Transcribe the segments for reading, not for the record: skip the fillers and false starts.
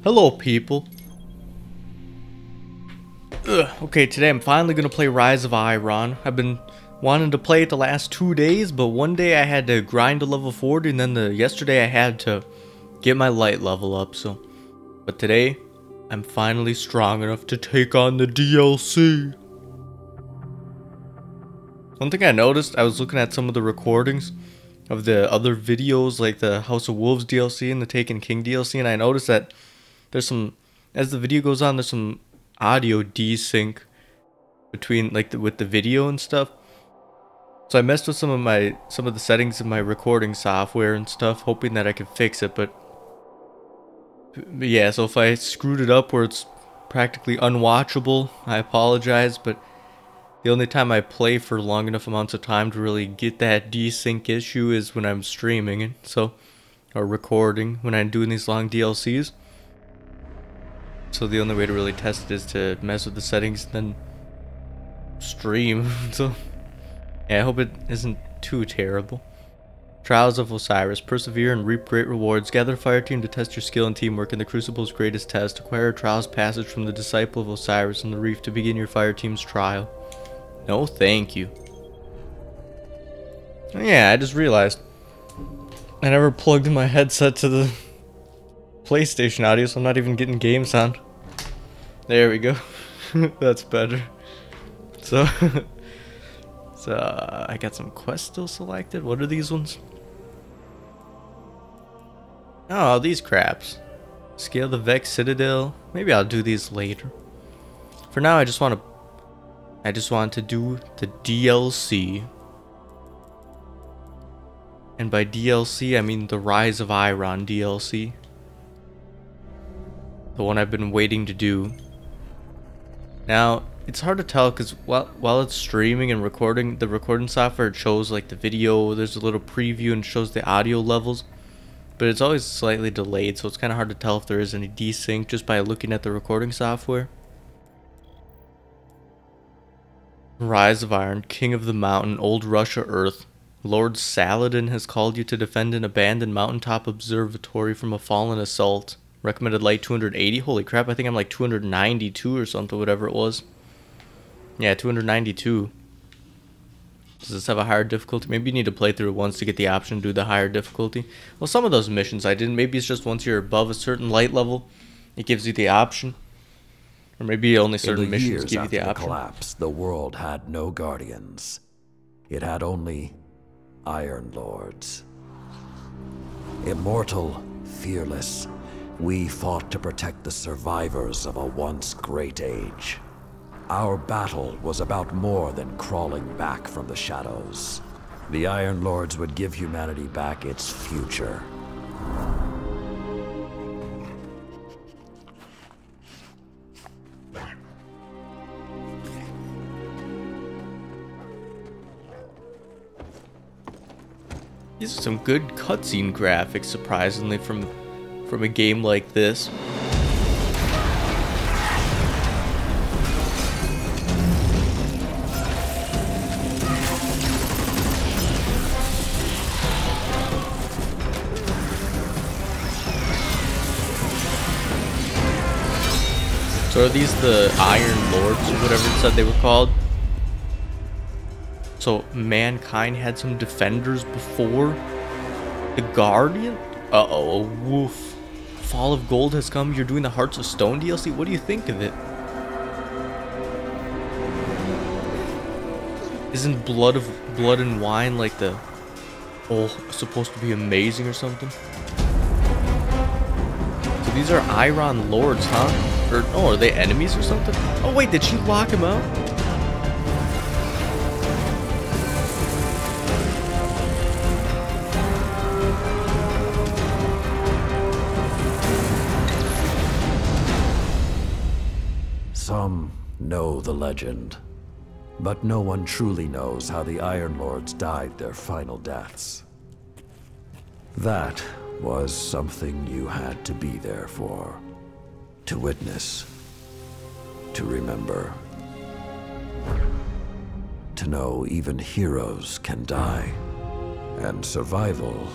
Hello, people. Okay, today I'm finally gonna play Rise of Iron. I've been wanting to play it the last 2 days, but one day I had to grind to level 40, and then yesterday I had to get my light level up. But today I'm finally strong enough to take on the DLC. One thing I noticed, I was looking at some of the recordings of the other videos, like the House of Wolves DLC and the Taken King DLC, and I noticed that there's some, as the video goes on, there's some audio desync between with the video and stuff. So I messed with some of the settings in my recording software and stuff, hoping that I could fix it, but yeah, so if I screwed it up where it's practically unwatchable, I apologize, but the only time I play for long enough amounts of time to really get that desync issue is when I'm streaming it, or recording when I'm doing these long DLCs. So the only way to really test it is to mess with the settings and then stream. So yeah, I hope it isn't too terrible. Trials of Osiris. Persevere and reap great rewards. Gather a fire team to test your skill and teamwork in the Crucible's greatest test. Acquire a trials passage from the Disciple of Osiris on the reef to begin your fire team's trial. No thank you. Yeah, I just realized I never plugged in my headset to the PlayStation audio, so I'm not even getting game sound. There we go. That's better. So I got some quests still selected. What are these ones? Oh, these craps. Scale the Vex Citadel. Maybe I'll do these later. For now, I just want to do the DLC. And by DLC, I mean the Rise of Iron DLC. The one I've been waiting to do. Now, it's hard to tell because while it's streaming and recording, the recording software, it shows like the video, there's a little preview and shows the audio levels. But it's always slightly delayed, so it's kind of hard to tell if there is any desync just by looking at the recording software. Rise of Iron, King of the Mountain, Old Russia Earth. Lord Saladin has called you to defend an abandoned mountaintop observatory from a fallen assault. Recommended light 280. Holy crap, I think I'm like 292 or something, whatever it was. Yeah, 292. Does this have a higher difficulty? Maybe you need to play through it once to get the option to do the higher difficulty. Well, some of those missions I didn't. Maybe it's just once you're above a certain light level, it gives you the option. Or maybe only certain missions give you the option. After the collapse, the world had no guardians. It had only Iron Lords. Immortal, fearless, we fought to protect the survivors of a once great age. Our battle was about more than crawling back from the shadows. The Iron Lords would give humanity back its future. These are some good cutscene graphics, surprisingly, from a game like this. So are these the Iron Lords or whatever it said they were called? So mankind had some defenders before the Guardian? Uh-oh, woof. Fall of Gold has come. You're doing the Hearts of Stone DLC? What do you think of it? Isn't Blood and Wine like the supposed to be amazing or something? So these are Iron Lords, huh? Or no, are they enemies or something? Oh wait, did she lock him out? Some know the legend, but no one truly knows how the Iron Lords died their final deaths. That was something you had to be there for, to witness, to remember, to know even heroes can die, and survival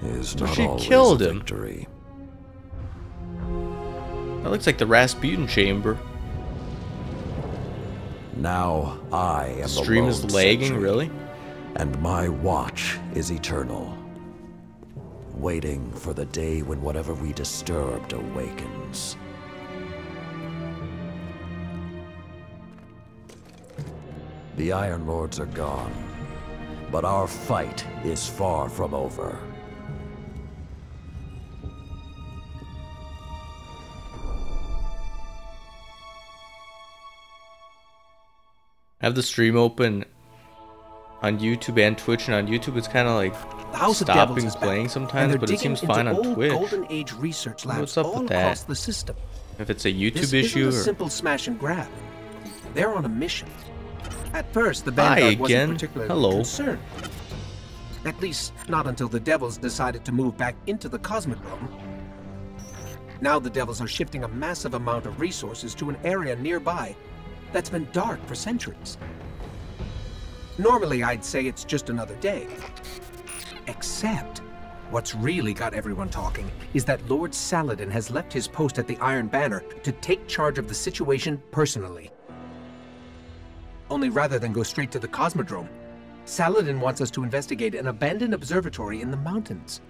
is not always a victory. That looks like the Rasputin chamber. Now I am the Stream lone is lagging, sentry, really? and my watch is eternal, waiting for the day when whatever we disturbed awakens. The Iron Lords are gone, but our fight is far from over. I have the stream open on YouTube and Twitch, and on YouTube it's kind of like The House of Devils stopping is back, playing and sometimes, they're but it digging seems into fine on old Twitch. Golden Age research labs What's up all with across that? the system. If it's a YouTube This issue isn't a or... simple smash and grab. They're on a mission. At first, the Hi Vanguard again. wasn't particularly Hello. concerned. At least, not until the Devils decided to move back into the Cosmic Realm. Now the Devils are shifting a massive amount of resources to an area nearby that's been dark for centuries. Normally, I'd say it's just another day. Except, what's really got everyone talking is that Lord Saladin has left his post at the Iron Banner to take charge of the situation personally. Only rather than go straight to the Cosmodrome, Saladin wants us to investigate an abandoned observatory in the mountains.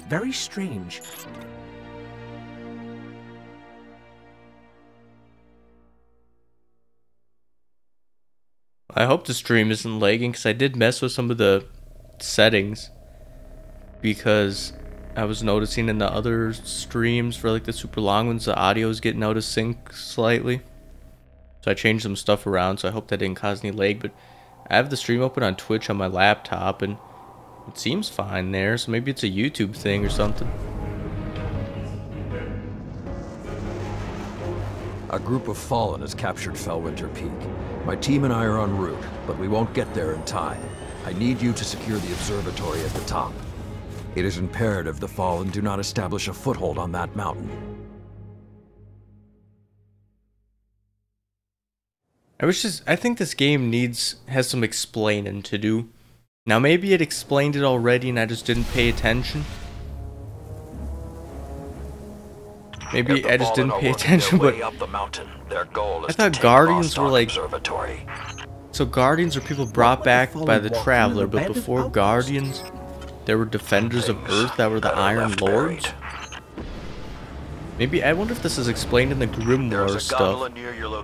Very strange. I hope the stream isn't lagging, because I did mess with some of the settings, because I was noticing in the other streams for like the super long ones, the audio is getting out of sync slightly. So I changed some stuff around, so I hope that didn't cause any lag. But I have the stream open on Twitch on my laptop, and it seems fine there, so maybe it's a YouTube thing or something. A group of Fallen has captured Felwinter Peak. My team and I are en route, but we won't get there in time. I need you to secure the observatory at the top. It is imperative the Fallen do not establish a foothold on that mountain. I think this game has some explaining to do. Now maybe it explained it already and I just didn't pay attention. Maybe I just didn't pay attention, but I thought Guardians were like... So Guardians are people brought back by the Traveler, but before Guardians, there were Defenders of Earth that were the Iron Lords? Maybe, I wonder if this is explained in the Grimoire stuff.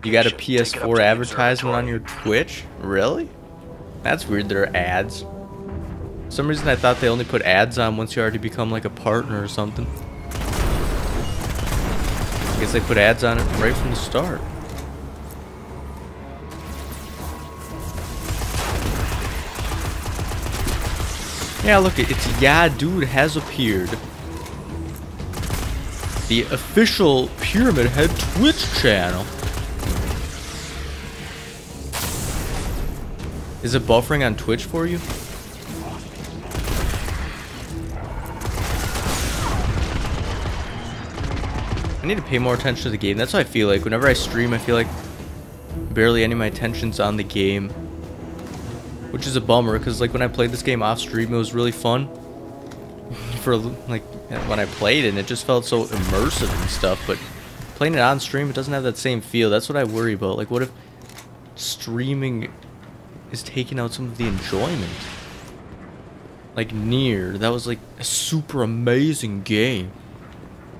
You got a PS4 advertisement on your Twitch? Really? That's weird, there are ads. For some reason I thought they only put ads on once you already become like a partner or something. I guess they put ads on it right from the start. Yeah, look, it's Yeah Dude has appeared. The official Pyramid Head Twitch channel. Is it buffering on Twitch for you? I need to pay more attention to the game. That's what I feel like. Whenever I stream, I feel like barely any of my attention's on the game. Which is a bummer, because like when I played this game off stream, it was really fun. For like when I played it, and it just felt so immersive and stuff, but playing it on stream, it doesn't have that same feel. That's what I worry about. Like, what if streaming is taking out some of the enjoyment? Like Nier, that was like a super amazing game.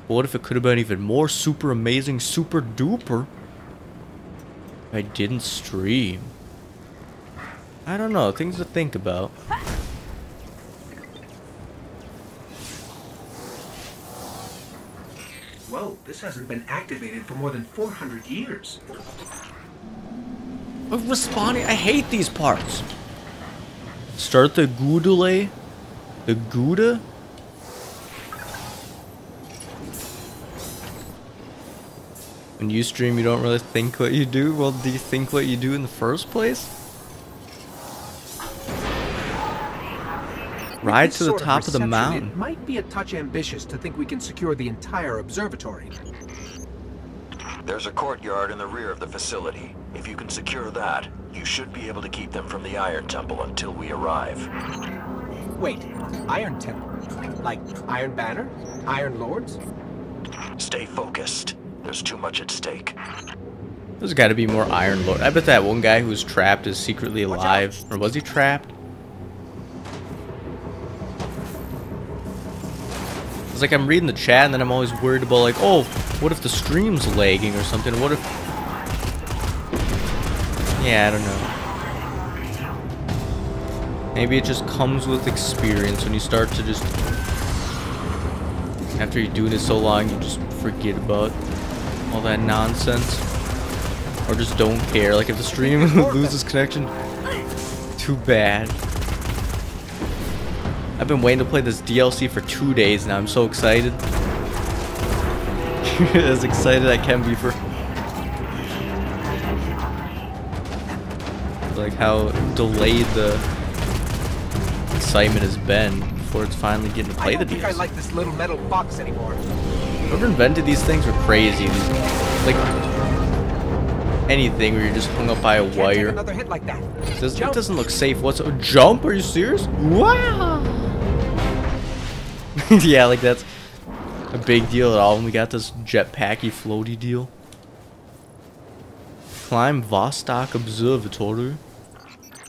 But what if it could have been even more super amazing, super duper if I didn't stream? I don't know, things to think about. Whoa, this hasn't been activated for more than 400 years. Responding, I hate these parts. Start the Gouda. The Gouda? When you stream, you don't really think what you do. Well, do you think what you do in the first place? Ride to the top of the mountain. It might be a touch ambitious to think we can secure the entire observatory. There's a courtyard in the rear of the facility. If you can secure that, you should be able to keep them from the Iron Temple until we arrive. Wait, Iron Temple? Like Iron Banner? Iron Lords? Stay focused. There's too much at stake. There's got to be more Iron Lord. I bet that one guy who was trapped is secretly alive. Or was he trapped? It's like I'm reading the chat and then I'm always worried about like, oh, what if the stream's lagging or something? What if... Yeah, I don't know. Maybe it just comes with experience when you start to just... After you're doing it so long, you just forget about all that nonsense. Or just don't care. Like if the stream loses connection, too bad. I've been waiting to play this DLC for 2 days now. I'm so excited. As excited I can be for like how delayed the excitement has been before it's finally getting to play the DLC. I don't think I like this little metal box anymore. Whoever invented these things were crazy. Like anything where you're just hung up by a wire. Another hit like that. It doesn't look safe. What's a jump? Are you serious? Wow. Yeah, like that's a big deal at all when we got this jetpacky floaty deal. Climb Vostok Observatory.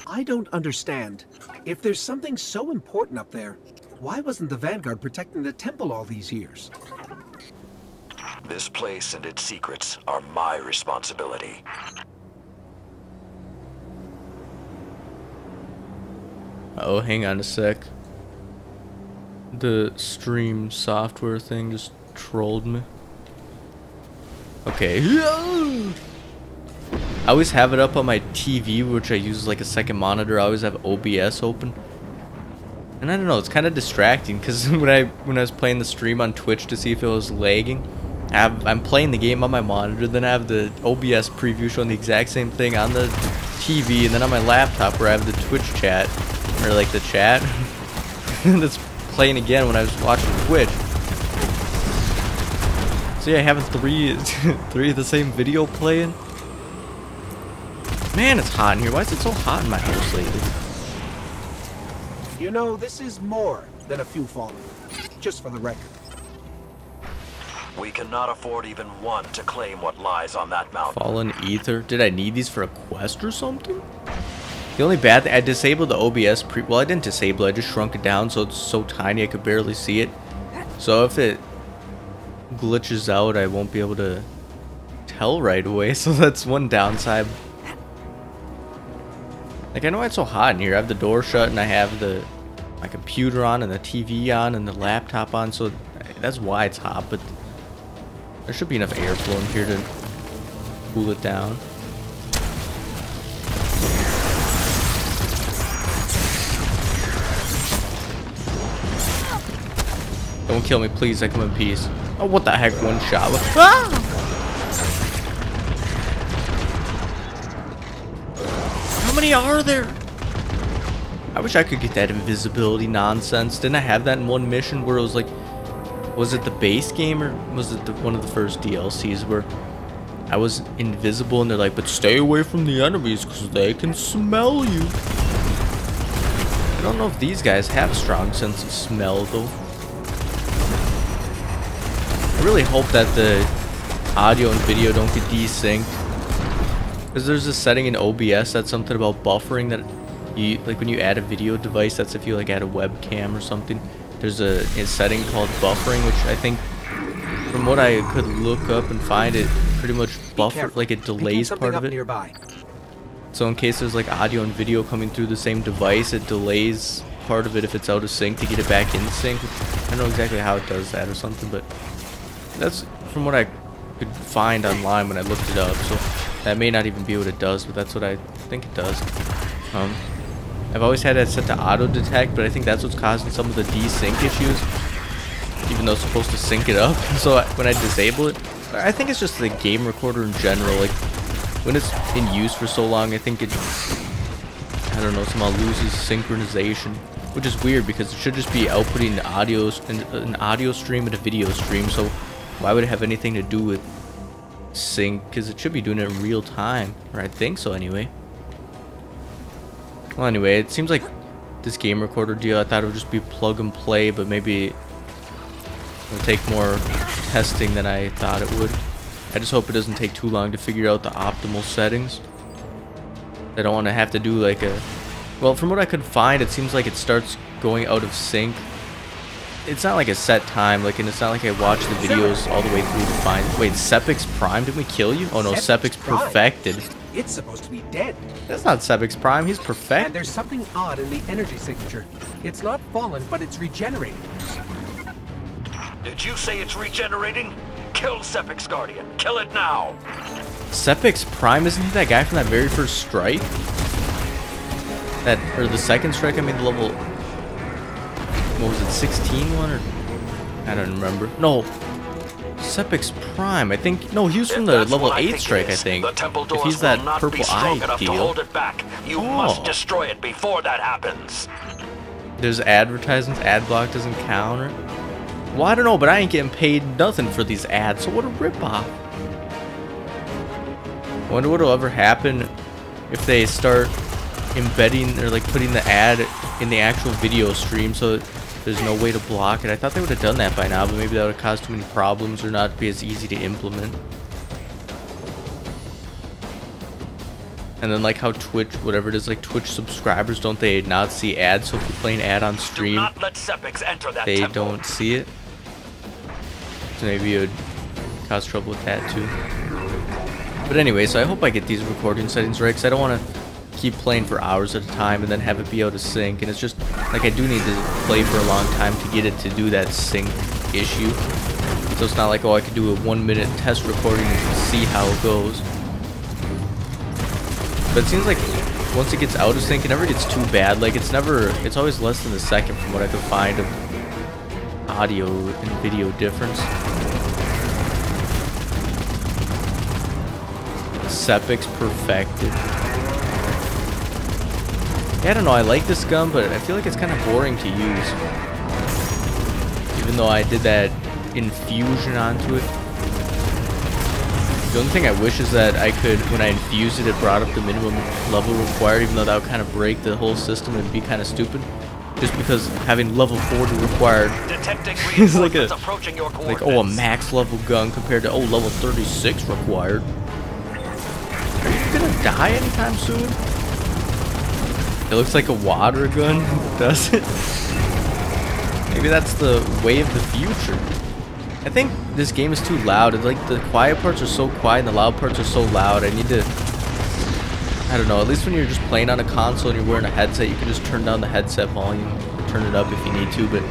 I don't understand. If there's something so important up there, why wasn't the Vanguard protecting the temple all these years? This place and its secrets are my responsibility. Oh, hang on a sec. The stream software thing just trolled me. Okay. I always have it up on my TV, which I use as like a second monitor. I always have OBS open. And I don't know, it's kind of distracting because when I was playing the stream on Twitch to see if it was lagging, I'm playing the game on my monitor, then I have the OBS preview showing the exact same thing on the TV, and then on my laptop where I have the Twitch chat, or like the chat, that's playing again when I was watching Twitch. So yeah, having three of the same video playing. Man, it's hot in here. Why is it so hot in my house lately? You know, this is more than a few fallen. Just for the record. We cannot afford even one to claim what lies on that mountain. Fallen Ether. Did I need these for a quest or something? The only bad thing, I disabled the OBS well, I didn't disable it, I just shrunk it down so it's so tiny I could barely see it. So if it glitches out, I won't be able to tell right away, so that's one downside. Like, I know it's so hot in here. I have the door shut and I have my computer on and the TV on and the laptop on, so that's why it's hot, but there should be enough airflow in here to cool it down. Don't kill me, please. I come in peace. Oh, what the heck? One shot. Ah! How many are there? I wish I could get that invisibility nonsense. Didn't I have that in one mission where it was like, was it the base game or was it one of the first DLCs where I was invisible and they're like, but stay away from the enemies because they can smell you. I don't know if these guys have a strong sense of smell though. I really hope that the audio and video don't get desynced. Because there's a setting in OBS that's something about buffering that you, like when you add a video device, that's if you like add a webcam or something. There's a setting called buffering, which I think, from what I could look up and find, it pretty much buffers, like it delays part of it. Nearby. So in case there's like audio and video coming through the same device, it delays part of it if it's out of sync to get it back in sync. I don't know exactly how it does that or something, but that's from what I could find online when I looked it up. So that may not even be what it does, but that's what I think it does. I've always had that set to auto detect, but I think that's what's causing some of the desync issues, even though it's supposed to sync it up. So when I disable it, I think it's just the game recorder in general. Like when it's in use for so long, I think it, I don't know, somehow loses synchronization, which is weird because it should just be outputting the audio, an audio stream and a video stream. So why would it have anything to do with sync? Because it should be doing it in real time, or I think so anyway. Well, anyway, it seems like this game recorder deal, I thought it would just be plug and play, but maybe it'll take more testing than I thought it would. I just hope it doesn't take too long to figure out the optimal settings. I don't want to have to do like a... Well, from what I could find, it seems like it starts going out of sync. It's not like a set time, like, and it's not like I watch the videos all the way through to find... Wait, Sepix Prime? Didn't we kill you? Oh no, Sepix Perfected. It's supposed to be dead. That's not Sepix Prime, he's And perfect. there's something odd in the energy signature. It's not fallen, but it's regenerating. Did you say it's regenerating? Kill Sepix Guardian. Kill it now. Sepix Prime, isn't he that guy from that very first strike? That, or the second strike, I mean the level... What was it, 16 one, or... I don't remember. No. Sepix Prime, I think... No, he was from the level 8 strike, I think. The temple If doors he's that will not purple be strong eye enough to deal. hold it back. You must destroy it before that happens. There's advertisements, ad block doesn't count, or... Well, I don't know, but I ain't getting paid nothing for these ads, so what a ripoff. I wonder what'll ever happen if they start embedding or like putting the ad in the actual video stream so that there's no way to block it. I thought they would have done that by now, but maybe that would have caused too many problems or not be as easy to implement. And then like how Twitch, whatever it is, like Twitch subscribers, don't they not see ads? So if you play an ad on Do stream, not let Sepix enter that they temple. don't see it. So maybe it would cause trouble with that too. But anyway, so I hope I get these recording settings right, because I don't want to keep playing for hours at a time and then have it be out of sync. And it's just, like, I do need to play for a long time to get it to do that sync issue. So it's not like, oh, I could do a 1-minute test recording and see how it goes. But it seems like once it gets out of sync, it never gets too bad. Like, it's always less than a second from what I could find of audio and video difference. Sepix Perfected. Yeah, I don't know, I like this gun, but I feel like it's kind of boring to use. Even though I did that infusion onto it. The only thing I wish is that I could, when I infused it, it brought up the minimum level required, even though that would kind of break the whole system and be kind of stupid. Just because having level 40 required Detecting is like reinforcements approaching your like, coordinates. oh, a max level gun compared to, oh, level 36 required. Are you gonna die anytime soon? It looks like a water gun, does it? Maybe that's the way of the future. I think this game is too loud. It's like the quiet parts are so quiet and the loud parts are so loud. I need to... I don't know, at least when you're just playing on a console and you're wearing a headset, you can just turn down the headset volume, turn it up if you need to, but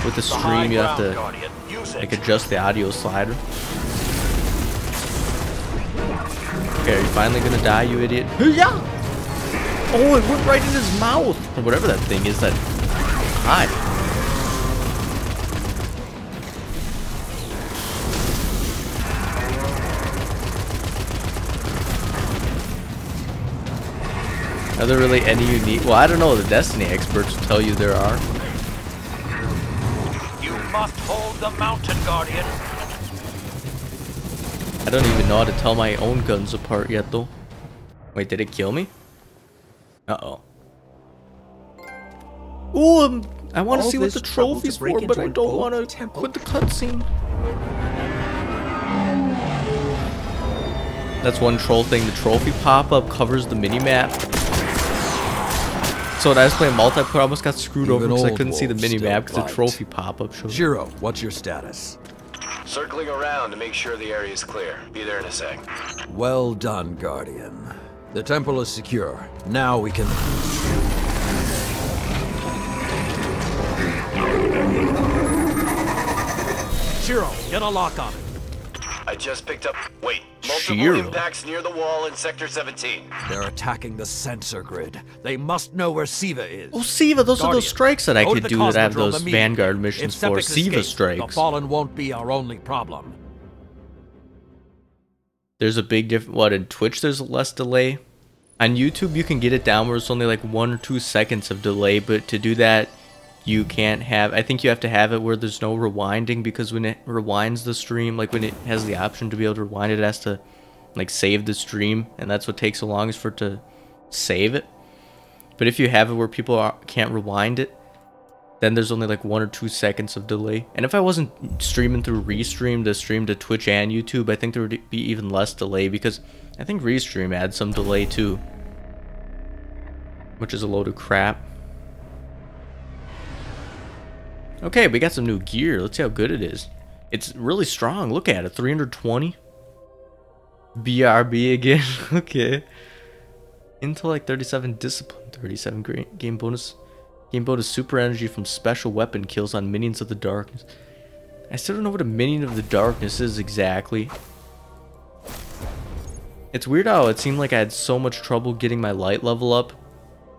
with the stream you have to like adjust the audio slider. Okay, are you finally gonna die, you idiot? Yeah! Oh, it went right in his mouth! Or whatever that thing is, that eye. Are there really any unique... Well, I don't know. The Destiny experts will tell you there are. You must hold the mountain, Guardian. I don't even know how to tell my own guns apart yet, though. Wait, did it kill me? Uh-oh. Ooh, I want to All see what this the trouble to trophy's break for, but into I an don't old want to temple? quit the cutscene. That's one troll thing. The trophy pop-up covers the mini-map. So when I was playing multiplayer, I almost got screwed over because I couldn't see the mini-map because the trophy pop-up showed. Shiro, what's your status? Circling around to make sure the area is clear. Be there in a sec. Well done, Guardian. The temple is secure. Now we can... Shiro, get a lock on it. I just picked up... Wait. Multiple Shiro. impacts near the wall in Sector 17. They're attacking the sensor grid. They must know where Siva is. Oh, Siva, those are those Guardian, strikes that I go to could the do that I have Cosmodrome those immediately. Vanguard missions If for. Sepix Siva escapes, strikes. The Fallen won't be our only problem. There's a big difference. What, in Twitch there's less delay? On YouTube you can get it down where it's only like 1 or 2 seconds of delay, but to do that you can't have... I think you have to have it where there's no rewinding, because when it rewinds the stream, like when it has the option to be able to rewind it, it has to like save the stream, and that's what takes so long, is for it to save it. But if you have it where people can't rewind it, then there's only like 1 or 2 seconds of delay. And if I wasn't streaming through Restream to stream to Twitch and YouTube, I think there would be even less delay, because I think Restream adds some delay too, which is a load of crap. Okay, we got some new gear. Let's see how good it is. It's really strong. Look at it. 320. BRB again. Okay. Intellect 37, Discipline 37. Game bonus. Game bonus super energy from special weapon kills on minions of the darkness. I still don't know what a minion of the darkness is exactly. It's weird how it seemed like I had so much trouble getting my light level up,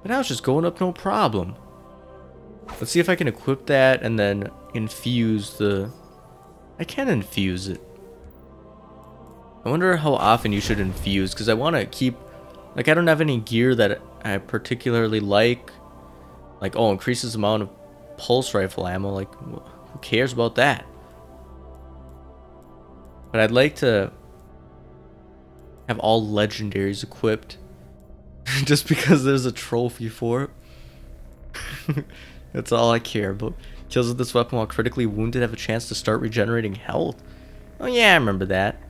but now it's just going up no problem. Let's see if I can equip that and then infuse the... I can infuse it. I wonder how often you should infuse, because I want to keep... Like, I don't have any gear that I particularly like. Like, oh, increases the amount of pulse rifle ammo. Like, who cares about that? But I'd like to have all legendaries equipped. Just because there's a trophy for it. That's all I care about. Kills with this weapon while critically wounded have a chance to start regenerating health. Oh yeah, I remember that.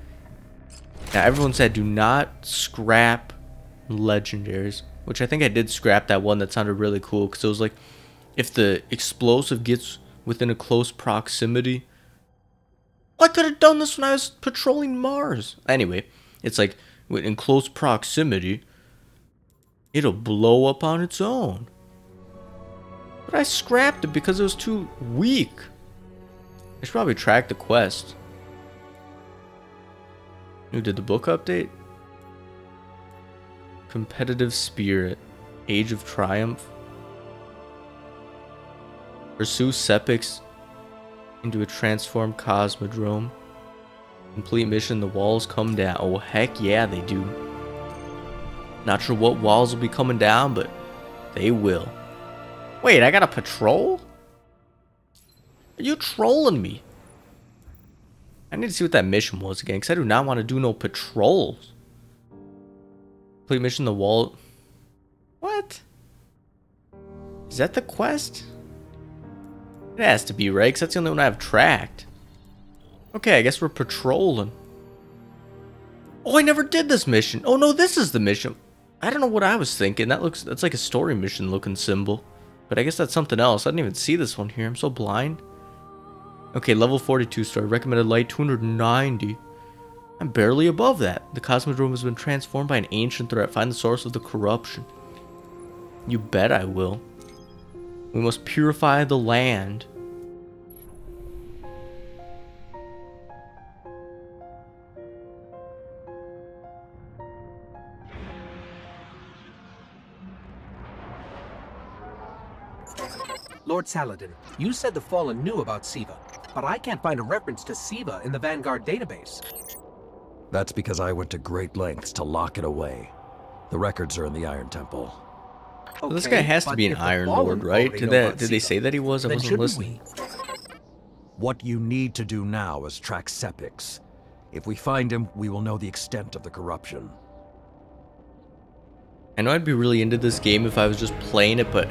Now everyone said do not scrap legendaries, which I think I did scrap that one that sounded really cool, because it was like, if the explosive gets within a close proximity. I could have done this when I was patrolling Mars. Anyway, it's like, in close proximity, it'll blow up on its own. But I scrapped it because it was too weak. I should probably track the quest. Who did the book update? Competitive Spirit. Age of Triumph. Pursue Sepix into a transformed Cosmodrome. Complete mission, the walls come down. Oh, heck yeah, they do. Not sure what walls will be coming down, but they will. Wait, I got a patrol? Are you trolling me? I need to see what that mission was again, because I do not want to do no patrols. Complete mission, the wall... What? Is that the quest? It has to be, right? Because that's the only one I've tracked. Okay, I guess we're patrolling. Oh, I never did this mission. Oh no, this is the mission. I don't know what I was thinking. That's like a story mission looking symbol. But I guess that's something else. I didn't even see this one here. I'm so blind. Okay, level 42 star. Recommended light 290. I'm barely above that. The Cosmodrome has been transformed by an ancient threat. Find the source of the corruption. You bet I will. We must purify the land. Lord Saladin, you said the Fallen knew about Siva, but I can't find a reference to Siva in the Vanguard database. That's because I went to great lengths to lock it away. The records are in the Iron Temple. So this guy has to be an Iron Lord, right? Did they say that he was? I wasn't listening. What you need to do now is track Sepix. If we find him, we will know the extent of the corruption. I know I'd be really into this game if I was just playing it, but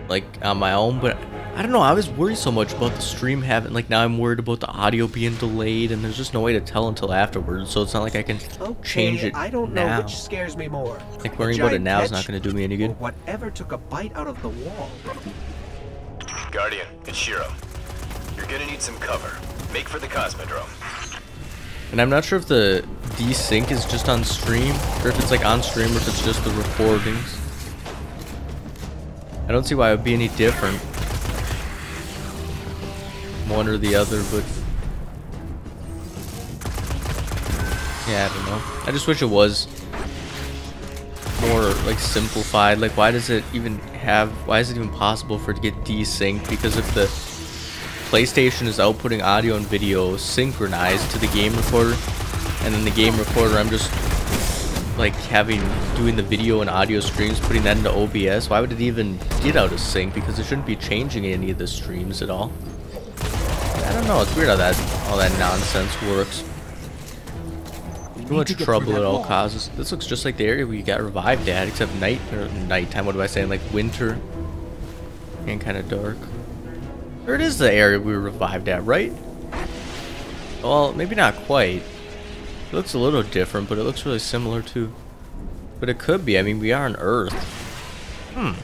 like on my own, but I don't know, I was worried so much about the stream having, like now I'm worried about the audio being delayed, and there's just no way to tell until afterwards, so it's not like I can change it I don't know now. which scares me more. Like worrying about it now is not going to do me any good. Whatever took a bite out of the wall. Guardian, it's Shiro. You're gonna need some cover. Make for the Cosmodrome. And I'm not sure if the desync is just on stream, or if it's like on stream, or if it's just the recordings. I don't see why it would be any different, one or the other, but yeah, I don't know. I just wish it was more like simplified. Like, why is it even possible for it to get desynced? Because if the PlayStation is outputting audio and video synchronized to the game recorder, and then the game recorder, I'm just like doing the video and audio streams, putting that into OBS, why would it even get out of sync? Because it shouldn't be changing any of the streams at all. I don't know, it's weird how all that nonsense works. Too much trouble it all causes. This looks just like the area we got revived at, except nighttime, what am I saying, like winter and kind of dark. Or it is the area we were revived at, right? Well, maybe not quite. It looks a little different, but it looks really similar too. But it could be. I mean, we are on Earth. Wonder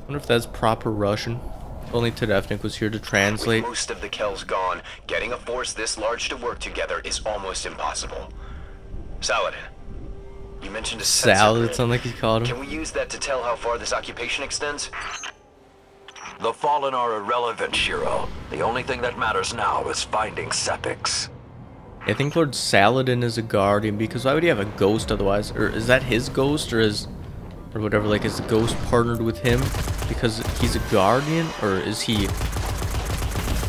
if that's proper Russian. If only Tedefnik was here to translate. With most of the Kells gone, getting a force this large to work together is almost impossible. Saladin, you mentioned a sensor Salad, grid. it sounded like he called him. Can we use that to tell how far this occupation extends? The Fallen are irrelevant, Shiro. The only thing that matters now is finding Sepix. I think Lord Saladin is a guardian, because why would he have a ghost otherwise? Or is that his ghost, or whatever, like, is the ghost partnered with him because he's a guardian? Or is he...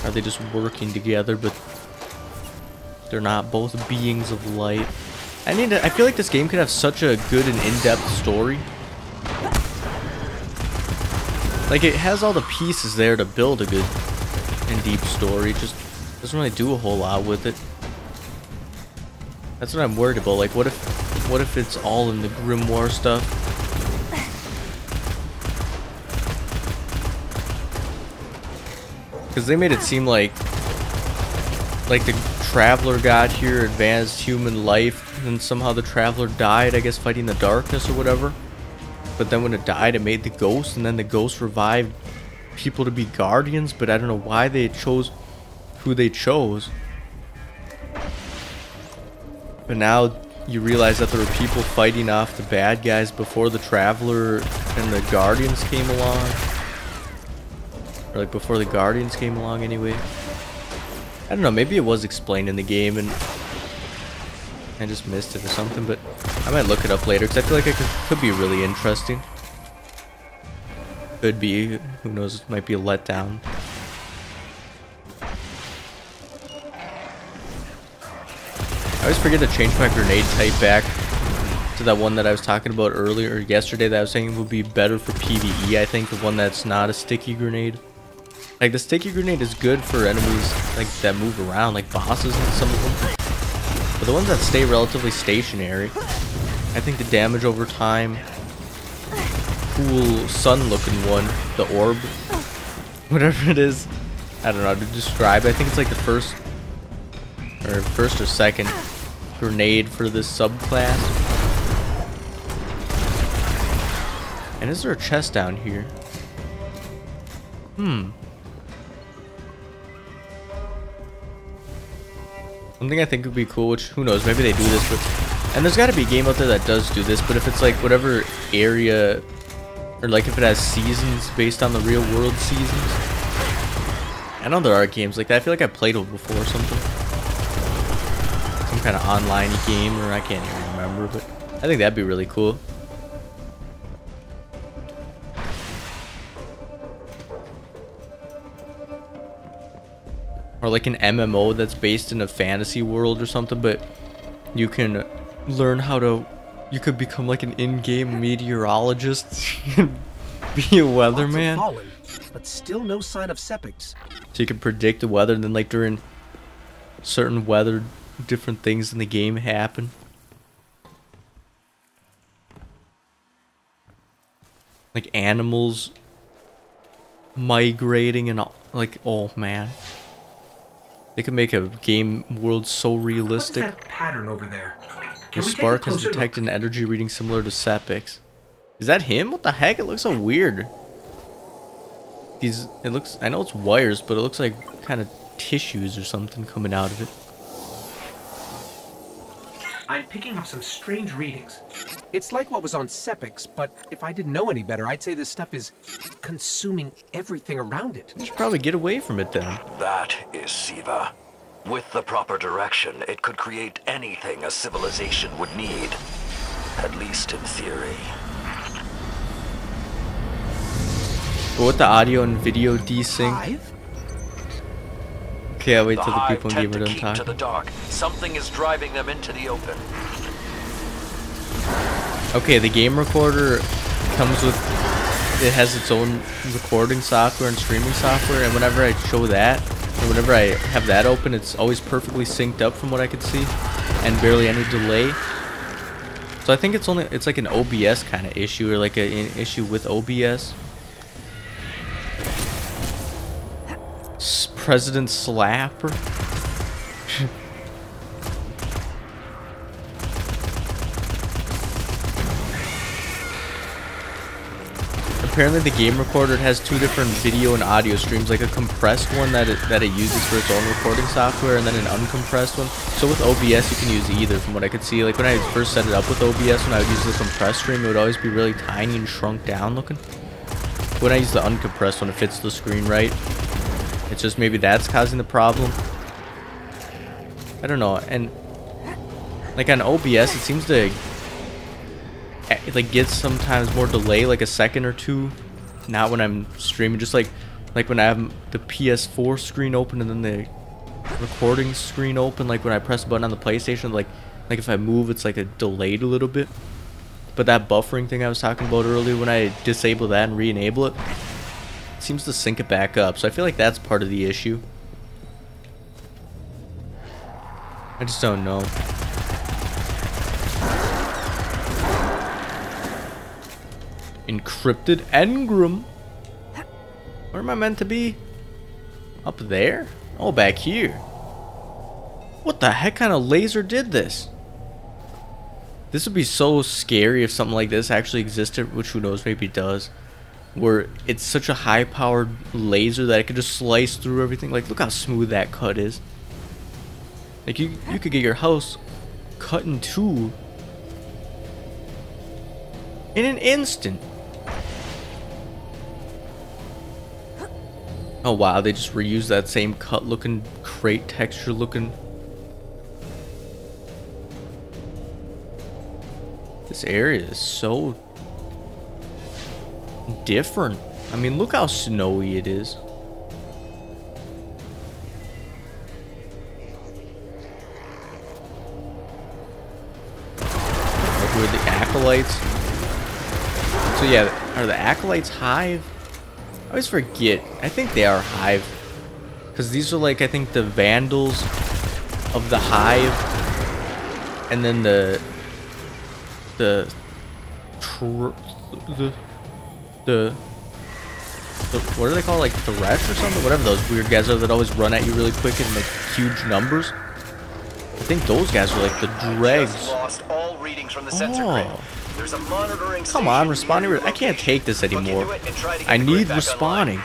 Are they just working together, but they're not both beings of light? I feel like this game could have such a good and in-depth story. Like, it has all the pieces there to build a good and deep story. It just doesn't really do a whole lot with it. That's what I'm worried about. Like, what if it's all in the Grimoire stuff? Because they made it seem like the Traveler got here, advanced human life, and somehow the Traveler died, I guess, fighting the darkness or whatever. But then when it died, it made the ghost, and then the ghost revived people to be guardians, but I don't know why they chose who they chose. But now you realize that there were people fighting off the bad guys before the Traveler and the Guardians came along. Or like before the Guardians came along anyway. I don't know, maybe it was explained in the game and I just missed it or something, but I might look it up later because I feel like it could be really interesting. Could be, who knows, it might be a letdown. I always forget to change my grenade type back to that one that I was talking about earlier, or yesterday, that I was saying would be better for PvE. I think the one that's not a sticky grenade. Like, the sticky grenade is good for enemies like that move around, like bosses and some of them. But the ones that stay relatively stationary, I think the damage over time, cool sun-looking one, the orb, whatever it is, I don't know how to describe it. I think it's like the first or second grenade for this subclass. And is there a chest down here? Something I think would be cool, which who knows, maybe they do this, but and there's got to be a game out there that does do this, but if it's like whatever area, or like if it has seasons based on the real world seasons. I know there are games like that. I feel like I played one before or something. Some kind of online game, or I can't even remember, but I think that'd be really cool. Or like an MMO that's based in a fantasy world or something, but you can learn how to, you could become like an in-game meteorologist and be a weatherman. Fallen, but still no sign of Sepix. So you can predict the weather, and then like during certain weather, different things in the game happen. Like animals migrating and all, like, oh man. They could make a game world so realistic. What's that pattern over there? The spark has detected an energy reading similar to Sepix. Is that him? What the heck? It looks so weird. It looks, I know it's wires, but it looks like kind of tissues or something coming out of it. I'm picking up some strange readings. It's like what was on Sepix, but if I didn't know any better, I'd say this stuff is consuming everything around it. You should probably get away from it then. That is Siva. With the proper direction, it could create anything a civilization would need. At least in theory. But with the audio and video desync. Hive? Okay, I'll wait The till the Hive people in tend game are to done keep to talking. the dark. Something is driving them into the open. Okay, the game recorder comes with, it has its own recording software and streaming software, and whenever I show that, or whenever I have that open, it's always perfectly synced up from what I could see, and barely any delay. So I think it's like an OBS kind of issue, or like an issue with OBS. President Slapper. Apparently the game recorder has two different video and audio streams, like a compressed one that it uses for its own recording software, and then an uncompressed one. So with OBS you can use either, from what I could see. Like when I first set it up with OBS, when I would use the compressed stream, it would always be really tiny and shrunk down looking. When I use the uncompressed one, it fits the screen right. It's just maybe that's causing the problem. I don't know. And like on OBS, it seems to like get sometimes more delay, like a second or two. Not when I'm streaming, just like when I have the PS4 screen open and then the recording screen open. Like when I press a button on the PlayStation, like if I move, it's like a delayed a little bit. But that buffering thing I was talking about earlier, when I disable that and re-enable it, it seems to sync it back up. So I feel like that's part of the issue. I just don't know. Encrypted engram. Where am I meant to be? Up there? Oh, back here. What the heck kind of laser did this? This would be so scary if something like this actually existed, which who knows, maybe it does. Where it's such a high-powered laser that it could just slice through everything. Like, look how smooth that cut is. Like, you could get your house cut in two in an instant. Oh wow, they just reused that same cut looking, crate texture looking. This area is so different. I mean, look how snowy it is. Like with the acolytes. So yeah, are the acolytes Hive? I always forget. I think they are Hive. Because these are like, I think, the Vandals of the Hive. And then the what are they called? Like Thresh or something? Whatever those weird guys are that always run at you really quick in like huge numbers. I think those guys are like the dregs. Lost all readings from the sensor grid. There's a monitoring Come on, respawning. I can't take this anymore. I need respawning.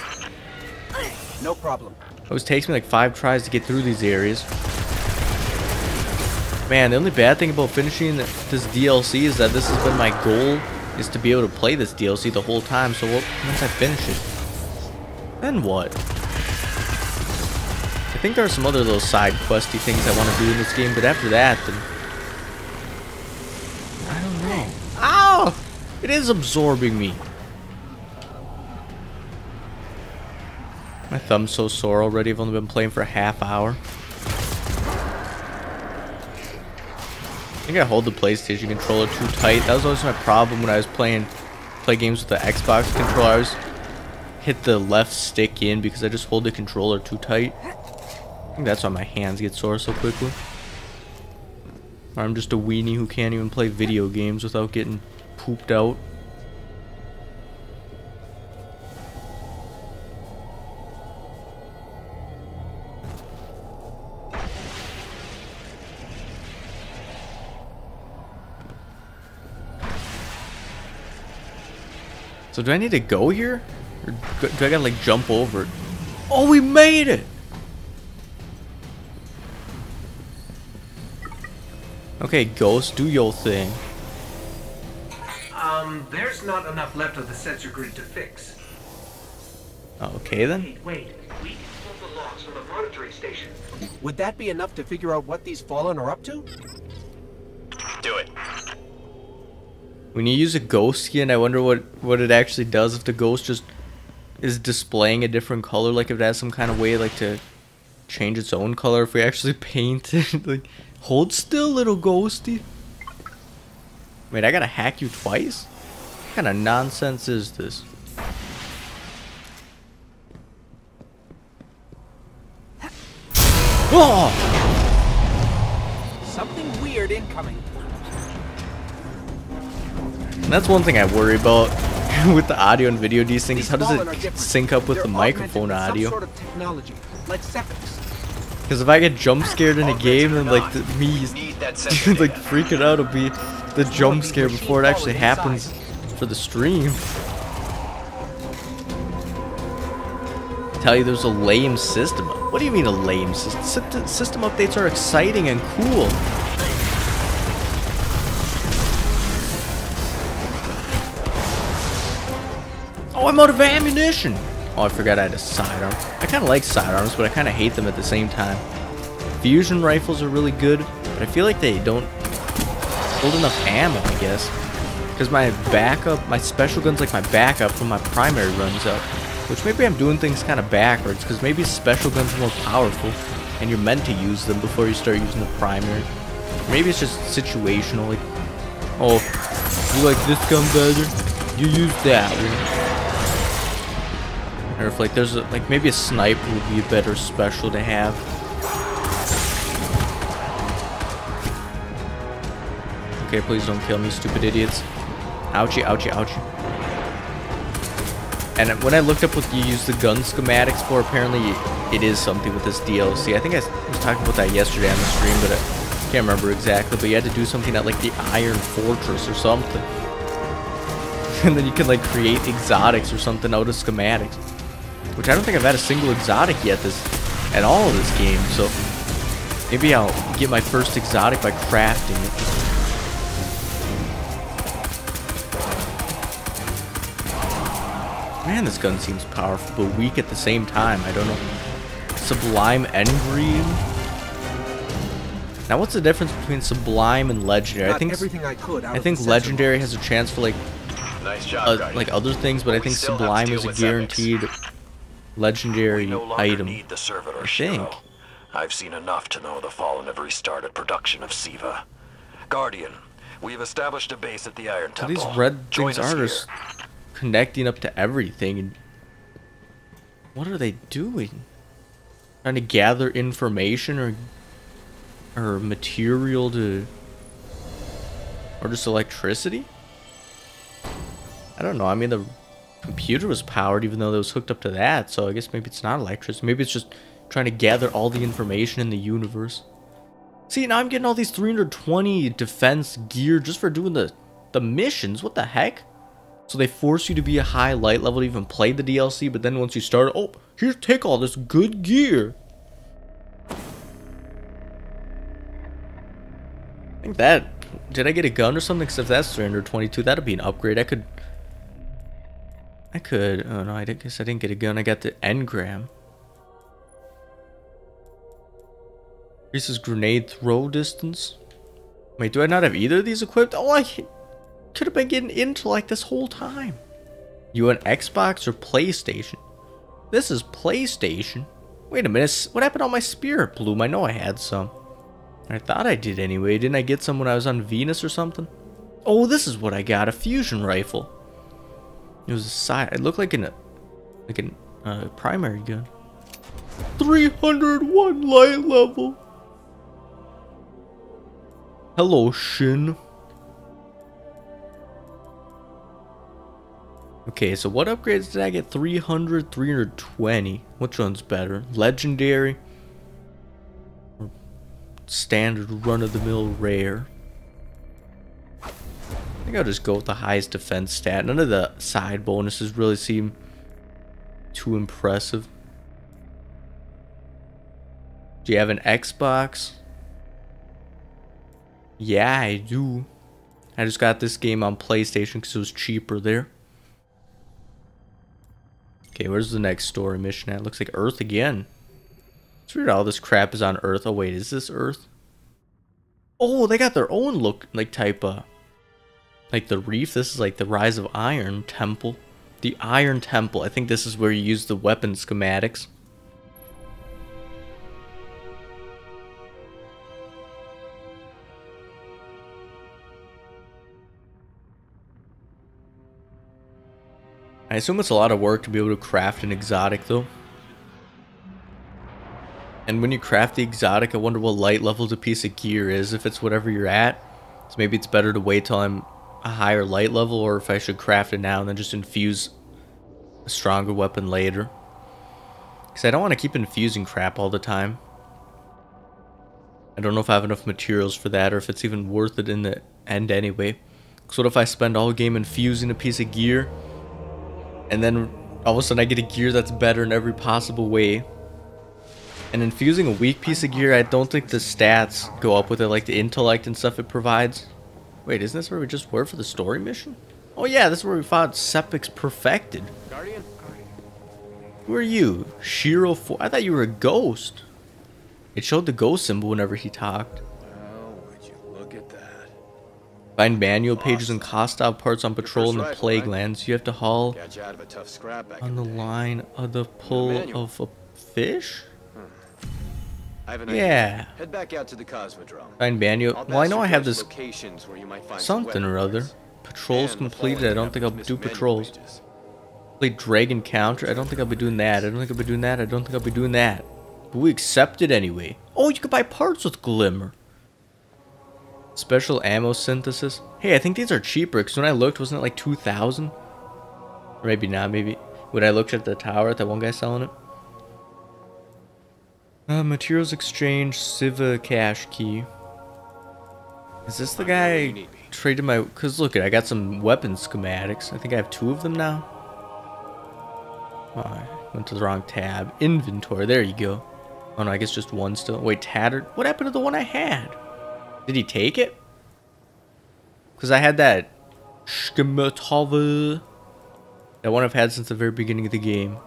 No problem. It always takes me like 5 tries to get through these areas. Man, the only bad thing about finishing this DLC is that this has been my goal, is to be able to play this DLC the whole time. So once I finish it, then what? I think there are some other little side questy things I want to do in this game, but after that, then I don't know. Ow! It is absorbing me. My thumb's so sore already. I've only been playing for a half hour. I think I hold the PlayStation controller too tight. That was always my problem when I was play games with the Xbox controller. I always hit the left stick in because I just hold the controller too tight. I think that's why my hands get sore so quickly. Or I'm just a weenie who can't even play video games without getting pooped out. So do I need to go here? Or do I gotta like jump over it? Oh, we made it! Okay, Ghost, do your thing. There's not enough left of the sensor grid to fix. Okay then. Wait. We can pull the logs from the monitoring station. Would that be enough to figure out what these Fallen are up to? Do it. When you use a ghost skin, I wonder what it actually does if the ghost just is displaying a different color, like if it has some kind of way like to change its own color if we actually paint it. Like, hold still, little ghosty. Wait, I gotta hack you twice? What kind of nonsense is this? Oh! Something weird incoming. And that's one thing I worry about. with the audio and video desyncs, These how does Fallen are it different. sync up with They're the augmented microphone with audio? Some sort of technology, like Sepix. Because if I get jump scared in a game and like me Need that sensor like data. freaking out will be the jump scare before it actually happens for the stream. Tell you there's a lame system. What do you mean a lame system? System updates are exciting and cool. Oh, I'm out of ammunition. Oh, I forgot I had a sidearm. I kind of like sidearms, but I kind of hate them at the same time. Fusion rifles are really good, but I feel like they don't hold enough ammo, I guess. Because my backup, my special gun's like my backup from my primary runs out. Which maybe I'm doing things kind of backwards, because maybe special guns are more powerful, and you're meant to use them before you start using the primary. Maybe it's just situational, like, oh, you like this gun better? You use that one. Or if like there's a, like maybe a sniper would be a better special to have. Okay, please don't kill me, stupid idiots. Ouchie, ouchie, ouchie. And when I looked up what you use the gun schematics for, apparently it is something with this DLC. I think I was talking about that yesterday on the stream, but I can't remember exactly. But you had to do something at like the Iron Fortress or something. And then you can like create exotics or something out of schematics. Which I don't think I've had a single exotic yet at all of this game. So maybe I'll get my first exotic by crafting it. Man, this gun seems powerful, but weak at the same time. I don't know. Sublime Engrave? Now, what's the difference between Sublime and Legendary? Got everything I could out I of think the sensor Legendary module. has a chance for like Nice job, Guardian. like other things, but I We think still have to Sublime deal is a with guaranteed Legendary We no longer item. need the servitor I Shiro. think. I've seen enough to know the Fallen have restarted production of Siva. Guardian, we've established a base at the Iron So Temple. these red Join things us are here. just connecting up to everything. And what are they doing? Trying to gather information or material to, or just electricity? I don't know. I mean, the computer was powered even though it was hooked up to that, so I guess maybe it's not electricity. Maybe it's just trying to gather all the information in the universe. See, now I'm getting all these 320 defense gear just for doing the missions. What the heck? So they force you to be a high light level to even play the DLC, but then once you start, oh, here, take all this good gear. I think that, did I get a gun or something? Because if that's 322, that'd be an upgrade. I could, oh no, I guess I didn't get a gun. I got the engram. Increases grenade throw distance. Wait, do I not have either of these equipped? Oh, I could have been getting into like this whole time. You an Xbox or PlayStation? This is PlayStation. Wait a minute, what happened to all my Spirit Bloom? I know I had some. I thought I did anyway. Didn't I get some when I was on Venus or something? Oh, this is what I got, a fusion rifle. It was a side. It looked like a primary gun. 301 light level. Hello, Shin. Okay, so what upgrades did I get? 300, 320. Which one's better? Legendary? Or standard run-of-the-mill rare? I think I'll just go with the highest defense stat. None of the side bonuses really seem too impressive. Do you have an Xbox? Yeah, I do. I just got this game on PlayStation because it was cheaper there. Okay, where's the next story mission at? Looks like Earth again. It's weird all this crap is on Earth. Oh wait, is this Earth? Oh, they got their own look, like type like the reef. This is like the Rise of Iron Temple. The Iron Temple. I think this is where you use the weapon schematics. I assume it's a lot of work to be able to craft an exotic though. And when you craft the exotic, I wonder what light level the piece of gear is, if it's whatever you're at. So maybe it's better to wait till I'm a higher light level, or if I should craft it now and then just infuse a stronger weapon later. Because I don't want to keep infusing crap all the time. I don't know if I have enough materials for that, or if it's even worth it in the end anyway. So what if I spend all game infusing a piece of gear, and then all of a sudden I get a gear that's better in every possible way? And infusing a weak piece of gear, I don't think the stats go up with it, like the intellect and stuff it provides. Wait, isn't this where we just were for the story mission? Oh yeah, this is where we fought Sepix Perfected. Guardian? Who are you? Shiro 4? I thought you were a ghost. It showed the ghost symbol whenever he talked. Oh, would you look at that? Find manual pages and hostile parts on patrol in the Plague Lands. You have to haul Got you out of a tough scrap back on in the the day. line of the pull of a fish? I have an Yeah. idea. Head back out to the Cosmodrome. Find manual. I'll Well, I pass know you I have those this locations where you might find something or other. Patrols And the completed. fallen I don't think I'll Captain's do manual patrols. pages. Play Dragon Counter. I don't think I'll be doing that. I don't think I'll be doing that. I don't think I'll be doing that. But we accept it anyway. Oh, you can buy parts with Glimmer. Special ammo synthesis. Hey, I think these are cheaper, because when I looked, wasn't it like 2,000? Or maybe not, maybe. When I looked at the tower at that one guy selling it. Materials exchange, Siva cash key. Is this the guy traded my... Because look, I got some weapon schematics. I think I have 2 of them now. Oh, I went to the wrong tab. Inventory, there you go. Oh no, I guess just 1 still. Wait, tattered? What happened to the one I had? Did he take it? Because I had that Schmatova. That one I've had since the very beginning of the game.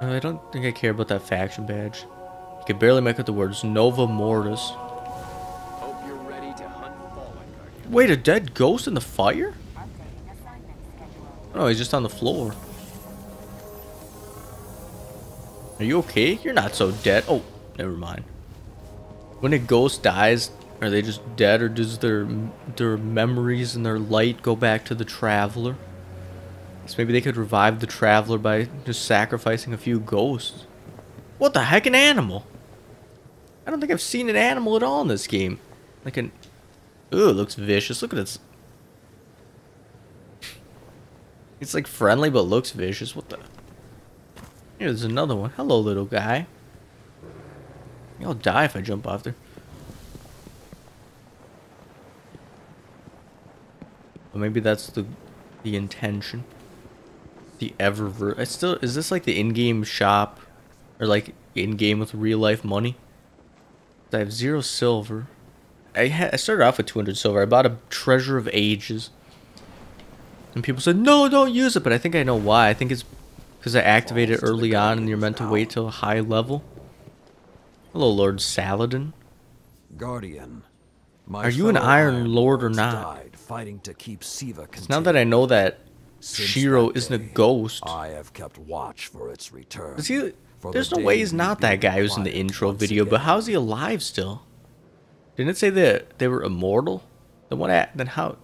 I don't think I care about that faction badge. You can barely make out the words Nova Mortis. Hope you're ready to hunt fallen, Guardian. Wait, a dead ghost in the fire? Oh, he's just on the floor. Are you okay? You're not so dead. Oh, never mind. When a ghost dies, are they just dead, or does their memories and their light go back to the traveler? So maybe they could revive the traveler by just sacrificing a few ghosts. What the heck, an animal? I don't think I've seen an animal at all in this game. Like an... Ooh, it looks vicious. Look at this. It's like friendly, but looks vicious. What the... Here's another one. Hello, little guy. I'll die if I jump off there. But maybe that's the intention. The Eververse. I still... Is this like the in-game shop? Or like in-game with real-life money? I have 0 silver. I started off with 200 silver. I bought a Treasure of Ages. And people said, no, don't use it. But I think I know why. I think it's because I activated it early on and you're meant to wait till a high level. Hello, Lord Saladin. Guardian. Are you an Iron Lord or not? Died fighting to keep Siva contained. Now that I know that Since Shiro that isn't a day, ghost. I have kept watch for its return. Is he, For there's the no way day he's we not be that guy who's in the required intro once video, but again. how's he alive still? Didn't it say that they were immortal? Then what? Then how?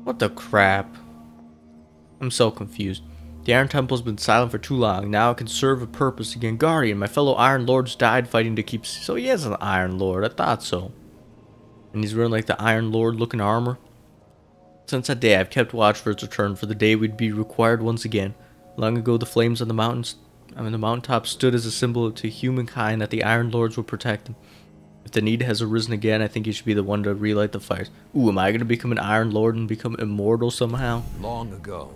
What the crap? I'm so confused. The Iron Temple's been silent for too long. Now it can serve a purpose again. Guardian, my fellow Iron Lords died fighting to keep... So he is an Iron Lord. I thought so. And he's wearing like the Iron Lord looking armor. Since that day, I've kept watch for its return, for the day we'd be required once again. Long ago, the flames on the mountains... the mountaintop stood as a symbol to humankind that the Iron Lords would protect them. If the need has arisen again, I think you should be the one to relight the fires. Ooh, am I going to become an Iron Lord and become immortal somehow? Long ago,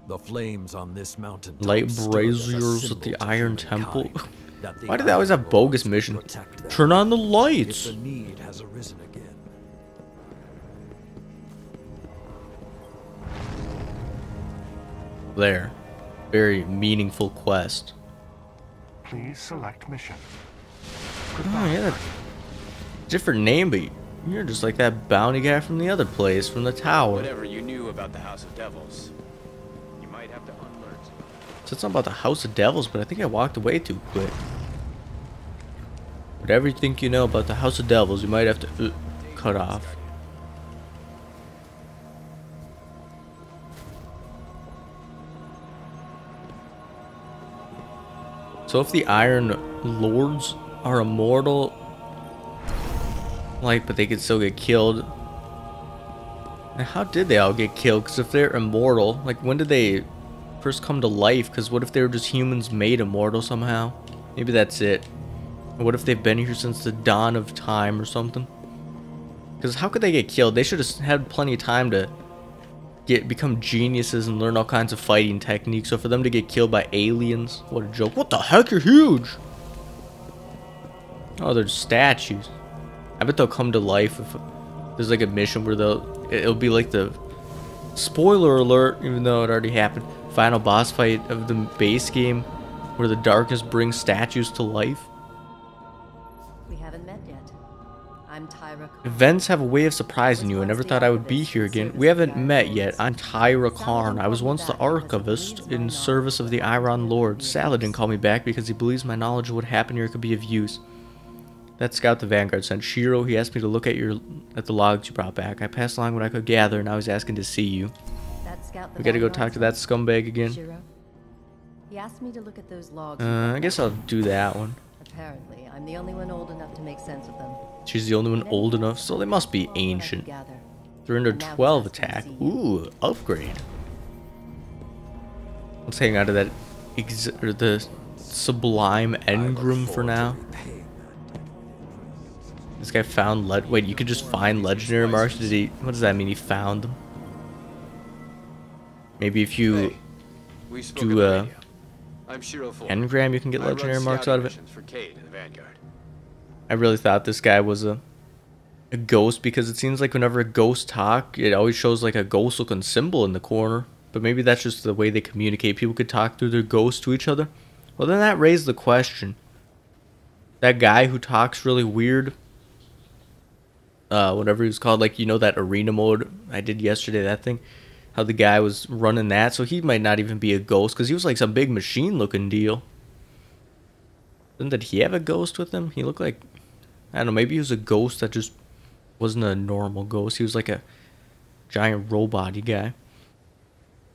the flames on this mountain Light braziers at the Iron Temple. Why do they always have bogus mission? Turn on the If lights! the need has arisen again. There. Very meaningful quest. Please select mission. Oh, yeah. Different name, but you're just like that bounty guy from the other place, from the tower. Whatever you knew about the House of Devils, you might have to unlearn. So it's not about the House of Devils, but I think I walked away too quick. Whatever you think you know about the House of Devils, you might have to cut off. So if the Iron Lords are immortal, light, but they could still get killed. Now, how did they all get killed? Because if they're immortal, like when did they first come to life? Because what if they were just humans made immortal somehow? Maybe that's it. Or what if they've been here since the dawn of time or something? Because how could they get killed? They should have had plenty of time to become geniuses and learn all kinds of fighting techniques. So for them to get killed by aliens, what a joke. What the heck? You're huge! Oh, they're statues. I bet they'll come to life if there's like a mission where it'll be like the spoiler alert, even though it already happened, final boss fight of the base game where the darkness brings statues to life. We haven't met yet. I'm Tyra Karn. Events have a way of surprising you. I never thought I would be here again. We haven't met yet. I'm Tyra Karn. I was once the archivist in service of the Iron Lord. Saladin called me back because he believes my knowledge of what happened here could be of use. That scout the Vanguard sent Shiro. He asked me to look at the logs you brought back. I passed along what I could gather, and now he's asking to see you. We gotta go talk to that scumbag again. Shiro? He asked me to look at those logs. I guess I'll do that one. Apparently, I'm the only one old enough to make sense of them. She's the only one old enough, so they must be ancient. 312 attack. Ooh, upgrade. Let's hang on to that the Sublime Engram for now. This guy found wait, you could just find legendary marks? What does that mean? He found them? Maybe if you do engram, you can get legendary marks out of it. I really thought this guy was a ghost, because it seems like whenever a ghost talk, it always shows like a ghost looking symbol in the corner. But maybe that's just the way they communicate. People could talk through their ghosts to each other. Well, then that raised the question. That guy who talks really weird, whatever he was called, like, you know, that arena mode I did yesterday, that thing, how the guy was running that, so he might not even be a ghost, because he was like some big machine looking deal. Did he have a ghost with him? He looked like, I don't know, maybe he was a ghost that just wasn't a normal ghost. He was like a giant robot-y guy.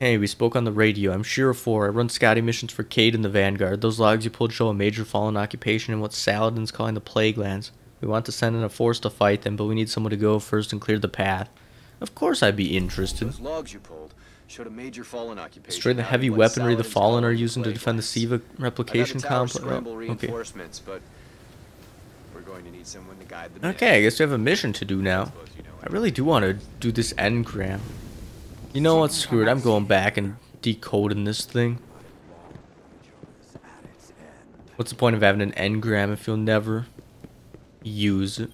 Hey, we spoke on the radio. I'm Shiro 4. I run scouting missions for Cayde and the Vanguard. Those logs you pulled show a major fallen occupation in what Saladin's calling the Plague Lands. We want to send in a force to fight them, but we need someone to go first and clear the path. Of course I'd be interested. Those logs you pulled showed a major fallen occupation. Destroy the heavy weaponry the Fallen are using to defend the Siva replication complex. Okay. But we're going to need someone to guide them. Okay, I guess we have a mission to do now. I really do want to do this engram. You know what? Screw it. I'm going back and decoding this thing. What's the point of having an engram if you'll never use it?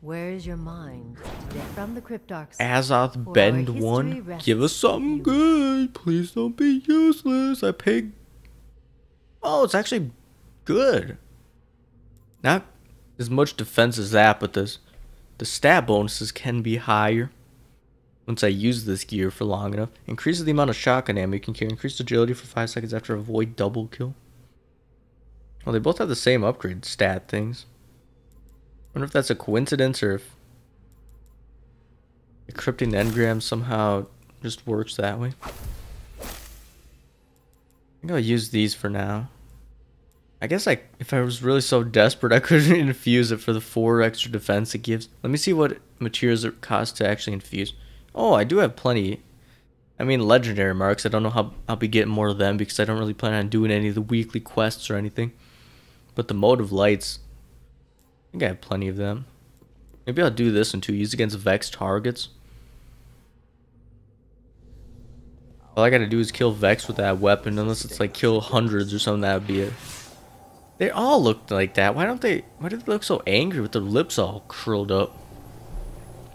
Where is your mind? From the Cryptarchs. Azoth Bend 1. Give us something good. Please don't be useless. I paid. Oh, it's actually good. Not as much defense as that, but the stat bonuses can be higher once I use this gear for long enough. Increases the amount of shotgun ammo you can carry. Increased agility for 5 seconds after avoid double kill. Well, they both have the same upgrade stat things. I wonder if that's a coincidence, or if encrypting engram somehow just works that way. I think I'll use these for now. I guess if I was really so desperate, I could infuse it for the 4 extra defense it gives. Let me see what materials it costs to actually infuse. Oh, I do have plenty. I mean, legendary marks. I don't know how I'll be getting more of them, because I don't really plan on doing any of the weekly quests or anything. But the motive lights, I think I have plenty of them. Maybe I'll do this one too. Use against Vex targets. All I gotta do is kill Vex with that weapon, unless it's like kill hundreds or something. That would be it. They all look like that. Why do they look so angry with their lips all curled up?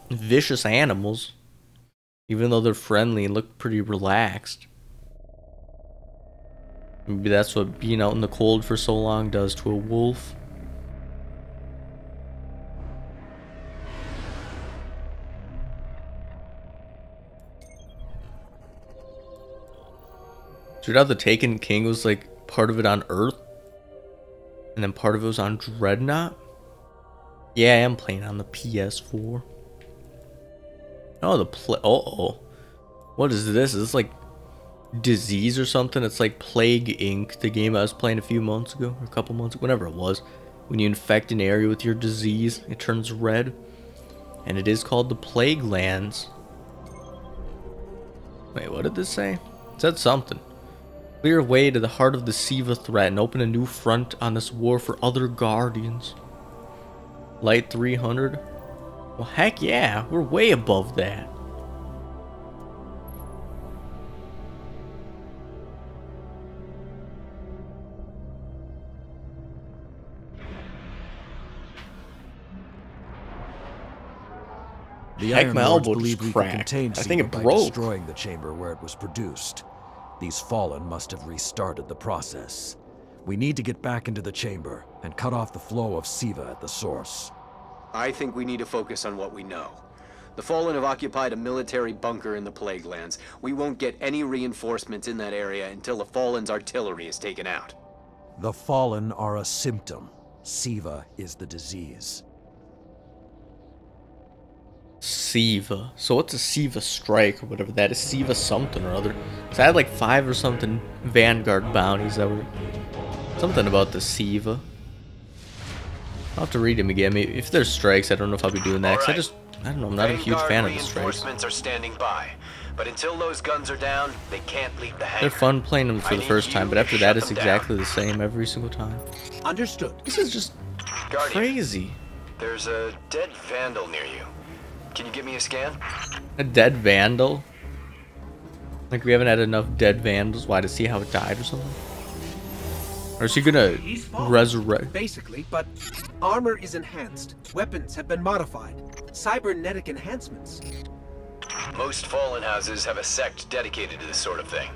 Vicious animals. Even though they're friendly and look pretty relaxed. Maybe that's what being out in the cold for so long does to a wolf. Dude, how the Taken King was like part of it on Earth, and then part of it was on Dreadnought? Yeah, I am playing on the PS4. Oh, uh-oh. What is this? Is this like Disease or something? It's like Plague Inc., the game I was playing a few months ago, or a couple months ago, whenever it was. When you infect an area with your disease, it turns red. And it is called the Plague Lands. Wait, what did this say? It said something. Clear a way to the heart of the Siva threat and open a new front on this war for other Guardians. Light 300? Well, heck yeah, we're way above that. The Heck, Iron my Lords elbow believe just we could cracked. contain I think Siva it by broke. destroying the chamber where it was produced. These Fallen must have restarted the process. We need to get back into the chamber and cut off the flow of Siva at the source. I think we need to focus on what we know. The Fallen have occupied a military bunker in the Plague Lands. We won't get any reinforcements in that area until the Fallen's artillery is taken out. The Fallen are a symptom. Siva is the disease. Siva. So what's a Siva strike or whatever that is? Siva something or other. So I had like 5 or something Vanguard bounties that were something about the Siva. I'll have to read them again. Maybe if there's strikes, I don't know if I'll be doing that. 'Cause I don't know, I'm not a huge fan of the strikes. Reinforcements are standing by, but until those guns are down, they can't leave the hangar. They're fun playing them for the first time, but after that it's exactly the same every single time. Understood. This is just Guardian, crazy. there's a dead Vandal near you. Can you give me a scan? A dead Vandal? Like we haven't had enough dead Vandals? Why, to see how it died or something? Or is he gonna resurrect? Basically, but armor is enhanced. Weapons have been modified. Cybernetic enhancements. Most Fallen houses have a sect dedicated to this sort of thing.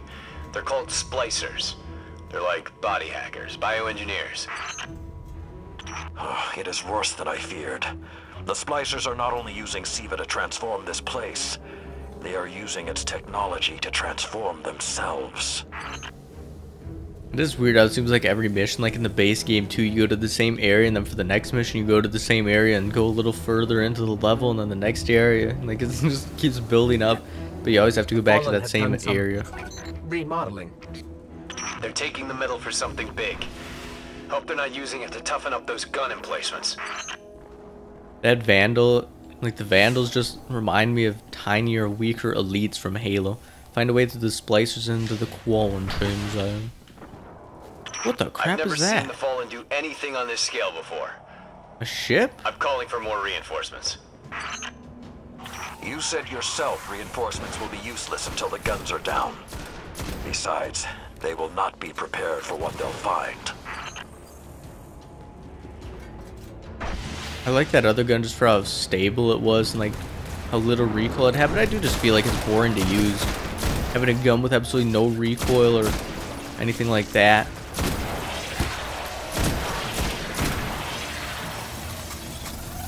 They're called splicers. They're like body hackers, bioengineers. It is worse than I feared. The Splicers are not only using Siva to transform this place, they are using its technology to transform themselves. It is weird how it seems like every mission, like in the base game too, you go to the same area, and then for the next mission you go to the same area and go a little further into the level, and then the next area. Like it just keeps building up, but you always have to go back to that same area. Remodeling. They're taking the metal for something big. Hope they're not using it to toughen up those gun emplacements. That Vandal, like the Vandals just remind me of tinier, weaker elites from Halo. Find a way through the splicers into the quarantine zone. What the crap I've never is that? seen the Fallen do anything on this scale before. A ship? I'm calling for more reinforcements. You said yourself reinforcements will be useless until the guns are down. Besides, they will not be prepared for what they'll find. I like that other gun just for how stable it was and like how little recoil it had, but I do just feel like it's boring to use. Having a gun with absolutely no recoil or anything like that.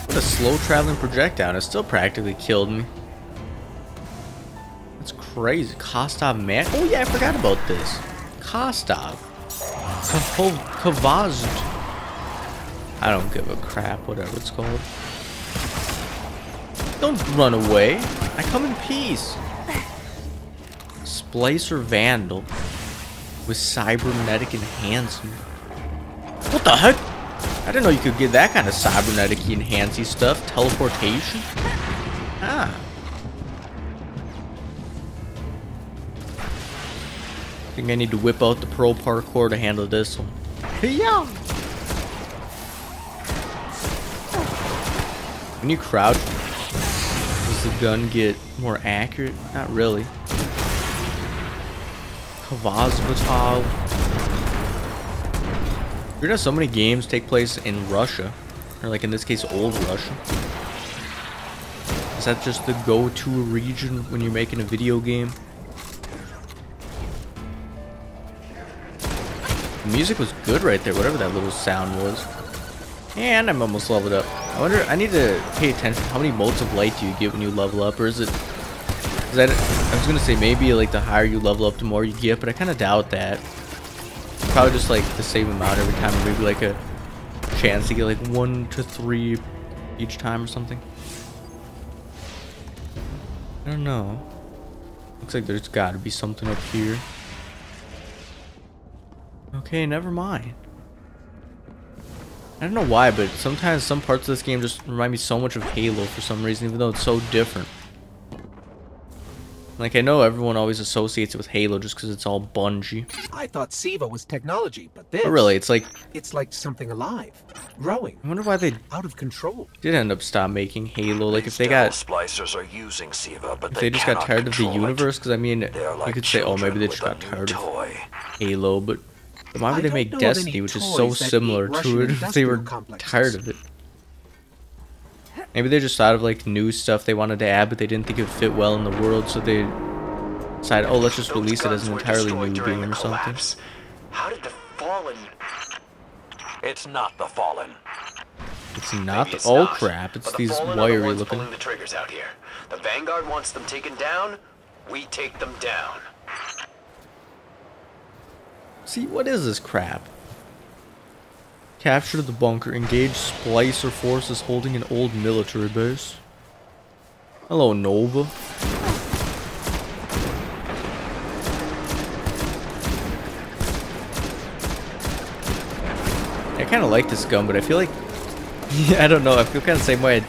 What a slow traveling projectile, it still practically killed me. That's crazy. Kostov man. Oh yeah, I forgot about this. Kostov. Kavazd. I don't give a crap, whatever it's called. Don't run away. I come in peace. Splicer Vandal with cybernetic enhancement. What the heck? I didn't know you could get that kind of cybernetic enhancing stuff. Teleportation? Ah. I think I need to whip out the pro parkour to handle this one. Yeah. When you crouch, does the gun get more accurate? Not really. Kvazvatov. Weird how so many games take place in Russia. Or like in this case, old Russia. Is that just the go-to region when you're making a video game? The music was good right there, whatever that little sound was. And I'm almost leveled up. I wonder, I need to pay attention. How many bolts of light do you get when you level up? Or is that, I was gonna say maybe like the higher you level up, the more you get, but I kind of doubt that. Probably just like the same amount every time, or maybe like a chance to get like 1 to 3 each time or something. I don't know. Looks like there's gotta be something up here. Okay, never mind. I don't know why, but sometimes some parts of this game just remind me so much of Halo for some reason, even though it's so different. Like, I know everyone always associates it with Halo just because it's all Bungie. I thought SIVA was technology, but this... But really, it's like something alive, growing. I wonder why they out of control. Did end up stop making Halo. Like, if they Devil got... splicers are using SIVA, but if they just got tired of the universe, because I mean, like you could say, oh, maybe they just got tired of Halo, but why would they make Destiny, which is so similar to it, if they were tired of it? Maybe they just thought of like new stuff they wanted to add, but they didn't think it would fit well in the world, so they decided, oh, let's just release it as an entirely new game or something. How did the Fallen... It's not the Fallen. It's not the... Oh crap, it's these wiry looking... Pulling the triggers out here. The Vanguard wants them taken down, we take them down. See, what is this crap? Capture the bunker. Engage Splicer forces holding an old military base. Hello, Nova. I kind of like this gun, but I feel like... I don't know, I feel kind of the same way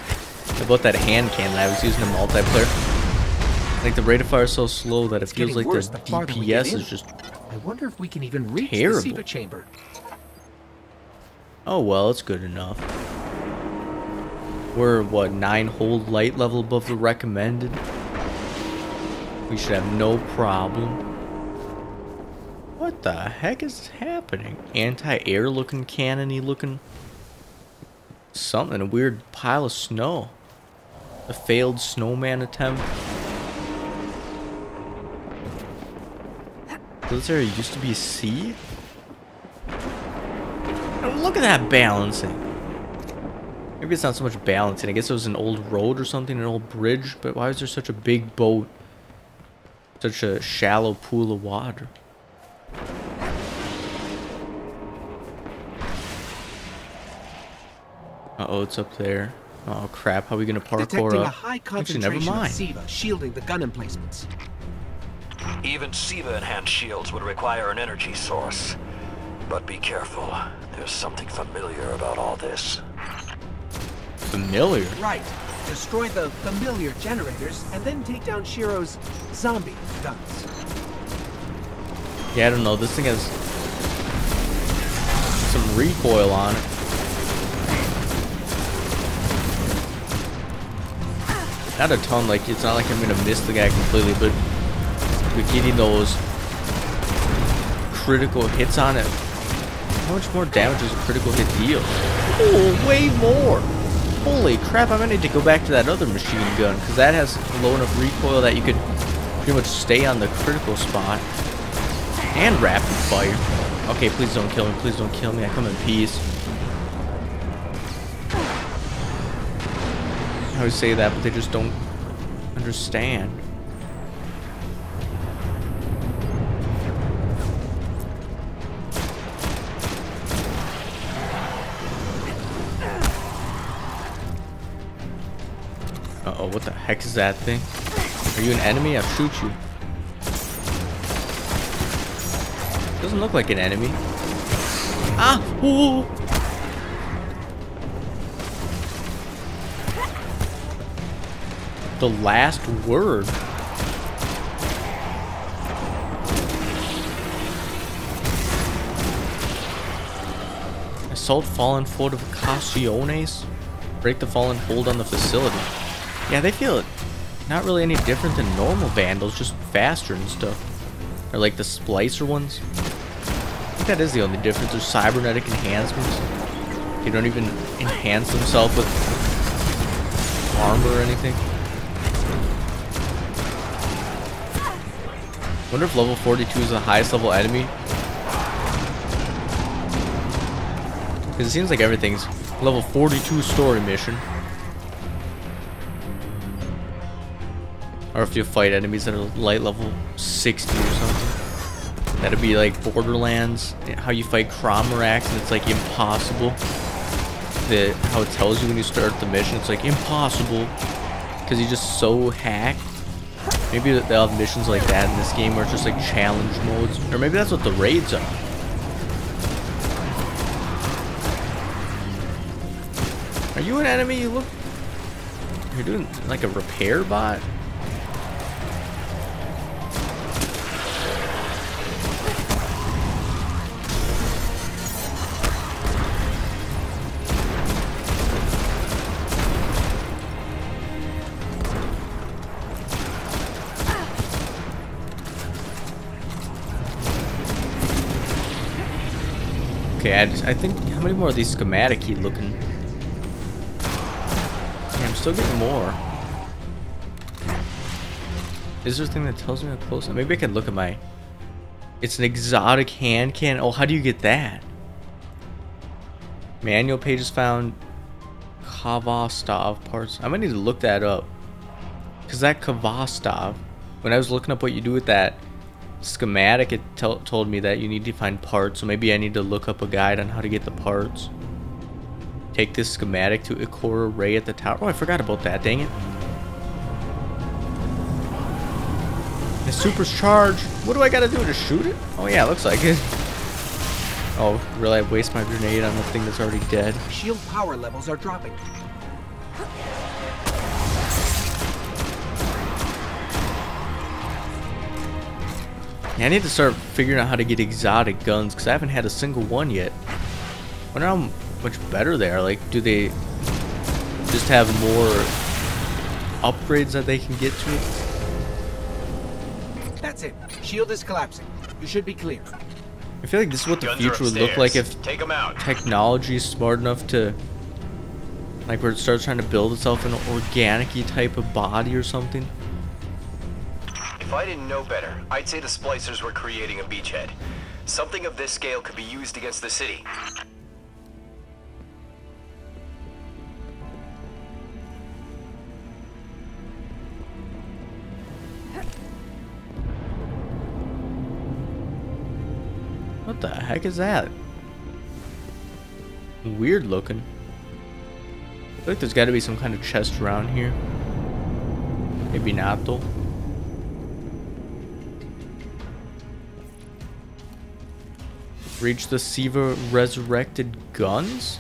about that hand cannon I was using in multiplayer. Like, the rate of fire is so slow that it feels like the DPS is just... I wonder if we can even reach terrible. the SIVA chamber. Oh well, it's good enough. We're, what, 9 hold light level above the recommended? We should have no problem. What the heck is happening? Anti-air looking cannon-y looking... something, a weird pile of snow. A failed snowman attempt. This area used to be a sea? Oh, look at that balancing. Maybe it's not so much balancing. I guess it was an old road or something, an old bridge. But why is there such a big boat? Such a shallow pool of water. Uh-oh, it's up there. Oh crap, how are we gonna parkour Detecting up? a high Actually, concentration never mind. of SIVA shielding the gun emplacements. Even SIVA-enhanced shields would require an energy source. But be careful. There's something familiar about all this. Familiar? Right. Destroy the familiar generators and then take down Shiro's zombie guns. Yeah, I don't know. This thing has some recoil on it. Not a ton, like, it's not like I'm gonna miss the guy completely, but with getting those critical hits on it, how much more damage does a critical hit deal? Oh, way more! Holy crap, I'm gonna need to go back to that other machine gun, because that has low enough recoil that you could pretty much stay on the critical spot. And rapid fire. Okay, please don't kill me, please don't kill me, I come in peace. I always say that, but they just don't understand. Uh-oh, what the heck is that thing? Are you an enemy? I'll shoot you. Doesn't look like an enemy. Ah! Ooh! The last word. Assault fallen fortificaciones. Break the fallen hold on the facility. Yeah, they feel it. Not really any different than normal vandals, just faster and stuff. Or like the splicer ones. I think that is the only difference. There's cybernetic enhancements. They don't even enhance themselves with armor or anything. Wonder if level 42 is the highest level enemy. Because it seems like everything's level 42 story mission. Or if you fight enemies that are light level 60 or something. That'd be like Borderlands. How you fight Cromarax and it's like impossible. How it tells you when you start the mission, it's like impossible. Because you're just so hacked. Maybe they'll have missions like that in this game where it's just like challenge modes. Or maybe that's what the raids are. you an enemy? You look... You're doing like a repair bot? Okay, I think, how many more of these schematic-y looking? Yeah, I'm still getting more. Is there a thing that tells me how close? Maybe I can look at my... It's an exotic hand cannon. Oh, how do you get that? Manual pages found. Khvostov parts. I might need to look that up. Because that Khvostov, when I was looking up what you do with that schematic, it told me that you need to find parts, so maybe I need to look up a guide on how to get the parts. Take this schematic to Ikora Ray at the tower. Oh, I forgot about that, dang it. The super's charged. What do I gotta do to shoot it? Oh yeah, looks like it. Oh, really? I waste my grenade on the thing that's already dead. Shield power levels are dropping. Yeah, I need to start figuring out how to get exotic guns, because I haven't had a single one yet. I wonder how much better they are. Like, do they just have more upgrades that they can get to? That's it. Shield is collapsing. You should be clear. I feel like this is what the Guns future are would look like if upstairs. Take 'em out. technology is smart enough to, like, where it starts trying to build itself an organic-y type of body or something. If I didn't know better, I'd say the splicers were creating a beachhead. Something of this scale could be used against the city. What the heck is that? Weird looking. I feel like there's got to be some kind of chest around here. Maybe not though. Reach the Siva resurrected guns?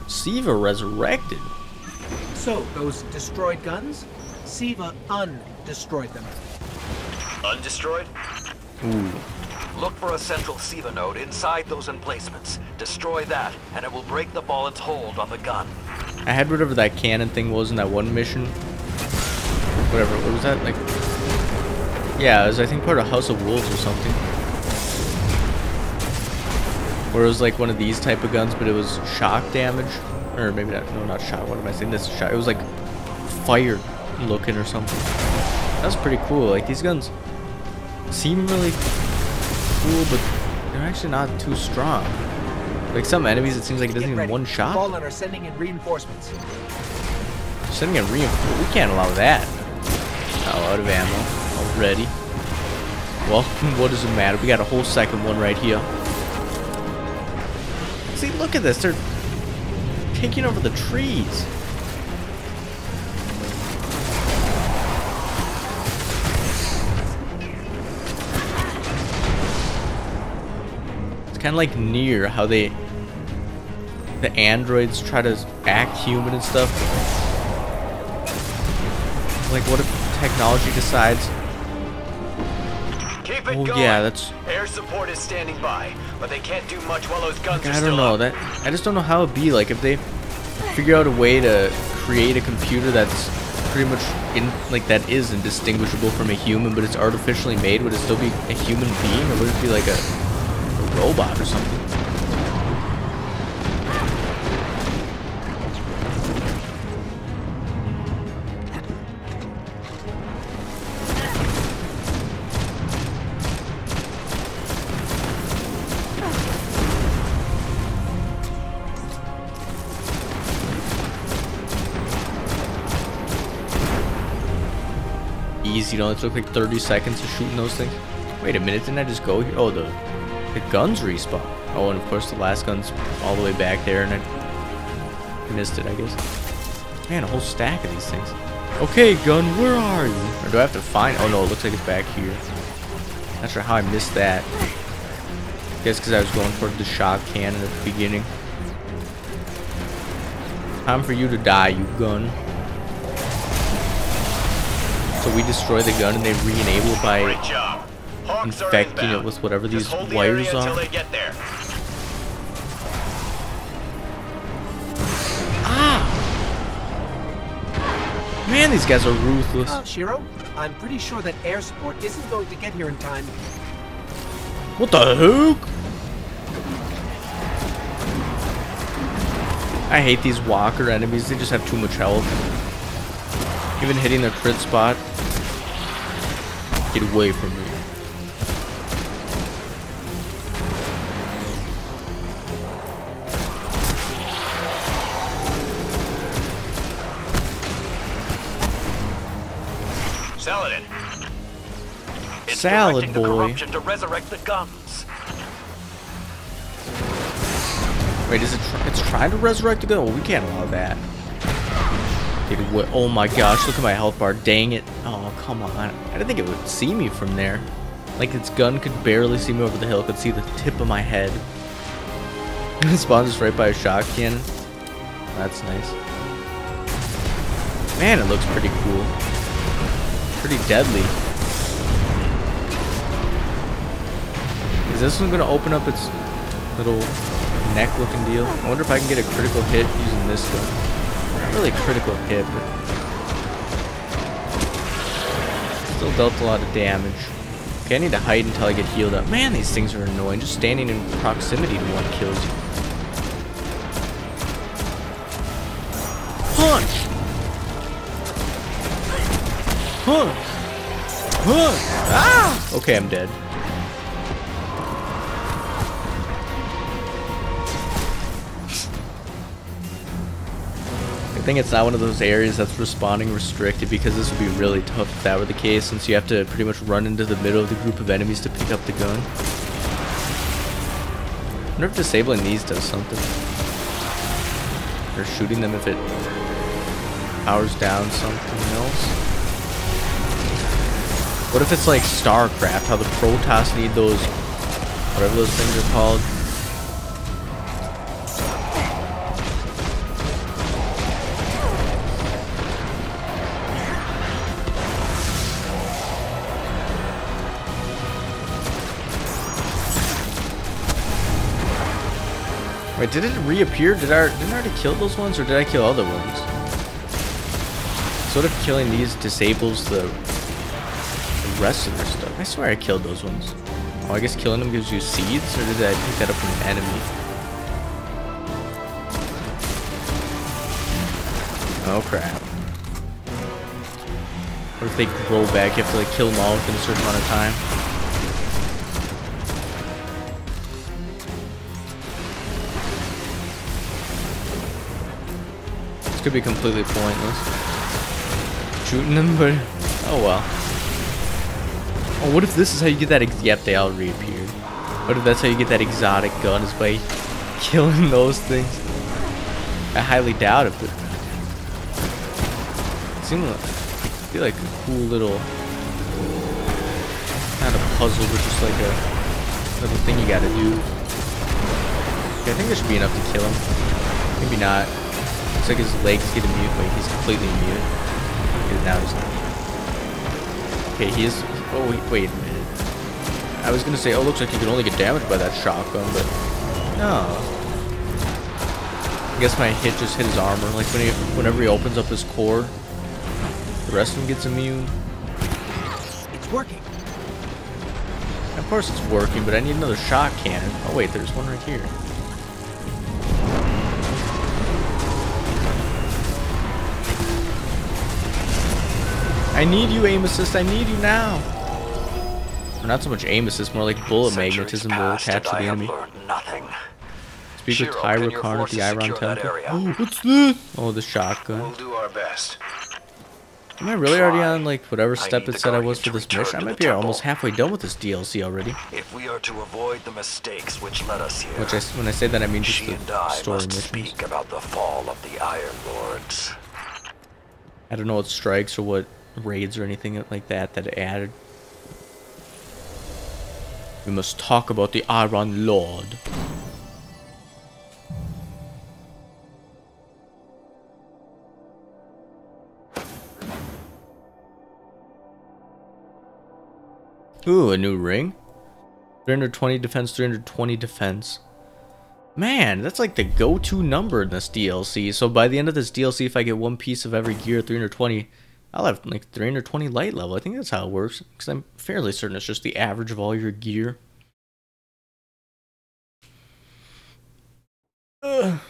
Siva resurrected? So, those destroyed guns? Siva undestroyed them. Undestroyed? Ooh. Look for a central Siva node inside those emplacements. Destroy that, and it will break the Fallen's hold on the gun. I had whatever that cannon thing was in that one mission. Whatever, what was that? Like, yeah, it was I think part of House of Wolves or something. Where it was like one of these type of guns, but it was shock damage. Or maybe not, no, not shock, what am I saying? This is shock. It was like fire looking or something. That's pretty cool. Like, these guns seem really cool, but they're actually not too strong. Like some enemies, it seems like it doesn't even one shot. Fallen are sending in reinforcements. Sending in reinforcements? We can't allow that. Oh, out of ammo already. Well, what does it matter? We got a whole second one right here. See, look at this. They're taking over the trees. Kind of like Nier, how the androids try to act human and stuff. Like, what if technology decides? Keep it Oh going. yeah, that's. Air support is standing by, but they can't do much while those guns are I still don't know up. that. I just don't know how it'd be like if they figure out a way to create a computer that's pretty much like that is indistinguishable from a human, but it's artificially made. Would it still be a human being, or would it be like a robot or something? Easy, don't it took like 30 seconds of shooting those things? Wait a minute, didn't I just go here? Oh, the guns respawn. Oh, and of course the last gun's all the way back there, and I missed it, I guess. Man, a whole stack of these things. Okay, gun, where are you? Or do I have to find? Oh no, it looks like it's back here. Not sure how I missed that. I guess because I was going toward the shock cannon at the beginning. Time for you to die, you gun. So we destroy the gun and they re-enable it by Great job. Hawks are infecting it inbound. with whatever Just these hold the wires area until are. they get there. Man, these guys are ruthless. Shiro, I'm pretty sure that air support isn't going to get here in time. What the heck? I hate these walker enemies. They just have too much health. Even hitting their crit spot. Get away from me. Saladin. It's Salad directing the boy. corruption to resurrect the guns. Wait, is it? It's trying to resurrect the gun. Well, we can't allow that. Get away. Oh my gosh! Look at my health bar. Dang it! Oh come on! I didn't think it would see me from there. Like its gun could barely see me over the hill. It could see the tip of my head. It spawns just right by a shock cannon. That's nice. Man, it looks pretty cool. Pretty deadly. Is this one gonna open up its little neck looking deal? I wonder if I can get a critical hit using this gun. Not really a critical hit, but still dealt a lot of damage. Okay, I need to hide until I get healed up. Man, these things are annoying. Just standing in proximity to one kills you. Punch! Punch! Punch! Ah! Okay, I'm dead. I think it's not one of those areas that's respawning restricted, because this would be really tough if that were the case, since you have to pretty much run into the middle of the group of enemies to pick up the gun. I wonder if disabling these does something. Or shooting them if it powers down something else. What if it's like StarCraft, how the Protoss need those, whatever those things are called? Wait, did it reappear? Didn't I already kill those ones, or did I kill other ones? Sort of killing these disables the rest of their stuff. I swear I killed those ones. Oh, I guess killing them gives you seeds, or did I pick that up from an enemy? Oh crap. What if they grow back? You have to like kill them all within a certain amount of time. This could be completely pointless. Shooting them, but oh well. Oh, what if this is how you get that? Yep, they all reappeared. What if that's how you get that exotic gun, is by killing those things? I highly doubt it, but it seemed like, I feel like a cool little kind of puzzle, but just like a little thing you gotta do. Okay, I think there should be enough to kill him. Maybe not. Looks like his legs get immune. Wait, he's completely immune. Okay, now he's not. Okay, he is. Oh, wait a minute. I was gonna say, oh, looks like you can only get damaged by that shotgun, but no. I guess my hit just hit his armor. Like whenever he opens up his core, the rest of him gets immune. It's working. Of course it's working, but I need another shot cannon. Oh wait, there's one right here. I need you, aim assist. I need you now. Or not so much aim assist, more like bullet magnetism to attach to the enemy. Nothing. Speak with Shiro, Tyra can your Khan at the forces Iron secure that Temple. area? Oh, what's this? Oh, the shotgun. We'll do our best. Am I really already on like whatever I step need it the said I was Guardian for this to mission? I return might to be the almost temple. halfway done with this DLC already. If we are to avoid the mistakes which led us here, Which when I say that, I mean just she the and I story must missions. speak about the fall of the Iron Lords. I don't know what strikes or what raids or anything like that that it added. We must talk about the Iron Lord. Ooh, a new ring. 320 defense, 320 defense. Man, that's like the go-to number in this DLC. So by the end of this DLC, if I get one piece of every gear, 320, I'll have like 320 light level. I think that's how it works. Because I'm fairly certain it's just the average of all your gear. Ugh.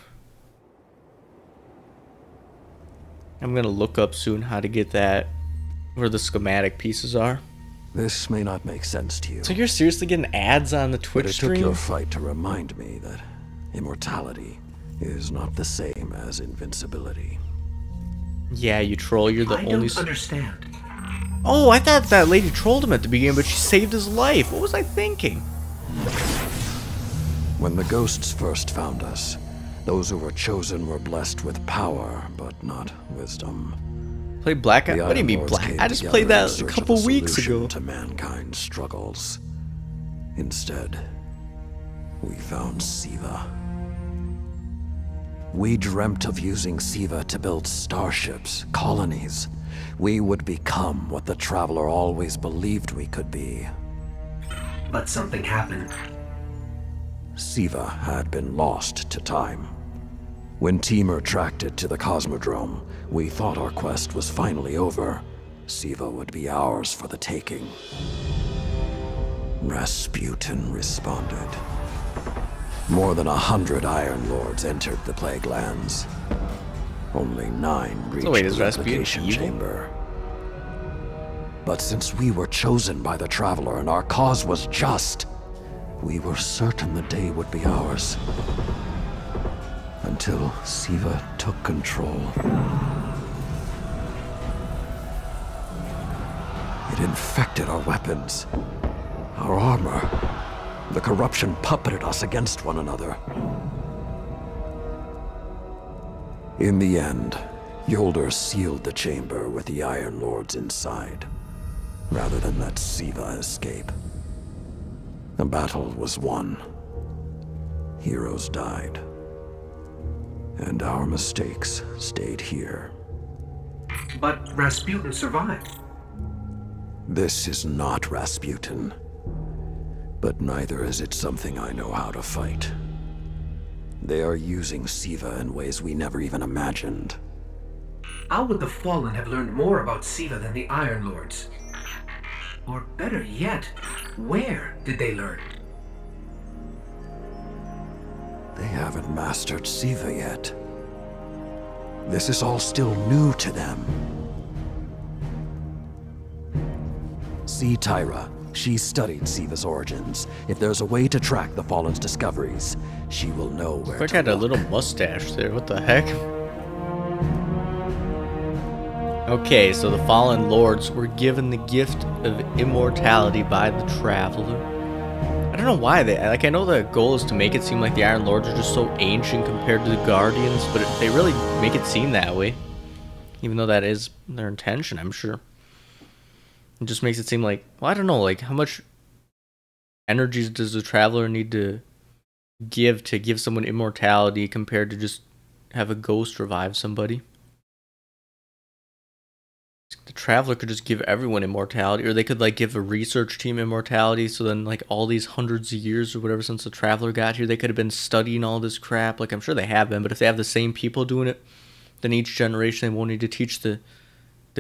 I'm gonna look up soon how to get that, where the schematic pieces are. This may not make sense to you. So you're seriously getting ads on the Twitch But it stream? took your fight to remind me that immortality is not the same as invincibility. Yeah, you troll. You're the I only. don't understand. Oh, I thought that lady trolled him at the beginning, but she saved his life. What was I thinking? When the ghosts first found us, those who were chosen were blessed with power, but not wisdom. Play Black Ops? The What do you Iron mean Lords Black? came I just together played in that a search of couple weeks solution ago. to mankind's struggles. Instead, we found Siva. We dreamt of using Siva to build starships, colonies. We would become what the Traveler always believed we could be. But something happened. Siva had been lost to time. When Temur tracked it to the Cosmodrome, we thought our quest was finally over. Siva would be ours for the taking. Rasputin responded. More than 100 Iron Lords entered the Plague Lands. Only 9 reached wait, the is Rasputin replication evil? chamber. But since we were chosen by the Traveler and our cause was just, we were certain the day would be ours. Until Siva took control. It infected our weapons, our armor. The corruption puppeted us against one another. In the end, Yolder sealed the chamber with the Iron Lords inside, rather than let Siva escape. The battle was won. Heroes died. And our mistakes stayed here. But Rasputin survived. This is not Rasputin. But neither is it something I know how to fight. They are using Siva in ways we never even imagined. How would the Fallen have learned more about Siva than the Iron Lords? Or better yet, where did they learn? They haven't mastered Siva yet. This is all still new to them. See Tyra. She studied Siva's origins. If there's a way to track the Fallen's discoveries, she will know where Quick to had a look. little mustache there. What the heck? Okay, so the Fallen Lords were given the gift of immortality by the Traveler. I don't know why they... Like, I know the goal is to make it seem like the Iron Lords are just so ancient compared to the Guardians, but they really make it seem that way. Even though that is their intention, I'm sure. It just makes it seem like... Well, I don't know, like, how much energies does the Traveler need to give someone immortality compared to just have a ghost revive somebody? The Traveler could just give everyone immortality, or they could like give a research team immortality, so then like all these hundreds of years or whatever since the Traveler got here, they could have been studying all this crap. Like, I'm sure they have been, but if they have the same people doing it, then each generation they won't need to teach the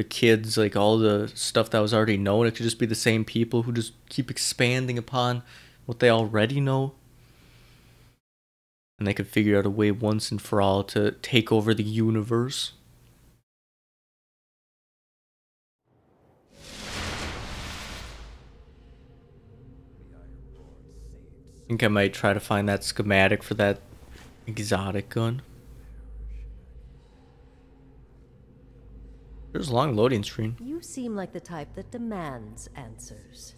kids like all the stuff that was already known. It could just be the same people who just keep expanding upon what they already know. And they could figure out a way once and for all to take over the universe. I think I might try to find that schematic for that exotic gun. There's a long loading screen. You seem like the type that demands answers.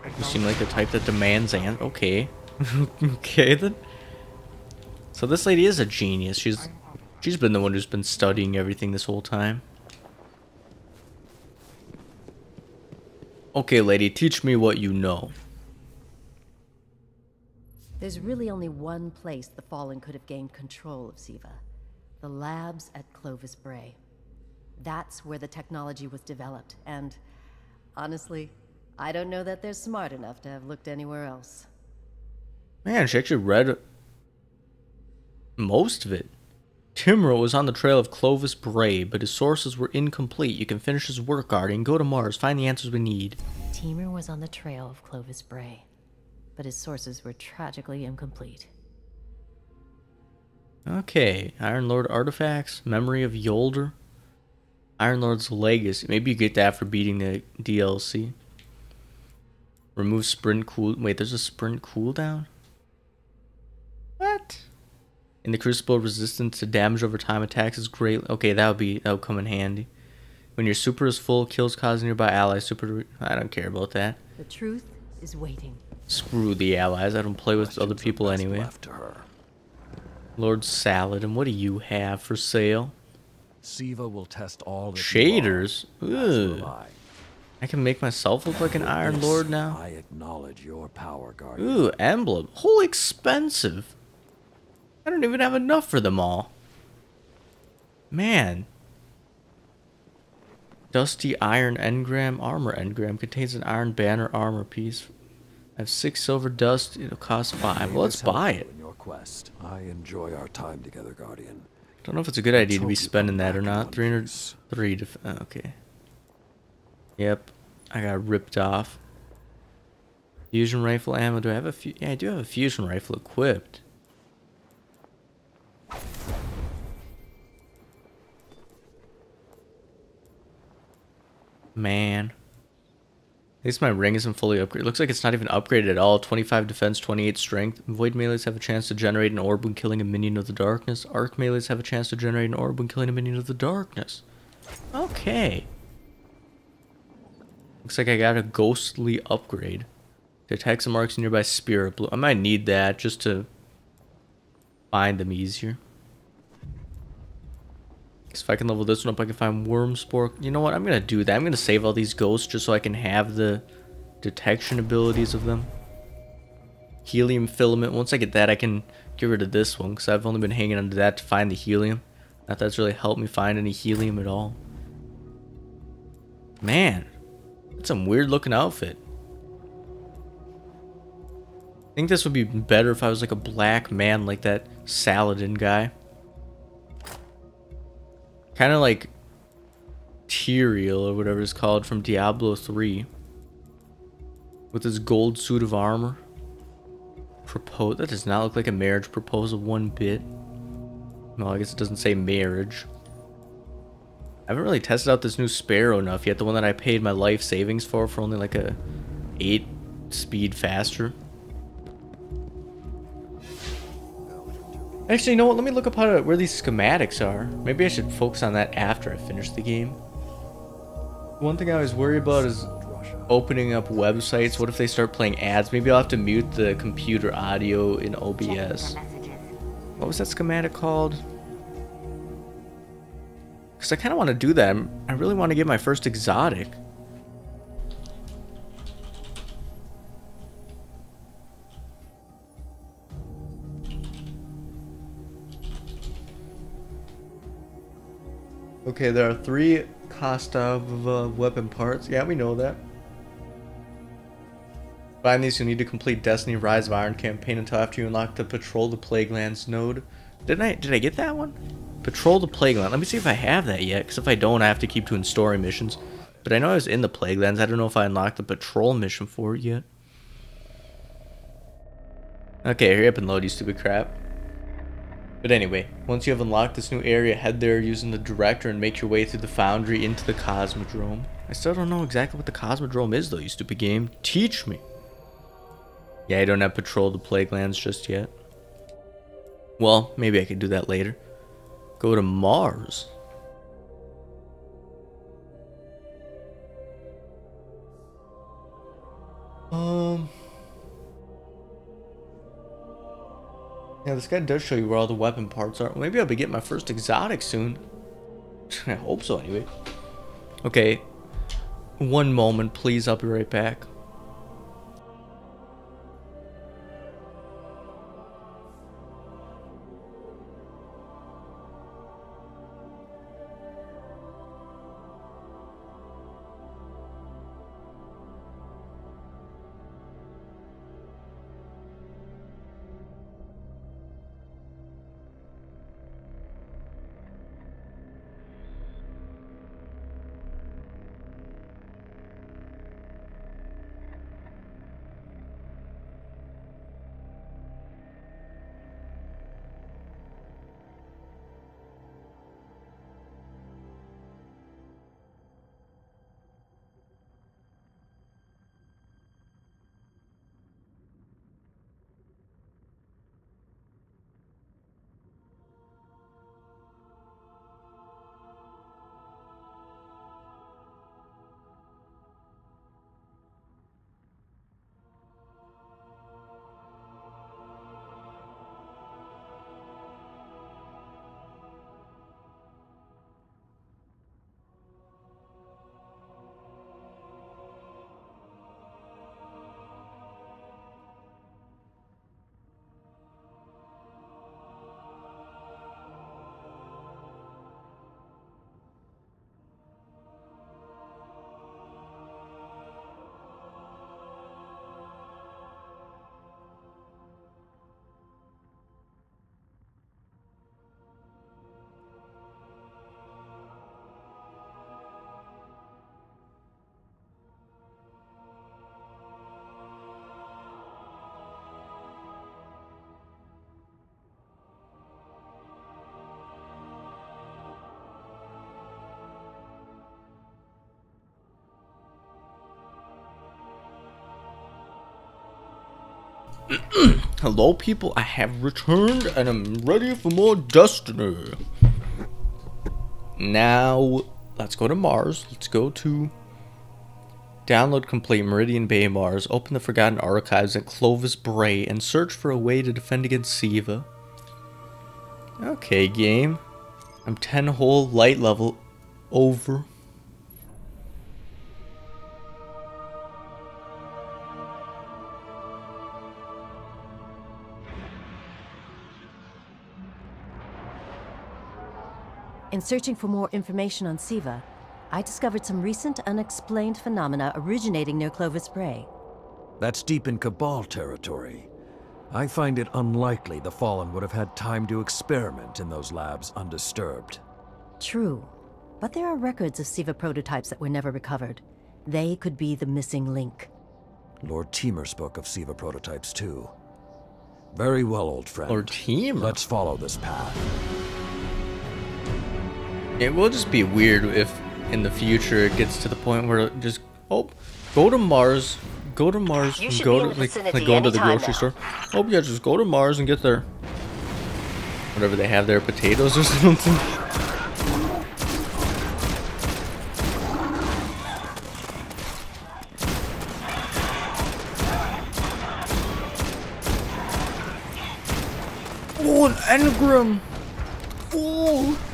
You seem like the type that demands okay. Okay then. So this lady is a genius. She's been the one who's been studying everything this whole time. Okay, lady, teach me what you know. There's really only one place the Fallen could have gained control of Siva. The labs at Clovis Bray. That's where the technology was developed, and honestly, I don't know that they're smart enough to have looked anywhere else. Man, she actually read most of it. Timro was on the trail of Clovis Bray, but his sources were incomplete. You can finish his work, Guardian. Go to Mars, find the answers we need. Timur was on the trail of Clovis Bray, but his sources were tragically incomplete. Okay, Iron Lord artifacts, memory of Yolder, Iron Lord's legacy. Maybe you get that for beating the DLC. Remove sprint cool. Wait, there's a sprint cooldown? What? In the Crucible, resistance to damage over time attacks is great. Okay, that would come in handy. When your super is full, kills cause nearby allies. I don't care about that. The truth is waiting. Screw the allies. I don't play with other people anyway. Left to her. Lord Saladin, what do you have for sale? Siva will test all Shaders? Ugh. I can make myself look like an Iron Lord now? I acknowledge your power, Guardian. Ooh, emblem. Whole expensive. I don't even have enough for them all. Man. Dusty Iron Engram. Armor Engram. Contains an iron banner armor piece. I have 6 silver dust. It'll cost 5. Well, let's buy it. In your quest. I enjoy our time together, Guardian. Don't know if it's a good idea to be spending that or not. 303 to... okay. Yep. I got ripped off. Fusion rifle ammo. Do I have a few? Yeah, I do have a fusion rifle equipped. Man. At least my ring isn't fully upgraded. Looks like it's not even upgraded at all. 25 defense, 28 strength. Void melees have a chance to generate an orb when killing a minion of the darkness. Arc melees have a chance to generate an orb when killing a minion of the darkness. Okay. Looks like I got a ghostly upgrade. Detects and marks nearby spirit blue. I might need that just to find them easier. Because if I can level this one up, I can find worm spore. You know what? I'm going to do that. I'm going to save all these ghosts just so I can have the detection abilities of them. Helium filament. Once I get that, I can get rid of this one. Because I've only been hanging on to that to find the helium. Not that that's really helped me find any helium at all. Man. That's some weird looking outfit. I think this would be better if I was like a black man like that Saladin guy. Kind of like Tyrael or whatever it's called from Diablo 3. With his gold suit of armor. That does not look like a marriage proposal one bit. Well, I guess it doesn't say marriage. I haven't really tested out this new Sparrow enough yet. The one that I paid my life savings for only like a 8 speed faster. Actually, you know what? Let me look up where these schematics are. Maybe I should focus on that after I finish the game. One thing I always worry about is opening up websites. What if they start playing ads? Maybe I'll have to mute the computer audio in OBS. What was that schematic called? Because I kind of want to do that. I really want to get my first exotic. Okay, there are 3 Kostov weapon parts. Yeah, we know that. Find these, you'll need to complete Destiny Rise of Iron campaign until after you unlock the Patrol the Plaguelands node. Did I get that one? Patrol the Plagueland. Let me see if I have that yet, because if I don't, I have to keep doing story missions. But I know I was in the Plaguelands. I don't know if I unlocked the Patrol mission for it yet. Okay, hurry up and load, you stupid crap. But anyway, once you have unlocked this new area, head there using the director and make your way through the foundry into the Cosmodrome. I still don't know exactly what the Cosmodrome is though, you stupid game. Teach me. Yeah, I don't have Patrol the Plaguelands just yet. Well, maybe I could do that later. Go to Mars. Yeah, this guy does show you where all the weapon parts are. Maybe I'll be getting my first exotic soon. I hope so anyway. Okay. One moment, please. I'll be right back. Hello people, I have returned and I'm ready for more Destiny. Now, let's go to Mars. Let's go to download complete Meridian Bay Mars, open the Forgotten Archives at Clovis Bray, and search for a way to defend against Siva. Okay, game. I'm 10 whole light level over. In searching for more information on Siva, I discovered some recent unexplained phenomena originating near Clovis Bray. That's deep in Cabal territory. I find it unlikely the Fallen would have had time to experiment in those labs undisturbed. True, but there are records of Siva prototypes that were never recovered. They could be the missing link. Lord Teemer spoke of Siva prototypes too. Very well, old friend. Lord Teemer? Let's follow this path. It will just be weird if in the future it gets to the point where it just go to Mars, and go to like go into the grocery store. Oh yeah, just go to Mars and get their whatever they have there, potatoes or something. Oh, an engram. Oh.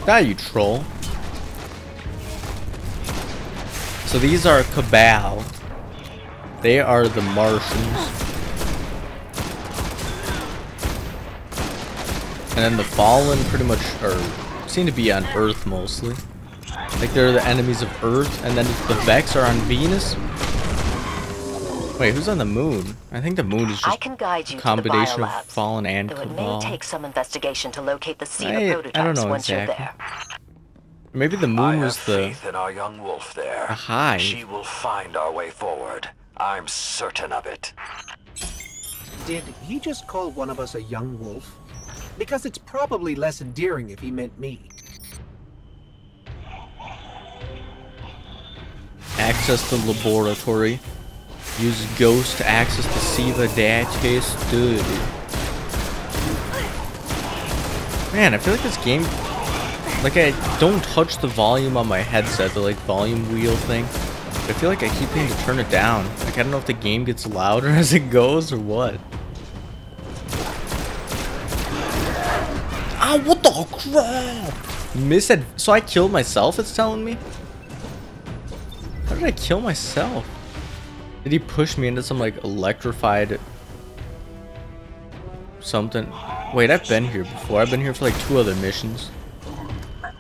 Die, you troll. So these are Cabal. They are the Martians. And then the Fallen pretty much seem to be on Earth mostly. Like they're the enemies of Earth, and then the Vex are on Venus. Wait, who's on the moon? I think the moon is just a combination of Fallen and Cabal. It may take some investigation to locate the Siva prototypes I don't know once exactly. you're there. Maybe the moon was the faith in our young wolf there. a hive. She will find our way forward. I'm certain of it. Did he just call one of us a young wolf? Because it's probably less endearing if he meant me. Access the laboratory. Use Ghost to access the Siva data study. Man, I feel like this game, like I don't touch the volume on my headset, the like volume wheel thing. But I feel like I keep needing to turn it down. Like I don't know if the game gets louder as it goes or what. Ah, what the crap? So I killed myself, it's telling me? How did I kill myself? Did he push me into some like electrified something? Wait, I've been here before. I've been here for like 2 other missions.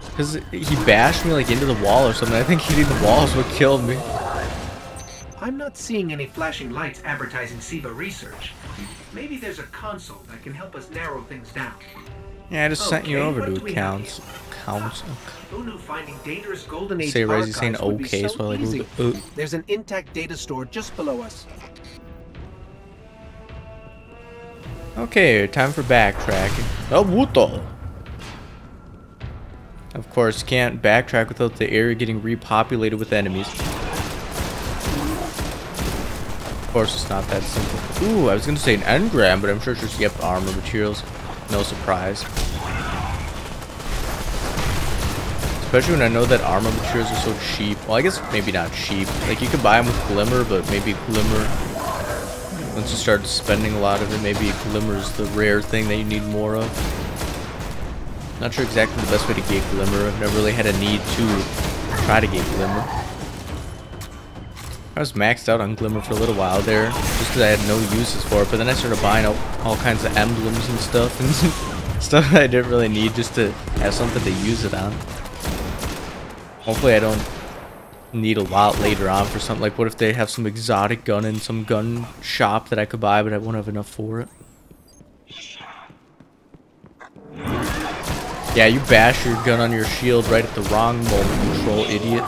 Because he bashed me like into the wall or something. I think hitting the wall is what killed me. I'm not seeing any flashing lights advertising Siva research. Maybe there's a console that can help us narrow things down. Yeah, I just sent you over to what accounts. Who knew finding Data's Golden Age Say archives saying would be okay, so I like easy? look. There's an intact data store just below us. Okay, time for backtracking. Oh, what the? Of course, can't backtrack without the area getting repopulated with enemies. Of course, it's not that simple. Ooh, I was gonna say an engram, but I'm sure it's just yep, armor materials. No surprise. Especially when I know that armor materials are so cheap. Well, I guess maybe not cheap. Like, you could buy them with Glimmer, but maybe Glimmer, once you start spending a lot of it, maybe Glimmer is the rare thing that you need more of. Not sure exactly the best way to get Glimmer. I've never really had a need to try to get Glimmer. I was maxed out on Glimmer for a little while there, just because I had no uses for it, but then I started buying all kinds of emblems and stuff, and stuff I didn't really need just to have something to use it on. Hopefully I don't need a lot later on for something. Like, what if they have some exotic gun in some gun shop that I could buy, but I won't have enough for it? Yeah, you bash your gun on your shield right at the wrong moment, you troll idiot.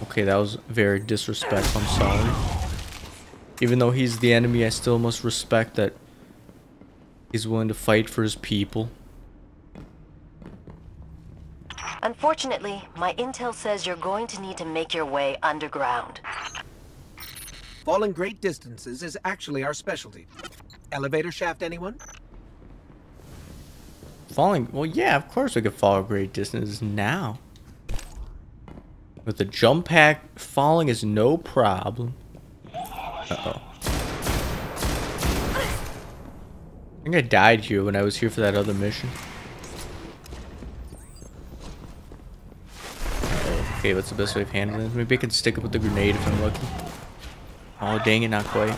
Okay, that was very disrespectful, I'm sorry. Even though he's the enemy, I still must respect that he's willing to fight for his people. Unfortunately, my intel says you're going to need to make your way underground. Falling great distances is actually our specialty. Elevator shaft, anyone? Falling? Well, yeah, of course we could fall great distances now. With the jump pack, falling is no problem. Uh-oh. I think I died here when I was here for that other mission. Uh-oh. Okay, what's the best way of handling this? Maybe I can stick it with the grenade if I'm lucky. Oh, dang it, not quite.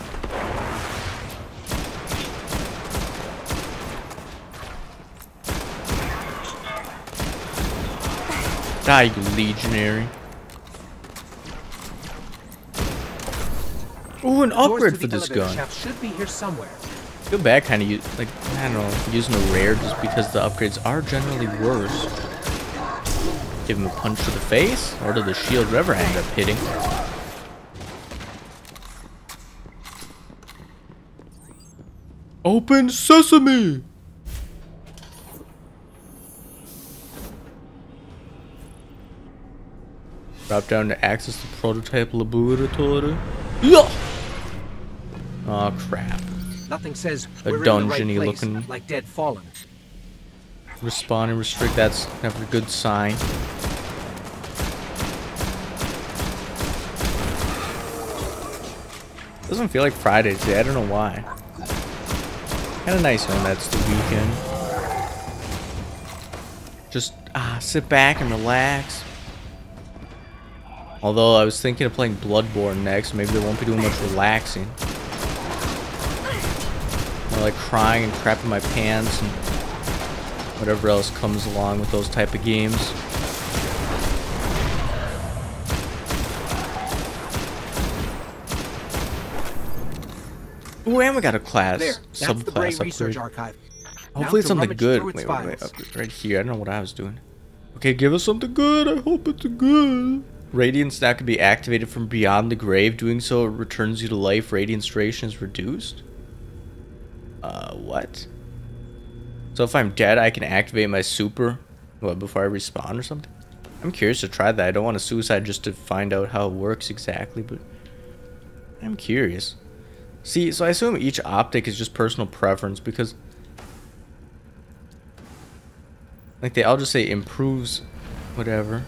Die, you legionary. Ooh, an upgrade for this gun. Should be here somewhere. I feel bad kind of like, I don't know, using a rare just because the upgrades are generally worse. Give him a punch to the face, or to the shield, whatever I end up hitting. Open sesame! Drop down to access the prototype laboratory. Yeah! Oh crap. Nothing says A we're dungeony in the right place, looking. like Dead Fallen. Respawn and restrict, that's never a good sign. Doesn't feel like Friday today, I don't know why. Kinda nice when that's the weekend. Just sit back and relax. Although I was thinking of playing Bloodborne next, maybe I won't be doing much relaxing. More like crying and crapping my pants and whatever else comes along with those type of games. Ooh, and we got a class, There, that's the Bray subclass Research upgrade. Archive. Hopefully it's Now to something rummage good. through its Wait, files. up right here. I don't know what I was doing. Okay, give us something good. I hope it's good. Radiance now can be activated from beyond the grave. Doing so, it returns you to life. Radiance duration is reduced. What? So if I'm dead, I can activate my super, what, before I respawn or something? I'm curious to try that. I don't want to suicide just to find out how it works exactly, but I'm curious. See, so I assume each optic is just personal preference because, like, they all just say improves whatever.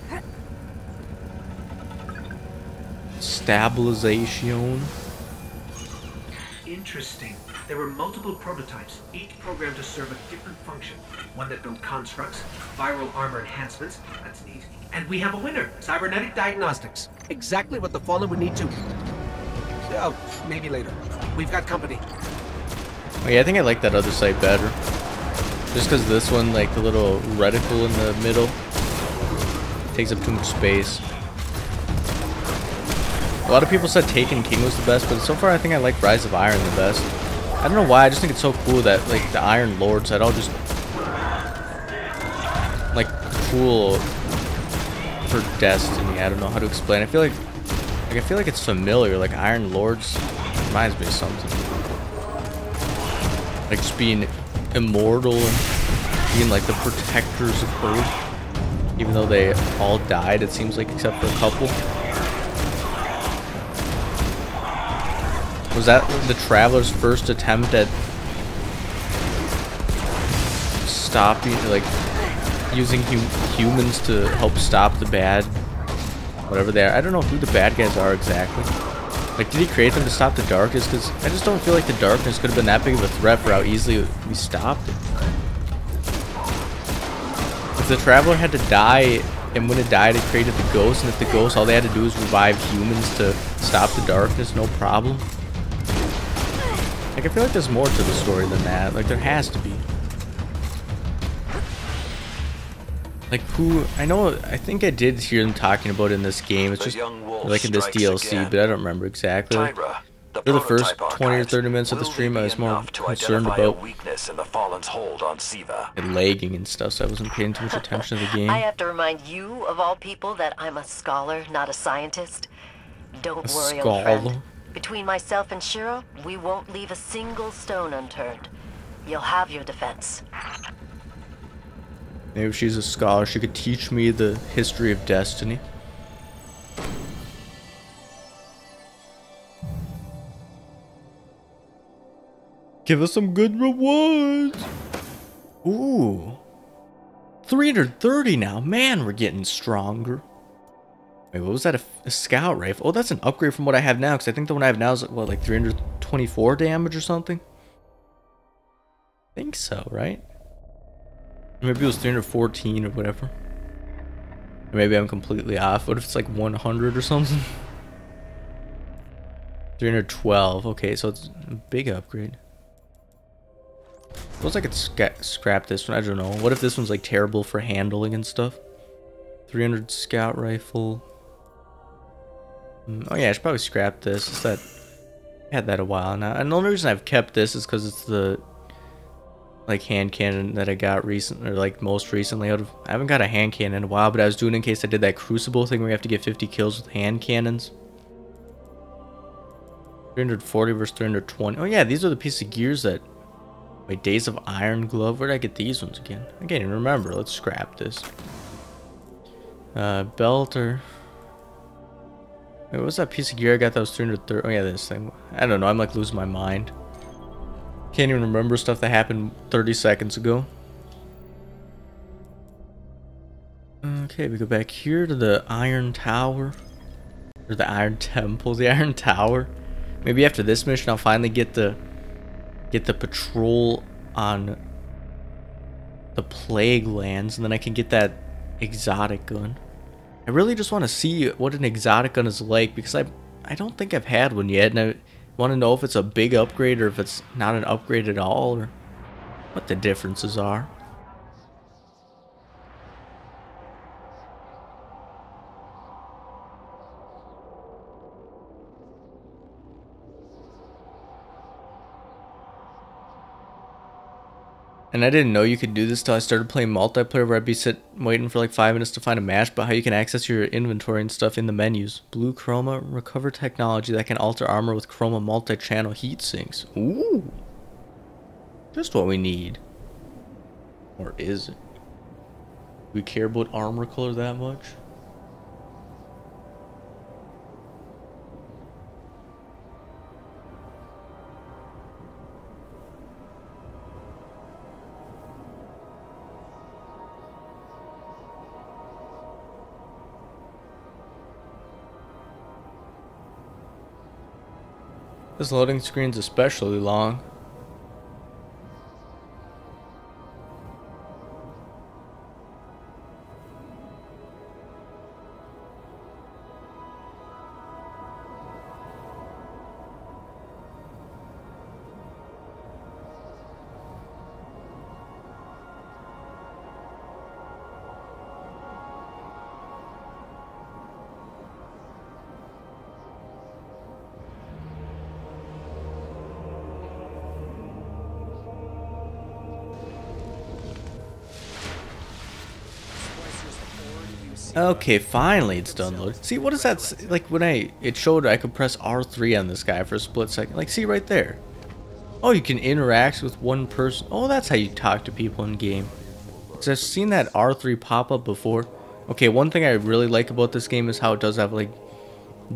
Stabilization. Interesting. There were multiple prototypes, each programmed to serve a different function. One that built constructs, viral armor enhancements, that's neat. And we have a winner, cybernetic diagnostics. Exactly what the Fallen would need to... Oh, maybe later. We've got company. Oh yeah, I think I like that other site better. Just because this one, like the little reticle in the middle, takes up too much space. A lot of people said Taken King was the best, but so far I think I like Rise of Iron the best. I don't know why, I just think it's so cool that, like, the Iron Lords that all just, like, cool for Destiny. I don't know how to explain. I feel like it's familiar. Like, Iron Lords reminds me of something. Like, just being immortal and being, like, the protectors of Earth. Even though they all died, it seems like, except for a couple. Was that the Traveler's first attempt at stopping, like, using humans to help stop the bad, whatever they are? I don't know who the bad guys are exactly. Like, did he create them to stop the darkness? Because I just don't feel like the darkness could have been that big of a threat for how easily we stopped it. If the Traveler had to die, and when it died, it created the ghost, and if the ghost, all they had to do was revive humans to stop the darkness, no problem. Like, I feel like there's more to the story than that. Like, there has to be. Like, who... I think I did hear them talking about it in this game. It's just, like, in this DLC, but I don't remember exactly. Tyra, For the first 20 or 30 minutes of the stream, I was more concerned about weakness in the Fallen's hold on Siva. it lagging and stuff, so I wasn't paying too much attention to the game. I have to remind you, of all people, that I'm a scholar, not a scientist. Don't worry, old friend. Between myself and Shiro, we won't leave a single stone unturned. You'll have your defense. Maybe if she's a scholar, she could teach me the history of Destiny. Give us some good rewards. Ooh. 330 now. Man, we're getting stronger. Wait, what was that? A scout rifle? Oh, that's an upgrade from what I have now, because I think the one I have now is, what, like 324 damage or something? I think so, right? Maybe it was 314 or whatever. Or maybe I'm completely off. What if it's like 100 or something? 312. Okay, so it's a big upgrade. Suppose I could scrap this one. I don't know. What if this one's like terrible for handling and stuff? 300 scout rifle. Oh yeah, I should probably scrap this. It's that I had that a while now. And the only reason I've kept this is because it's the like hand cannon that I got recent, or like most recently. I haven't got a hand cannon in a while, but I was doing it in case I did that crucible thing where you have to get 50 kills with hand cannons. 340 versus 320. Oh yeah, these are the piece of gears that. Wait, Days of Iron Glove. Where did I get these ones again? I can't even remember. Let's scrap this. Belt or. Wait, what was that piece of gear I got that was 330? Oh yeah, this thing. I don't know. I'm like losing my mind. Can't even remember stuff that happened 30 seconds ago. Okay, we go back here to the Iron Tower. Or the Iron Temple. The Iron Tower. Maybe after this mission I'll finally get the patrol on the Plague Lands, and then I can get that exotic gun. I really just want to see what an exotic gun is like, because I don't think I've had one yet, and I want to know if it's a big upgrade or if it's not an upgrade at all, or what the differences are. And I didn't know you could do this till I started playing multiplayer, where I'd be waiting for like 5 minutes to find a match, but how you can access your inventory and stuff in the menus. Blue Chroma, recover technology that can alter armor with Chroma multi-channel heat sinks. Ooh. Just what we need. Or is it? Do we care about armor color that much? This loading screen's especially long. Okay, finally it's done loading. See, what is that? Like when it showed I could press R3 on this guy for a split second. Like, see right there. Oh, you can interact with one person. Oh, that's how you talk to people in game. Because I've seen that R3 pop up before. Okay, one thing I really like about this game is how it does have like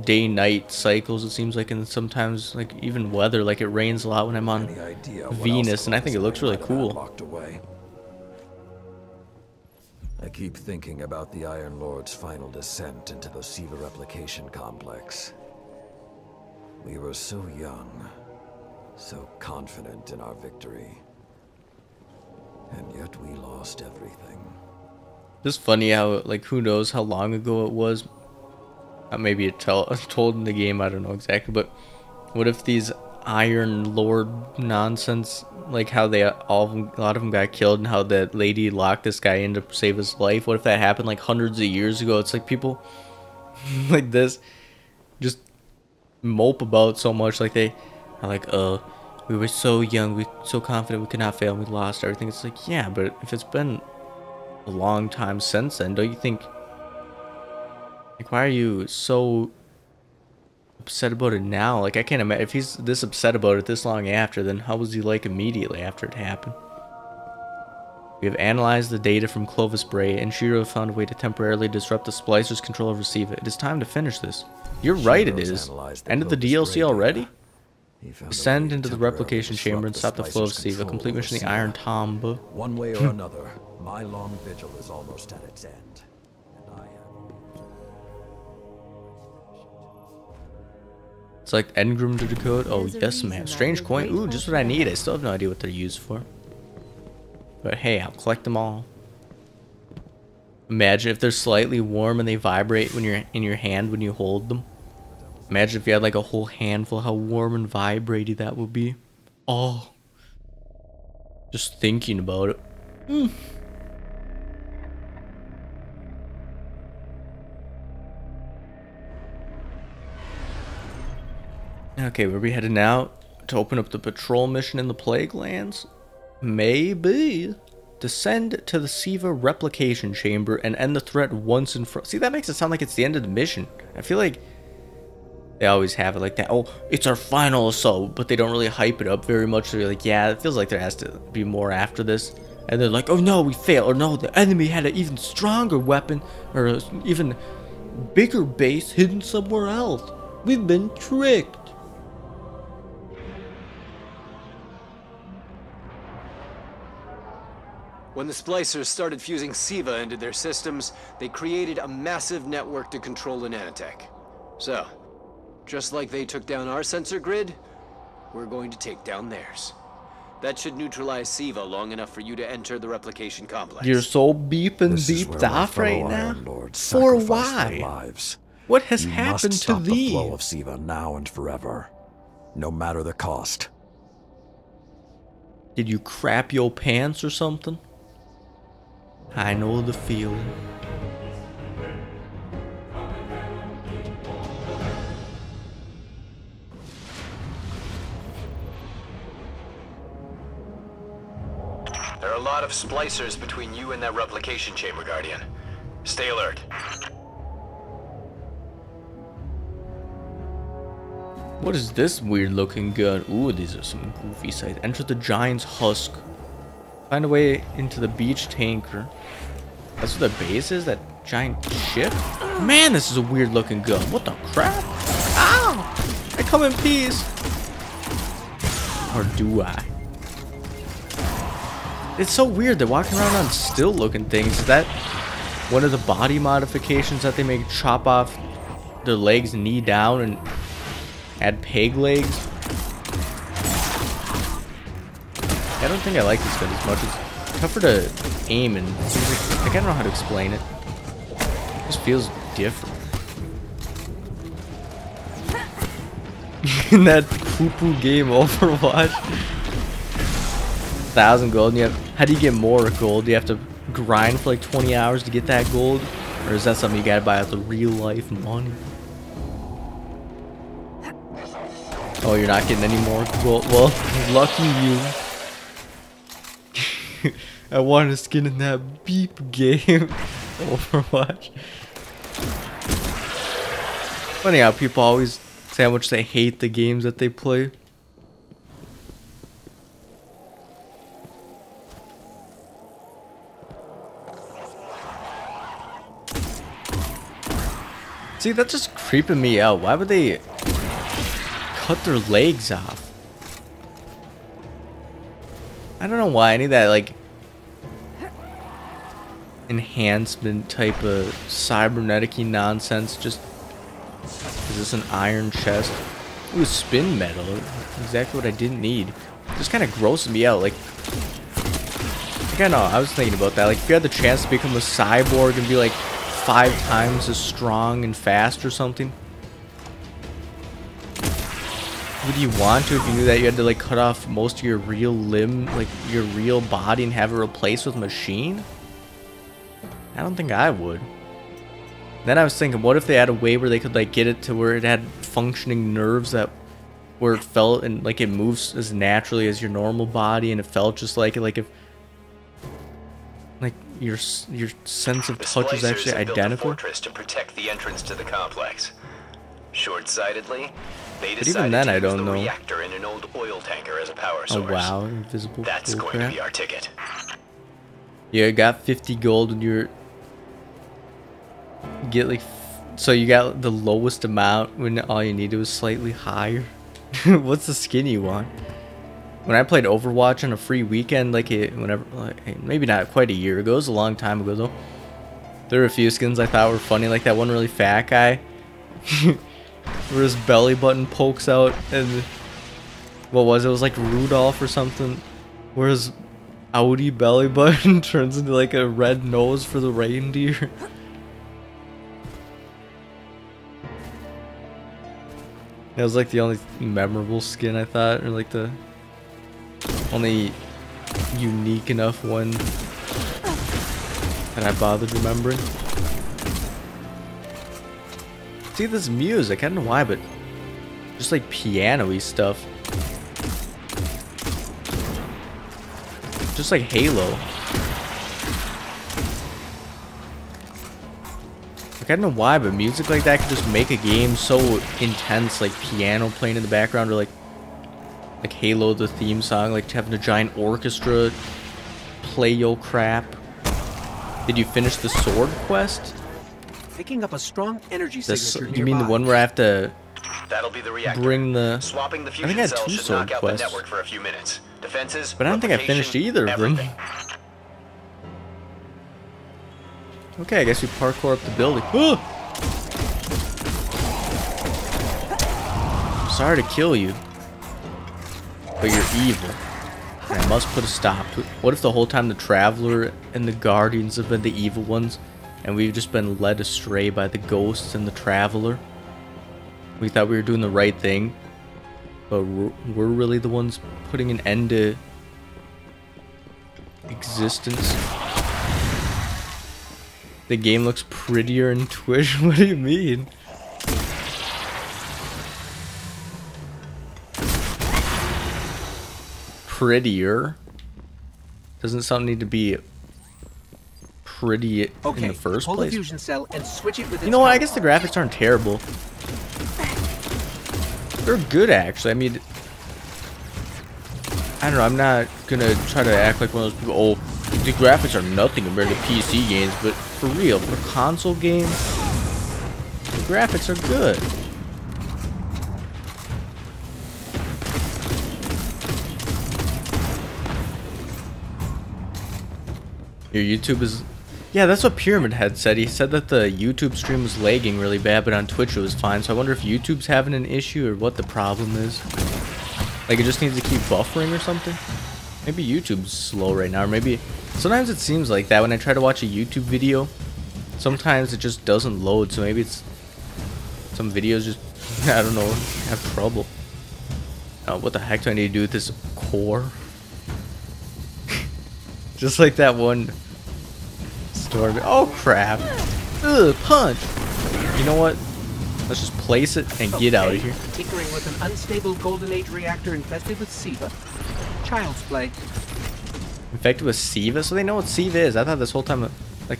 day-night cycles, it seems like, and sometimes like even weather. Like it rains a lot when I'm on Venus, and I think it looks really cool. I keep thinking about the Iron Lord's final descent into the Siva replication complex. We were so young, so confident in our victory, and yet we lost everything. Just funny how, like, who knows how long ago it was. Maybe it told in the game, I don't know exactly, but what if these Iron Lord nonsense, like how a lot of them got killed and how that lady locked this guy in to save his life, what if that happened like hundreds of years ago? It's like people like this just mope about so much, like they are like, we were so young, we were so confident we could not fail, and we lost everything. It's like, yeah, but if it's been a long time since then, don't you think, like, why are you so upset about it now? Like, I can't imagine if he's this upset about it this long after, then how was he like immediately after it happened? We have analyzed the data from Clovis Bray, and Shiro found a way to temporarily disrupt the splicer's control over Siva. It is time to finish this. You're right, it is. End of the DLC already? Descend into the replication chamber and stop the flow of Siva. Complete mission the Iron Tomb. One way or another, my long vigil is almost at its end. And I am... Select Engram to decode. Oh, yes, ma'am. Strange coin. Ooh, just what I need. I still have no idea what they're used for. But hey, I'll collect them all. Imagine if they're slightly warm and they vibrate when you're in your hand when you hold them. Imagine if you had like a whole handful, how warm and vibraty that would be. Oh. Just thinking about it. Okay, where are we headed now? To open up the patrol mission in the Plague Lands? Maybe. Descend to the Siva replication chamber and end the threat once and for... See, that makes it sound like it's the end of the mission. I feel like they always have it like that. Oh, it's our final assault, but they don't really hype it up very much. So you're like, yeah, it feels like there has to be more after this. And they're like, oh no, we failed. Or no, the enemy had an even stronger weapon or an even bigger base hidden somewhere else. We've been tricked. When the splicers started fusing Siva into their systems, they created a massive network to control the nanotech. So, just like they took down our sensor grid, we're going to take down theirs. That should neutralize Siva long enough for you to enter the replication complex. You're so beeped off right now? For why? What has happened to thee? The flow of Siva now and forever, no matter the cost. Did you crap your pants or something? I know the feeling. There are a lot of splicers between you and that replication chamber, Guardian. Stay alert. What is this weird looking gun? Ooh, these are some goofy sights. Enter the Giant's Husk. Find a way into the beach tanker. That's what the base is? That giant ship? Man, this is a weird looking gun. What the crap? Ow! I come in peace. Or do I? It's so weird. They're walking around on still looking things. Is that one of the body modifications that they make? Chop off their legs knee down and add peg legs? I don't think I like this gun as much. It's tougher to aim and like, I don't know how to explain it. It just feels different. In that poo-poo game Overwatch. 1,000 gold and you have, how do you get more gold? Do you have to grind for like 20 hours to get that gold? Or is that something you gotta buy with the real life money? Oh, you're not getting any more gold? Well, lucky you. I want to skin in that beep game. Overwatch. Funny how people always say how much they hate the games that they play. See, that's just creeping me out. Why would they cut their legs off? I don't know why. I need that, like, enhancement type of cybernetic-y nonsense. Just, is this an iron chest? Ooh, spin metal. Exactly what I didn't need. Just kind of grosses me out. Like, I know, I was thinking about that. Like, if you had the chance to become a cyborg and be, like, 5 times as strong and fast or something, would you want to if you knew that you had to like cut off most of your real limb, like your real body, and have it replaced with a machine? I don't think I would. Then I was thinking, what if they had a way where they could like get it to where it had functioning nerves that where it felt and like it moves as naturally as your normal body and it felt just like it, like if like your sense of touch is actually identical. Built a fortress to protect the entrance to the complex. Short-sightedly, they but even then, I don't know. Reactor in an old oil tanker as a power source. Oh wow, invisible. That's going to be our ticket. Yeah, you got 50 gold and you get like, so you got the lowest amount when all you needed was slightly higher. What's the skin you want? When I played Overwatch on a free weekend, like maybe not quite a year ago, it was a long time ago though. There were a few skins I thought were funny, like that one really fat guy, where his belly button pokes out, and what was it? It was like Rudolph or something, where his outie belly button turns into like a red nose for the reindeer. That was like the only memorable skin I thought, or like the only unique enough one that I bothered remembering. See this music, I don't know why, but just like piano-y stuff. Just like Halo. Like, I don't know why, but music like that could just make a game so intense, like piano playing in the background, or like Halo, the theme song, like having a giant orchestra play your crap. Did you finish the sword quest? Picking up a strong energy signature You mean the one where I have to That'll be the reactor. bring the... Swapping the I think fusion I had cells 2 should sword knock out quests. the network for a few minutes. Defenses, But I don't think I finished either of them. Okay, I guess we parkour up the building. I'm sorry to kill you, but you're evil. And I must put a stop to it. What if the whole time the Traveler and the Guardians have been the evil ones, and we've just been led astray by the ghosts and the Traveler? We thought we were doing the right thing, but we're really the ones putting an end to existence. The game looks prettier in Twitch. What do you mean? Prettier? Doesn't something need to be pretty in the first pull place? the fusion cell and switch it with its You know what? I power. guess the graphics aren't terrible. They're good, actually. I mean, I don't know. I'm not gonna try to act like one of those people. Oh, the graphics are nothing compared to PC games, but for real, for console games, the graphics are good. Your YouTube is... Yeah, that's what Pyramid Head said. He said that the YouTube stream was lagging really bad, but on Twitch it was fine. So I wonder if YouTube's having an issue or what the problem is. Like it just needs to keep buffering or something? Maybe YouTube's slow right now, or maybe... Sometimes it seems like that when I try to watch a YouTube video. Sometimes it just doesn't load, so maybe it's... Some videos just, I don't know, have trouble. What the heck do I need to do with this core? Just like that one story. Oh crap! Ugh, punch! You know what? Let's just place it and get out of here. Tinkering with an unstable Golden Age reactor infested with SIVA. Child's play. Infected with SIVA? So they know what SIVA is. I thought this whole time, like,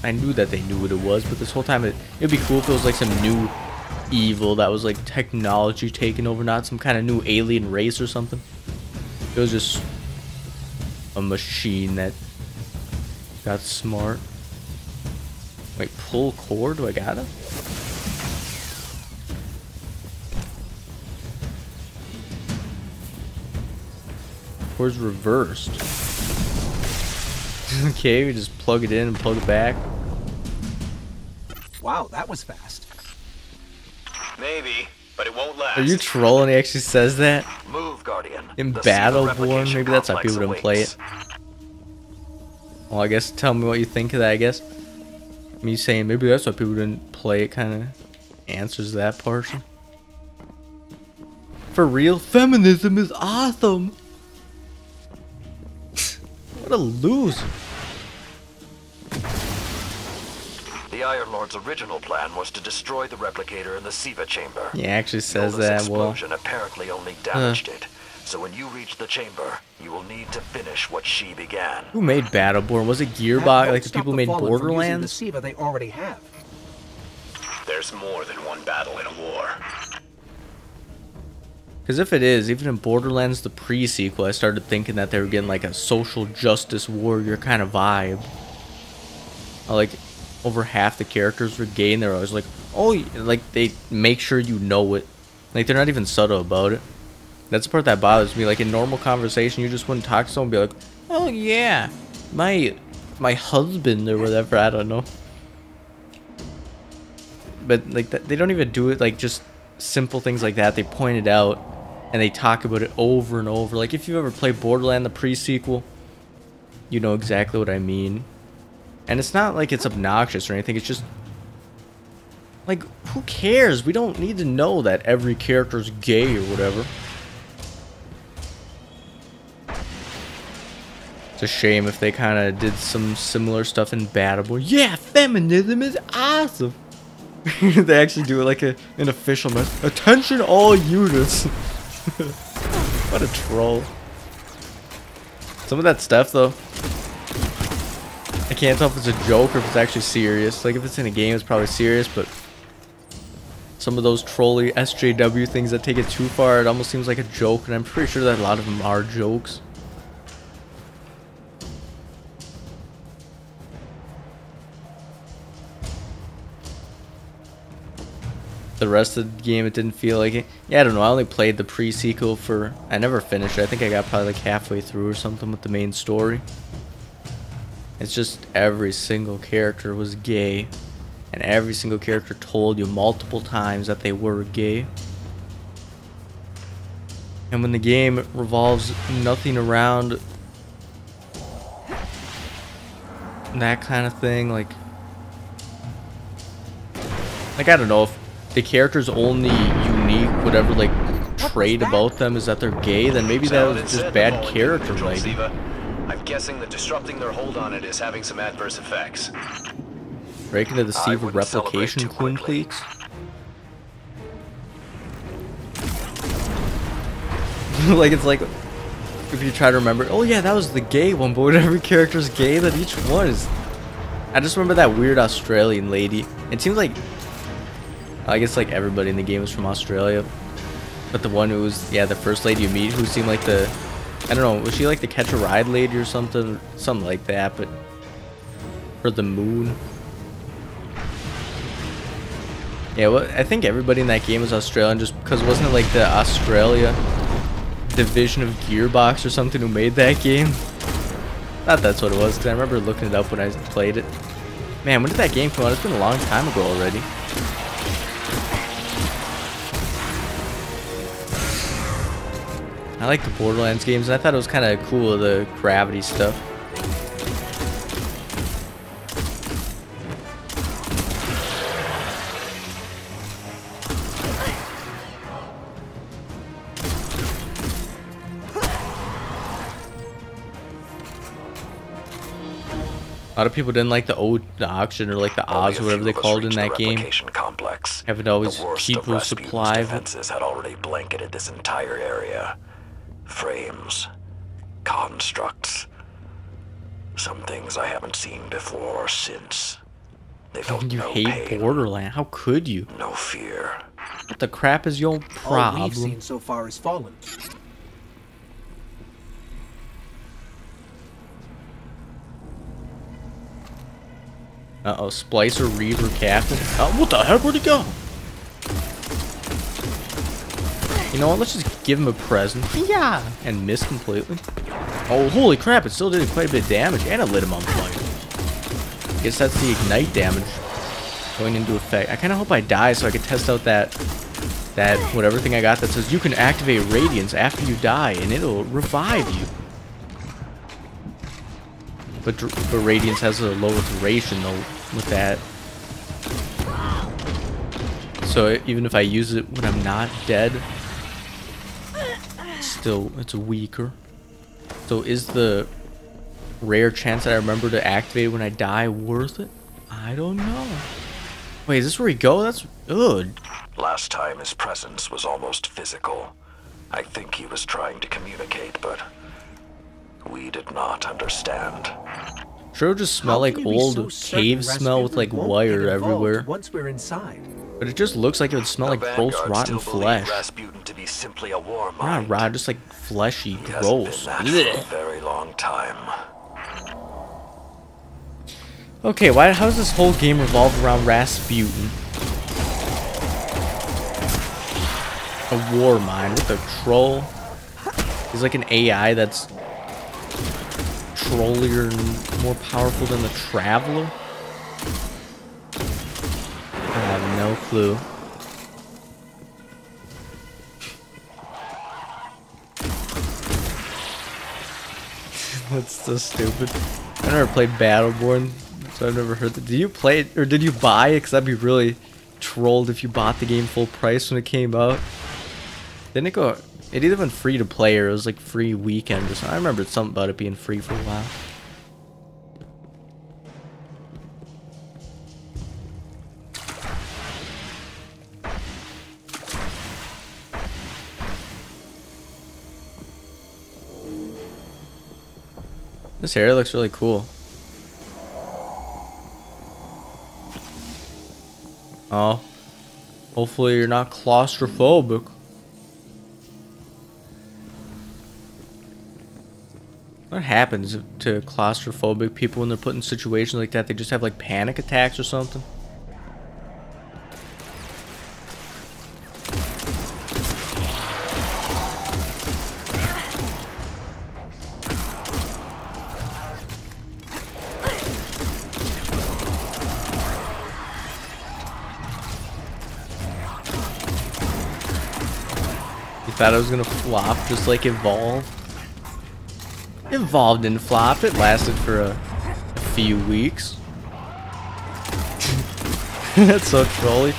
I knew that they knew what it was, but this whole time it'd be cool if it was like some new evil that was like technology taking over, not some kind of new alien race or something. It was just a machine that got smart. Wait, pull cord? Do I got it? Cord's reversed. Okay, we just plug it in and plug it back. Wow, that was fast. Maybe, but it won't last. Are you trolling? He actually says that? Move, Guardian. In The SIVA Battleborn? replication Maybe that's why complex people don't play awaits. it. Well, I guess tell me what you think of that, I guess. Me saying maybe that's why people didn't play it kind of answers that portion. For real, feminism is awesome! What a loser. The Iron Lord's original plan was to destroy the replicator in the SIVA chamber. He actually says Nola's that, well... explosion apparently only damaged it. So when you reach the chamber, you will need to finish what she began. Who made Battleborn? Was it That Gearbox? won't Like the stop people who the made Fallen from using the Borderlands? SIVA they already have. There's more than one battle in a war. Because if it is, even in Borderlands the pre-sequel, I started thinking that they were getting like a social justice warrior kind of vibe. Like, over half the characters were gay, and they're always like, oh, like, they make sure you know it. Like, they're not even subtle about it. That's the part that bothers me. Like, in normal conversation, you just wouldn't talk to someone and be like, oh, yeah, my husband or whatever, I don't know. But, like, they don't even do it, like, just simple things like that. They point it out, and they talk about it over and over. Like, if you've ever played Borderlands the pre-sequel, you know exactly what I mean. And it's not like it's obnoxious or anything, it's just, like, who cares? We don't need to know that every character's gay or whatever. It's a shame if they kind of did some similar stuff in Battleborn. Yeah, feminism is awesome! They actually do it like an official message. Attention all units! What a troll. Some of that stuff, though, I can't tell if it's a joke or if it's actually serious. Like, if it's in a game, it's probably serious, but some of those trolly SJW things that take it too far, it almost seems like a joke, and I'm pretty sure that a lot of them are jokes. The rest of the game, it didn't feel like it. Yeah, I don't know. I only played the pre-sequel for... I never finished it. I think I got probably like halfway through or something with the main story. It's just every single character was gay. And every single character told you multiple times that they were gay. And when the game revolves nothing around that kind of thing, like I don't know, if the character's only unique, whatever, like, trait about them is that they're gay, then maybe that was just bad character writing. I'm guessing that disrupting their hold on it is having some adverse effects. Break into the Siva replication complete. Like, it's like, if you try to remember, oh yeah, that was the gay one, but when every character's gay, then each one is... I just remember that weird Australian lady. It seems like, I guess like everybody in the game was from Australia, but the one who was, yeah, the first lady you meet, who seemed like the, I don't know, was she like the Catch a Ride lady or something like that, but for the moon. Yeah, well, I think everybody in that game was Australian, just because wasn't it like the Australia division of Gearbox or something who made that game? Thought that's what it was, because I remember looking it up when I played it. Man, when did that game come out? It's been a long time ago already. I like the Borderlands games, and I thought it was kind of cool, the gravity stuff. A lot of people didn't like the auction or like the Oz or whatever they called in that game. Complex. Having to always keep a supply of it. Defenses had already blanketed this entire area. Frames, constructs, some things I haven't seen before or since. They felt You no hate pain, Borderlands. How could you? no fear. What the crap is your All problem? we've seen so far is Fallen. Uh-oh, Splicer, Reaver, Captain. Oh, what the heck? Where'd he go? You know what? Let's just give him a present. Yeah! And miss completely. Oh, holy crap. It still did quite a bit of damage. And it lit him on fire. Guess that's the ignite damage going into effect. I kind of hope I die so I can test out that whatever thing I got that says you can activate Radiance after you die and it'll revive you. But Radiance has a lower duration though with that. So even if I use it when I'm not dead, still it's weaker. So is the rare chance that I remember to activate when I die worth it? I don't know. Wait, is this where we go? That's good. Last time his presence was almost physical. I think he was trying to communicate, but we did not understand. Sure, just smell like old cave smell with like wire everywhere. Once we're inside. But it just looks like it would smell like gross, rotten flesh. Rasputin to be simply a war Not mind. rotten, just like fleshy, He hasn't gross. been that for a very long time. Okay, how does this whole game revolve around Rasputin? A war mind with a troll. He's like an AI that's trollier and more powerful than the Traveler. I have no clue. That's so stupid. I never played Battleborn, so I've never heard that. Did you play it, or did you buy it? Because that'd be really trolled if you bought the game full price when it came out. Didn't it go... It either went free to play or it was like free weekend or something. I remember something about it being free for a while. This area looks really cool. Oh. Hopefully you're not claustrophobic. What happens to claustrophobic people when they're put in situations like that? They just have like panic attacks or something? You thought I was gonna flop just like Evolve? Evolve didn't flop. It lasted for a few weeks. That's so trolly.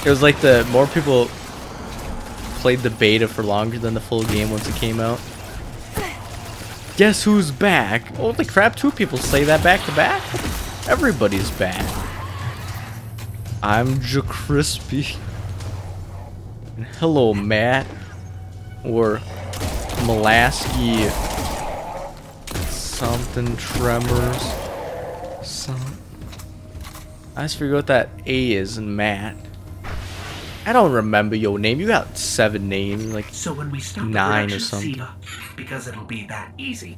It was like the more people played the beta for longer than the full game once it came out. Guess who's back? Holy crap, 2 people say that back to back? Everybody's back. I'm JaCrispy. And hello, Matt. Or Molaski something Tremors. I just forget what that A is in Matt. I don't remember your name. You got 7 names, like So when we stop 9 the or something. Siva, because it'll be that easy.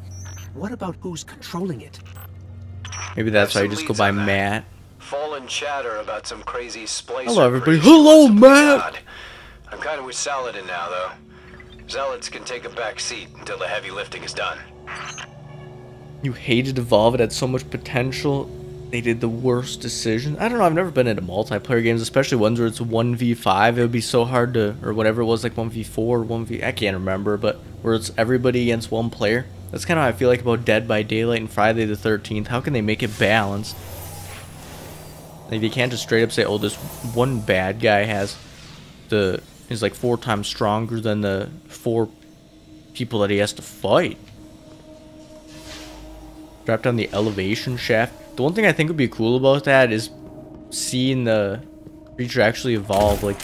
What about who's controlling it? Maybe that's why you Some just go leads by on that. Matt. Fallen chatter about some crazy splicer. Hello, everybody. creation Hello, on some Matt. god. I'm kind of with Saladin now, though. Zealots can take a back seat until the heavy lifting is done. You hated Evolve. It had so much potential. They did the worst decision. I don't know. I've never been into multiplayer games, especially ones where it's 1v5. It would be so hard to, or whatever it was, like 1v4 or 1v... I can't remember, but where it's everybody against one player. That's kind of how I feel like about Dead by Daylight and Friday the 13th. How can they make it balanced? Like, they can't just straight up say, oh, this one bad guy is like 4 times stronger than the 4 people that he has to fight. Drop down the elevation shaft. The one thing I think would be cool about that is seeing the creature actually evolve, like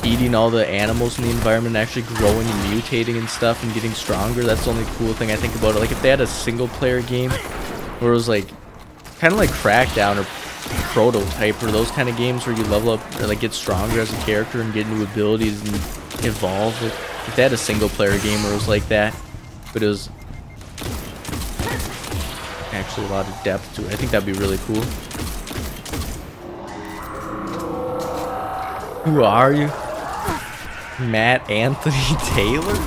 eating all the animals in the environment, actually growing and mutating and stuff and getting stronger. That's the only cool thing I think about it. Like if they had a single player game where it was like kind of like Crackdown or Prototype or those kind of games where you level up or like get stronger as a character and get new abilities and evolve. Like, if they had a single player game where it was like that, but it was actually a lot of depth to it. I think that'd be really cool. Who are you? Matt Anthony Taylor?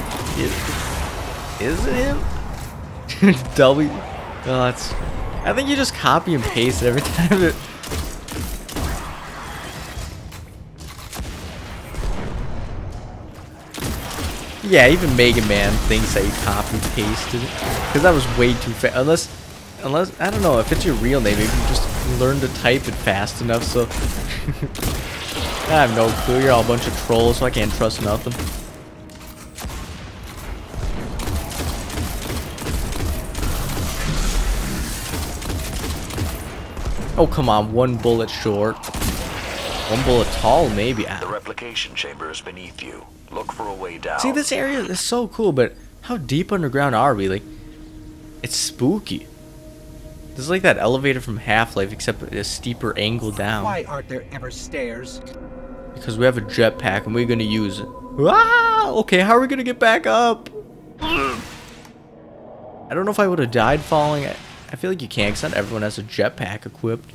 Is it him? W. Oh, that's. I think you just copy and paste it every time it. Yeah, even Mega Man thinks that you copy pasted it because that was way too fast. Unless I don't know if it's your real name, maybe you just learn to type it fast enough. So I have no clue. You're all a bunch of trolls, so I can't trust nothing. Oh come on, 1 bullet short. 1 bullet tall, maybe. The replication chamber is beneath you. Look for a way down. See, this area is so cool, but how deep underground are we? Like, it's spooky. This is like that elevator from Half-Life, except at a steeper angle down. Why aren't there ever stairs? Because we have a jetpack and we're gonna use it. Ah! Okay, how are we gonna get back up? I don't know if I would have died falling. I feel like you can't, because not everyone has a jetpack equipped.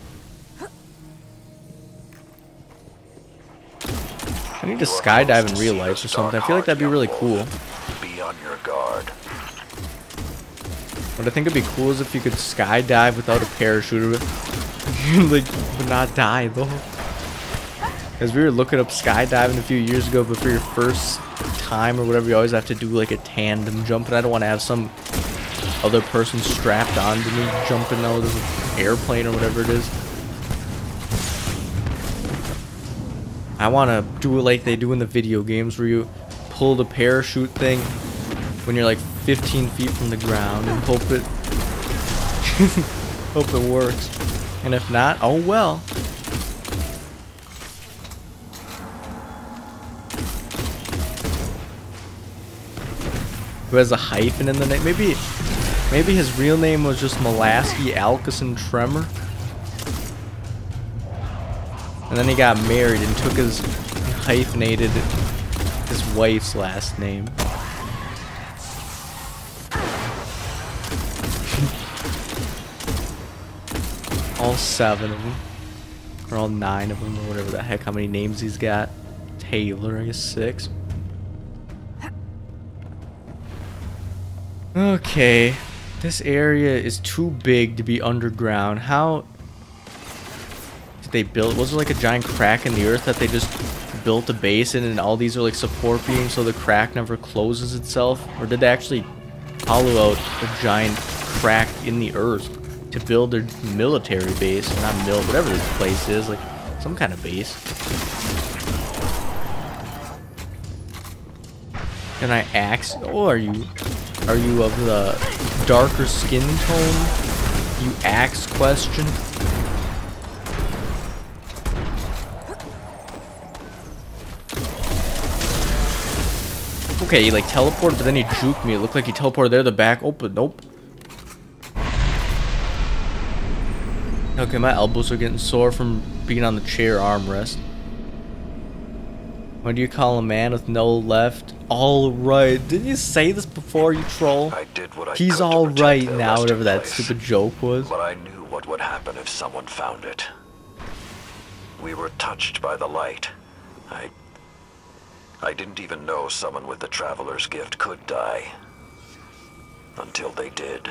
I need to skydive in real life or something. I feel like that'd be really cool. Be on your guard. What I think would be cool is if you could skydive without a parachute, like, but not die though. Because we were looking up skydiving a few years ago, but for your first time or whatever, you always have to do like a tandem jump, and I don't want to have some other person strapped onto me jumping out of an airplane or whatever it is. I want to do it like they do in the video games, where you pull the parachute thing when you're like 15 feet from the ground and hope it hope it works. And if not, oh well. Who has a hyphen in the name? Maybe his real name was just Molaski Alkison Tremor. And then he got married and took his hyphenated his wife's last name. All 7 of them. Or all 9 of them, or whatever the heck, how many names he's got. Taylor, I guess 6. Okay. This area is too big to be underground. How did they build? Was there like a giant crack in the earth that they just built a base in, and all these are like support beams so the crack never closes itself? Or did they actually hollow out a giant crack in the earth to build their military base? Or not whatever this place is, like some kind of base. Can I axe? Oh, are you of the darker skin tone? You axe question? Okay, he like teleported, but then he juked me. It looked like he teleported there, the back. Oh, but nope. Okay, my elbows are getting sore from being on the chair armrest. What do you call a man with no left? All right. Didn't you say this before, you troll? I did what I He's could all to protect right their now, resting whatever that place. stupid joke was. But I knew what would happen if someone found it. We were touched by the light. I didn't even know someone with the Traveler's Gift could die. Until they did.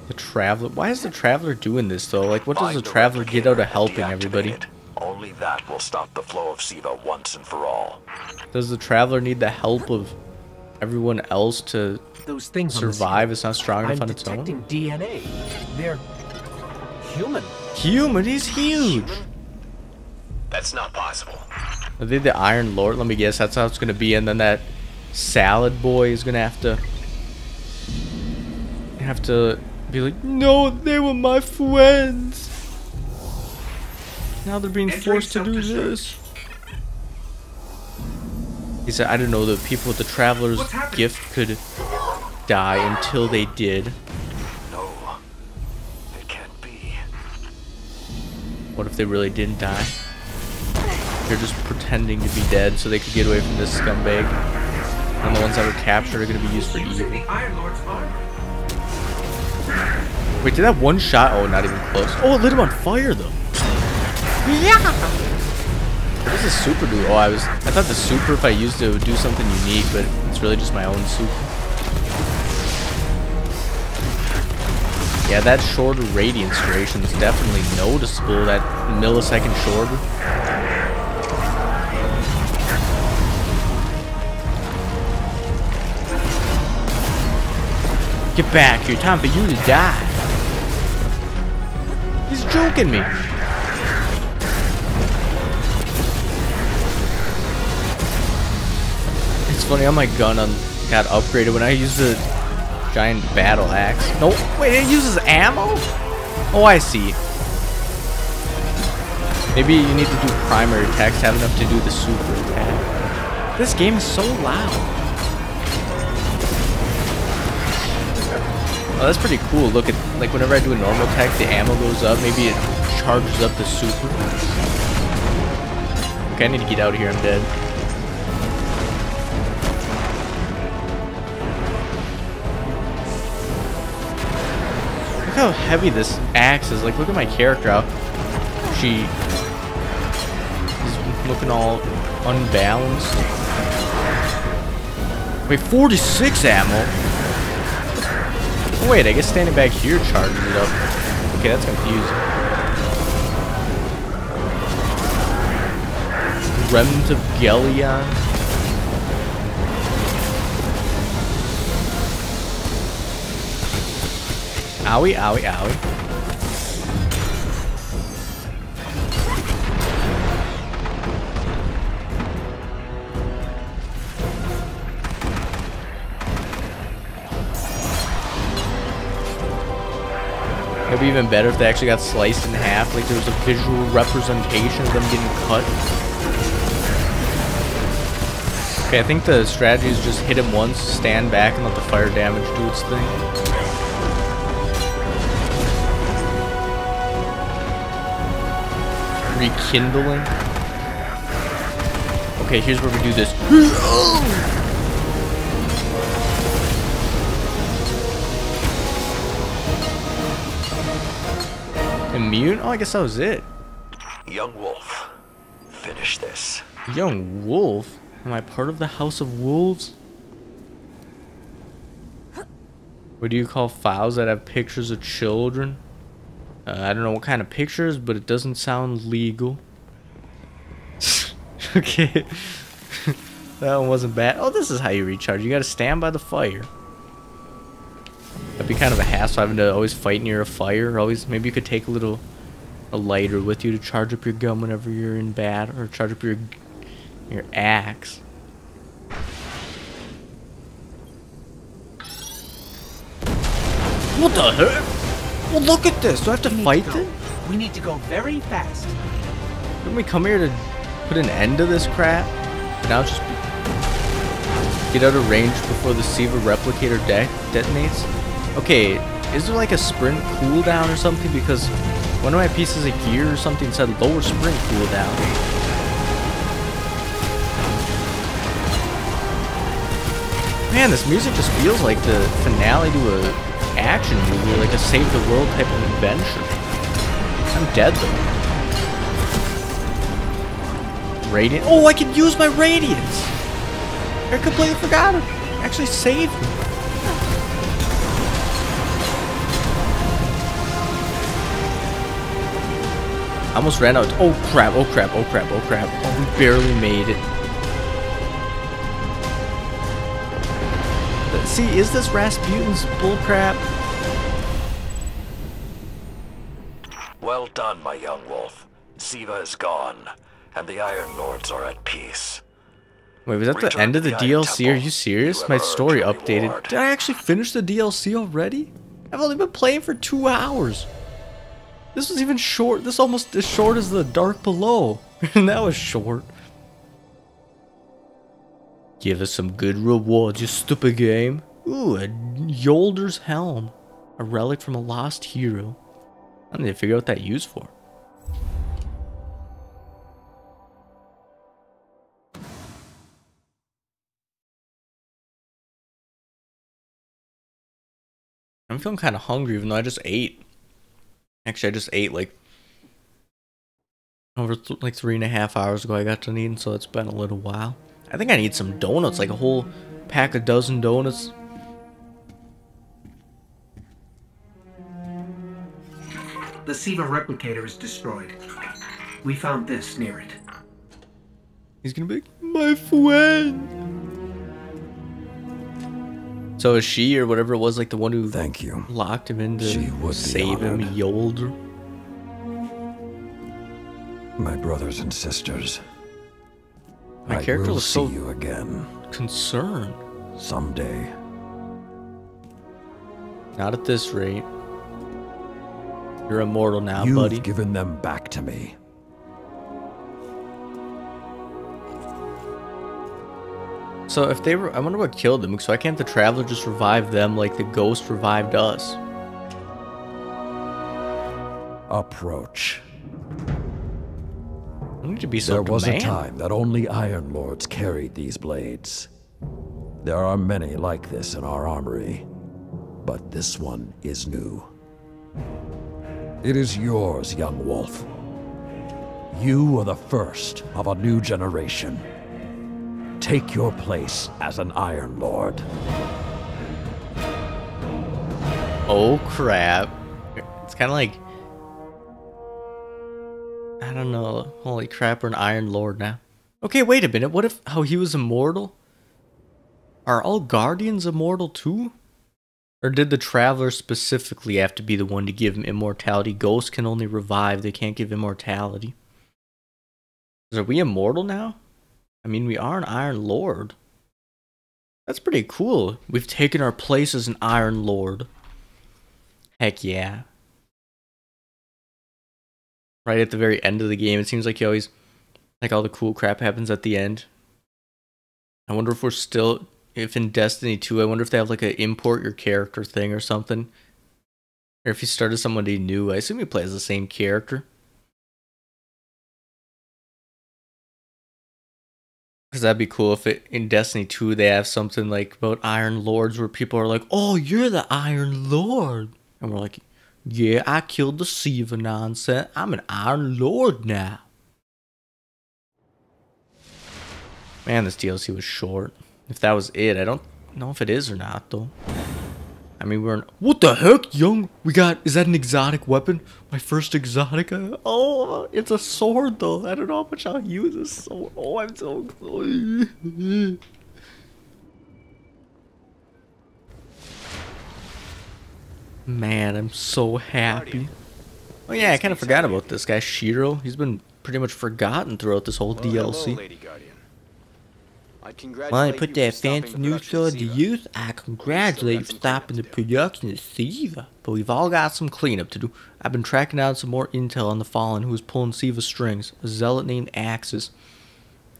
The Traveler? Why is the Traveler doing this, though? Like, what does Find the the Traveler get out of replicator and helping deactivate everybody? it. Only that will stop the flow of Siva once and for all. Does the Traveler need the help of everyone else to Those things on the survive? screen, It's not strong enough I'm on its own? detecting DNA. They're human. Human? He's huge! That's not possible. Are they the Iron Lord? Let me guess, that's how it's gonna be, and then that salad boy is gonna have to be like, no, they were my friends! Now they're being forced to do this. He said, I didn't know that people with the Traveler's Gift could die until they did. No, it can't be. What if they really didn't die? They're just pretending to be dead so they could get away from this scumbag. And the ones that were captured are going to be used for evil. Wait, did that one shot? Oh, not even close. Oh, it lit him on fire, though. Yeah! What does the super do? Oh, I thought the super, if I used it, would do something unique, but it's really just my own super. Yeah, that shorter radiance duration is definitely noticeable, that millisecond shorter. Get back here, time for you to die. He's joking me. It's funny how my gun got upgraded when I used the giant battle axe. No, wait, it uses ammo? Oh, I see. Maybe you need to do primary attacks to have enough to do the super attack. This game is so loud. Oh, that's pretty cool. Look at, like, whenever I do a normal attack, the ammo goes up. Maybe it charges up the super. Okay, I need to get out of here. I'm dead. Look how heavy this axe is. Like, look at my character. How she is looking all unbalanced. Wait, 46 ammo? Oh, wait, I guess standing back here charges it up. Okay, that's confusing. Remnant of Gellion. Owie, owie, owie. It'd be even better if they actually got sliced in half, like there was a visual representation of them getting cut. Okay, I think the strategy is just hit him once, stand back, and let the fire damage do its thing. Rekindling. Okay, here's where we do this. Immune? Oh, I guess that was it. Young Wolf, finish this. Young Wolf? Am I part of the House of Wolves? What do you call files that have pictures of children? I don't know what kind of pictures, but it doesn't sound legal. Okay. That one wasn't bad. Oh, this is how you recharge. You gotta stand by the fire. That'd be kind of a hassle having to always fight near a fire. Always, maybe you could take a lighter with you to charge up your gun whenever you're in battle, or charge up your axe. What the heck? Well, look at this. Do I have to fight it? We need to go very fast. Didn't we come here to put an end to this crap? Now just get out of range before the Siva replicator detonates? Okay, is there like a sprint cooldown or something? Because one of my pieces of gear or something said lower sprint cooldown. Man, this music just feels like the finale to a action movie, like a save the world type of adventure. I'm dead though. Radiant. Oh, I can use my radiance. I completely forgot it. Actually saved me. I almost ran out. Oh crap! Oh crap! Oh crap! Oh crap! Oh, we barely made it. See, is this Rasputin's bullcrap? Well done, my young wolf. Siva is gone, and the Iron Lords are at peace. Wait, was that the end of the DLC? Are you serious? My story updated. Did I actually finish the DLC already? I've only been playing for 2 hours. This was even short. This almost as short as the Dark Below. And that was short. Give us some good rewards, you stupid game. Ooh, a Yolder's Helm. A relic from a lost hero. I need to figure out what that used for. I'm feeling kind of hungry even though I just ate. Actually, I just ate like over like 3.5 hours ago I got done eating, so it's been a little while. I think I need some donuts, like a whole pack of dozen donuts. The Siva replicator is destroyed. We found this near it. He's gonna be like, my friend. So is she or whatever it was, like the one who Thank you. Locked him in She to would save be him, honored. Yolder? My brothers and sisters. My I character will was see so you again concerned. someday. Not at this rate. You're immortal now, You've buddy. given them back to me. So if they were, I wonder what killed them. So why can't the Traveler just revive them like the Ghost revived us? Approach. I need to be so There was a demanding. time that only Iron Lords carried these blades. There are many like this in our armory, but this one is new. It is yours, young wolf. You are the first of a new generation. Take your place as an Iron Lord. Oh crap. It's kind of like, I don't know. Holy crap, we're an Iron Lord now. Okay, wait a minute. What if how he was immortal? Are all Guardians immortal too? Or did the Traveler specifically have to be the one to give him immortality? Ghosts can only revive, they can't give immortality. Are we immortal now? I mean, we are an Iron Lord. That's pretty cool. We've taken our place as an Iron Lord. Heck yeah. Right at the very end of the game, it seems like you always, like all the cool crap happens at the end. I wonder if we're still, if in Destiny 2, I wonder if they have like a import your character thing or something. Or if you started somebody new, I assume you play as the same character. Because that'd be cool if it, in Destiny 2 they have something like about Iron Lords where people are like, oh, you're the Iron Lord. And we're like, yeah, I killed the Siva nonsense. I'm an Iron Lord now. Man, this DLC was short. If that was it, I don't know if it is or not, though. I mean, we're in... What the heck, young? We got... Is that an exotic weapon? My first exotic? Oh, it's a sword, though. I don't know how much I'll use a sword. Oh, I'm so... Man, I'm so happy. Oh yeah, I kind of forgot about this guy, Shiro. He's been pretty much forgotten throughout this whole DLC. When I put that fancy new sword to use, I congratulate you for stopping the production of Siva. But we've all got some cleanup to do. I've been tracking down some more intel on the Fallen who was pulling Siva's strings. A zealot named Axis.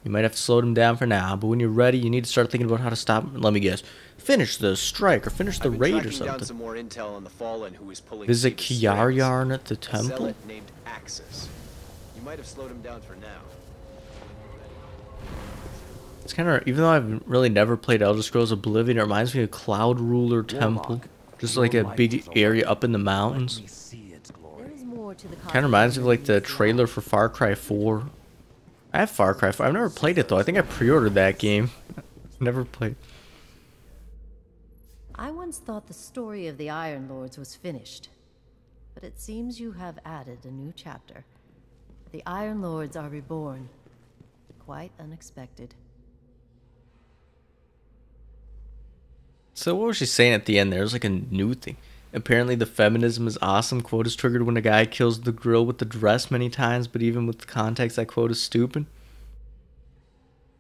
You might have to slow them down for now, but when you're ready, you need to start thinking about how to stop him. Let me guess. Finish the strike or finish the raid or something. Some more intel on the Fallen who is pulling Visit Siva's Kiaryarn at the strings. A temple? zealot named Axis. You might have slowed him down for now. It's kind of, even though I've really never played Elder Scrolls Oblivion, it reminds me of Cloud Ruler Temple. Just like a big area up in the mountains. Kind of reminds me of like the trailer for Far Cry 4. I have Far Cry 4. I've never played it though. I think I pre-ordered that game. Never played. I once thought the story of the Iron Lords was finished. But it seems you have added a new chapter. The Iron Lords are reborn. Quite unexpected. So what was she saying at the end there? It was like a new thing. Apparently the feminism is awesome quote is triggered when a guy kills the girl with the dress many times, but even with the context that quote is stupid.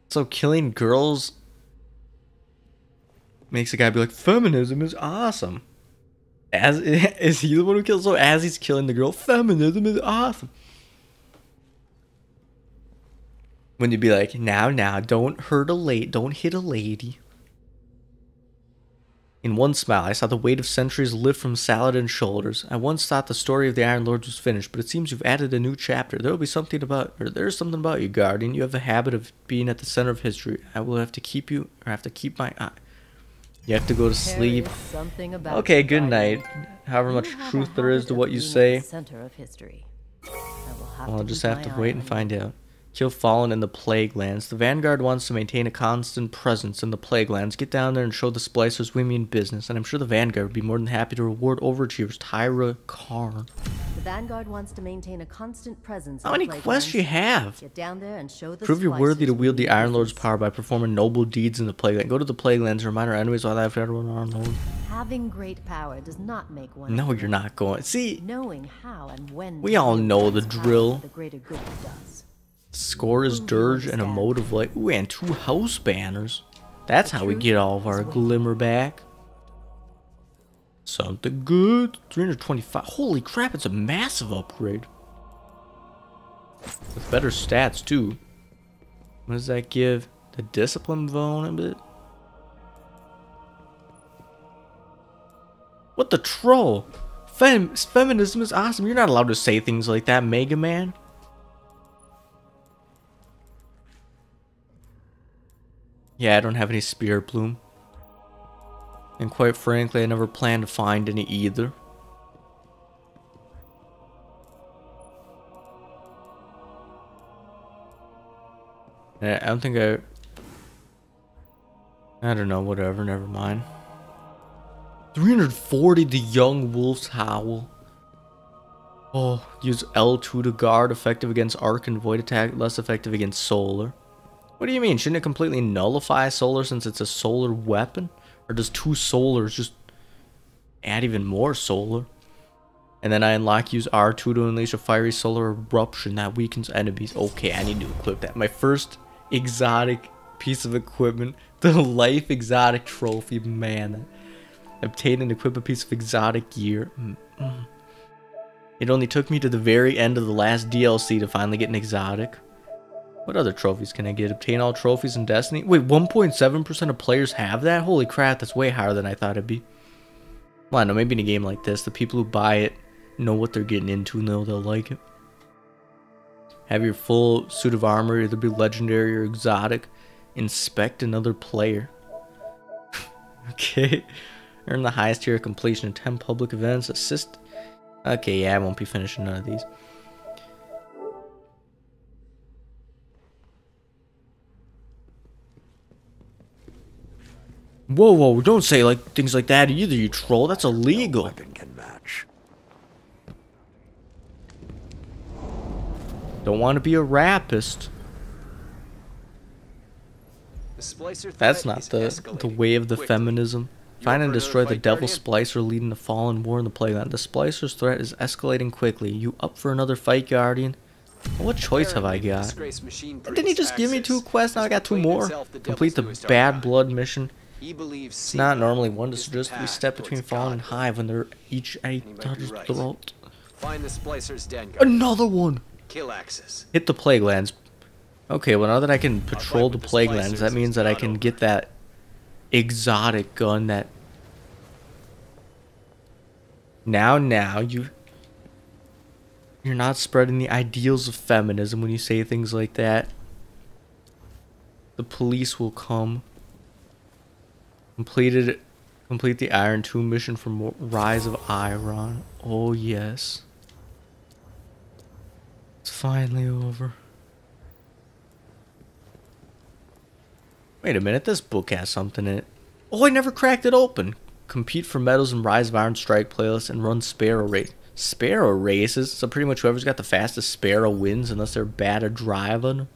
So killing girls makes a guy be like, feminism is awesome. As is he the one who kills? So as he's killing the girl, feminism is awesome. When you'd be like, now, don't hurt a lady, don't hit a lady. In one smile, I saw the weight of centuries lift from Saladin's shoulders. I once thought the story of the Iron Lords was finished, but it seems you've added a new chapter. There's something about you, Guardian. You have a habit of being at the center of history. I will have to keep you, or have to keep my eye. You have to go to sleep. Okay, good night. However much truth there is to what you say, I'll just have to wait and find out. Kill Fallen in the Plague Lands. The Vanguard wants to maintain a constant presence in the Plague Lands. Get down there and show the Splicers we mean business, and I'm sure the Vanguard would be more than happy to reward overachievers Tyra Karn. The Vanguard wants to maintain a constant presence. How many quests you have? Get down there and show the Prove you're worthy to wield the Iron Lord's power by performing noble deeds in the Plague Land. Go to the Plague Lands and remind our enemies why they have everyone on Lord. Having great power does not make one. No, you're not going. See, knowing how and when. We all know the drill. The greater good it does. Score is Dirge and a mode of like, ooh, and 2 house banners. That's how we get all of our glimmer back. Something good. 325. Holy crap, it's a massive upgrade. With better stats too. What does that give? the discipline zone a bit. What the troll? Feminism is awesome. You're not allowed to say things like that, Mega Man. Yeah, I don't have any Spirit Bloom. And quite frankly, I never plan to find any either. I don't think I don't know, whatever, never mind. 340, the Young Wolf's Howl. Oh, use L2 to guard, effective against arc and void attack, less effective against solar. What do you mean? Shouldn't it completely nullify solar since it's a solar weapon? Or does 2 solars just add even more solar? And then I unlock use R2 to unleash a fiery solar eruption that weakens enemies. Okay, I need to equip that. My first exotic piece of equipment, the Life Exotic Trophy, man. Obtain and equip a piece of exotic gear. It only took me to the very end of the last DLC to finally get an exotic. What other trophies can I get? Obtain all trophies in Destiny? Wait, 1.7% of players have that? Holy crap, that's way higher than I thought it'd be. Well, I know, maybe in a game like this, the people who buy it know what they're getting into and they'll like it. Have your full suit of armor, either be legendary or exotic. Inspect another player. Okay. Earn the highest tier of completion in 10 public events. Assist. Okay, yeah, I won't be finishing none of these. Whoa, whoa, don't say like things like that either, you troll. That's illegal. No weapon can match. Don't want to be a rapist. That's not the way of the feminism. Find and destroy the Devil Splicer leading to fallen war in the Playground. The Splicer's threat is escalating quickly. You up for another fight, Guardian? Well, what choice have I got? Didn't he just give me 2 quests? Now I got 2 more. Complete the Bad Blood mission. It's not normally 1 to suggest we step between Fallen and Hive when they're each at each other's throat. Find the Splicer's den. Another one! Kill Axis. Hit the Plague Lands. Okay, well now that I can patrol the Plague Lands, that means that I can get that exotic gun that... Now, you're not spreading the ideals of feminism when you say things like that. The police will come. Complete the Iron 2 mission from Rise of Iron. Oh yes. It's finally over. Wait a minute, this book has something in it. Oh, I never cracked it open. Compete for medals in Rise of Iron Strike playlist and run Sparrow race. Sparrow races? So pretty much whoever's got the fastest Sparrow wins unless they're bad at driving.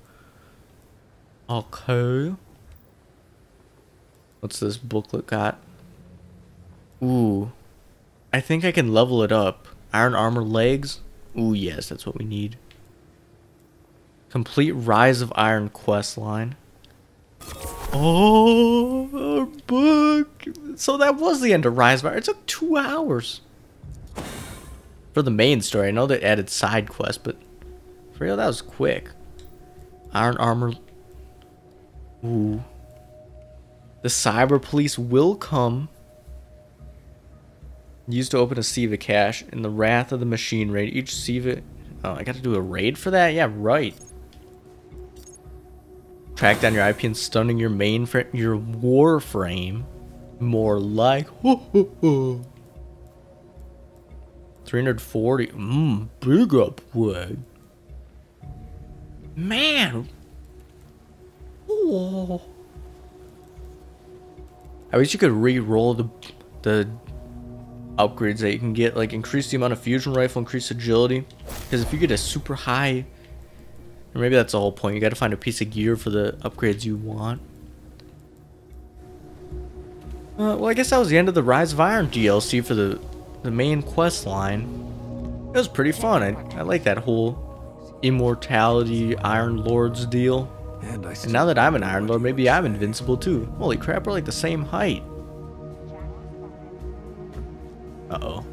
Okay. What's this booklet got? Ooh. I think I can level it up. Iron Armor Legs? Ooh, yes, that's what we need. Complete Rise of Iron quest line. Oh, a book. So that was the end of Rise of Iron. It took 2 hours. For the main story. I know they added side quests, but for real, that was quick. Iron Armor. Ooh. The Cyber Police will come. Used to open a Siva cache in the Wrath of the Machine raid. Each Siva... Oh, I got to do a raid for that? Yeah, right. Track down your IP and stunning your main frame, your Warframe. More like... 340. Big upgrade. Man. Oh. I wish you could re-roll the upgrades that you can get, like increase the amount of fusion rifle, increase agility. Because if you get a super high, or maybe that's the whole point, you got to find a piece of gear for the upgrades you want. Well, I guess that was the end of the Rise of Iron DLC for the main quest line. It was pretty fun. I like that whole immortality Iron Lords deal. And now that I'm an Iron Lord, maybe I'm invincible too. Holy crap, we're like the same height. Uh-oh.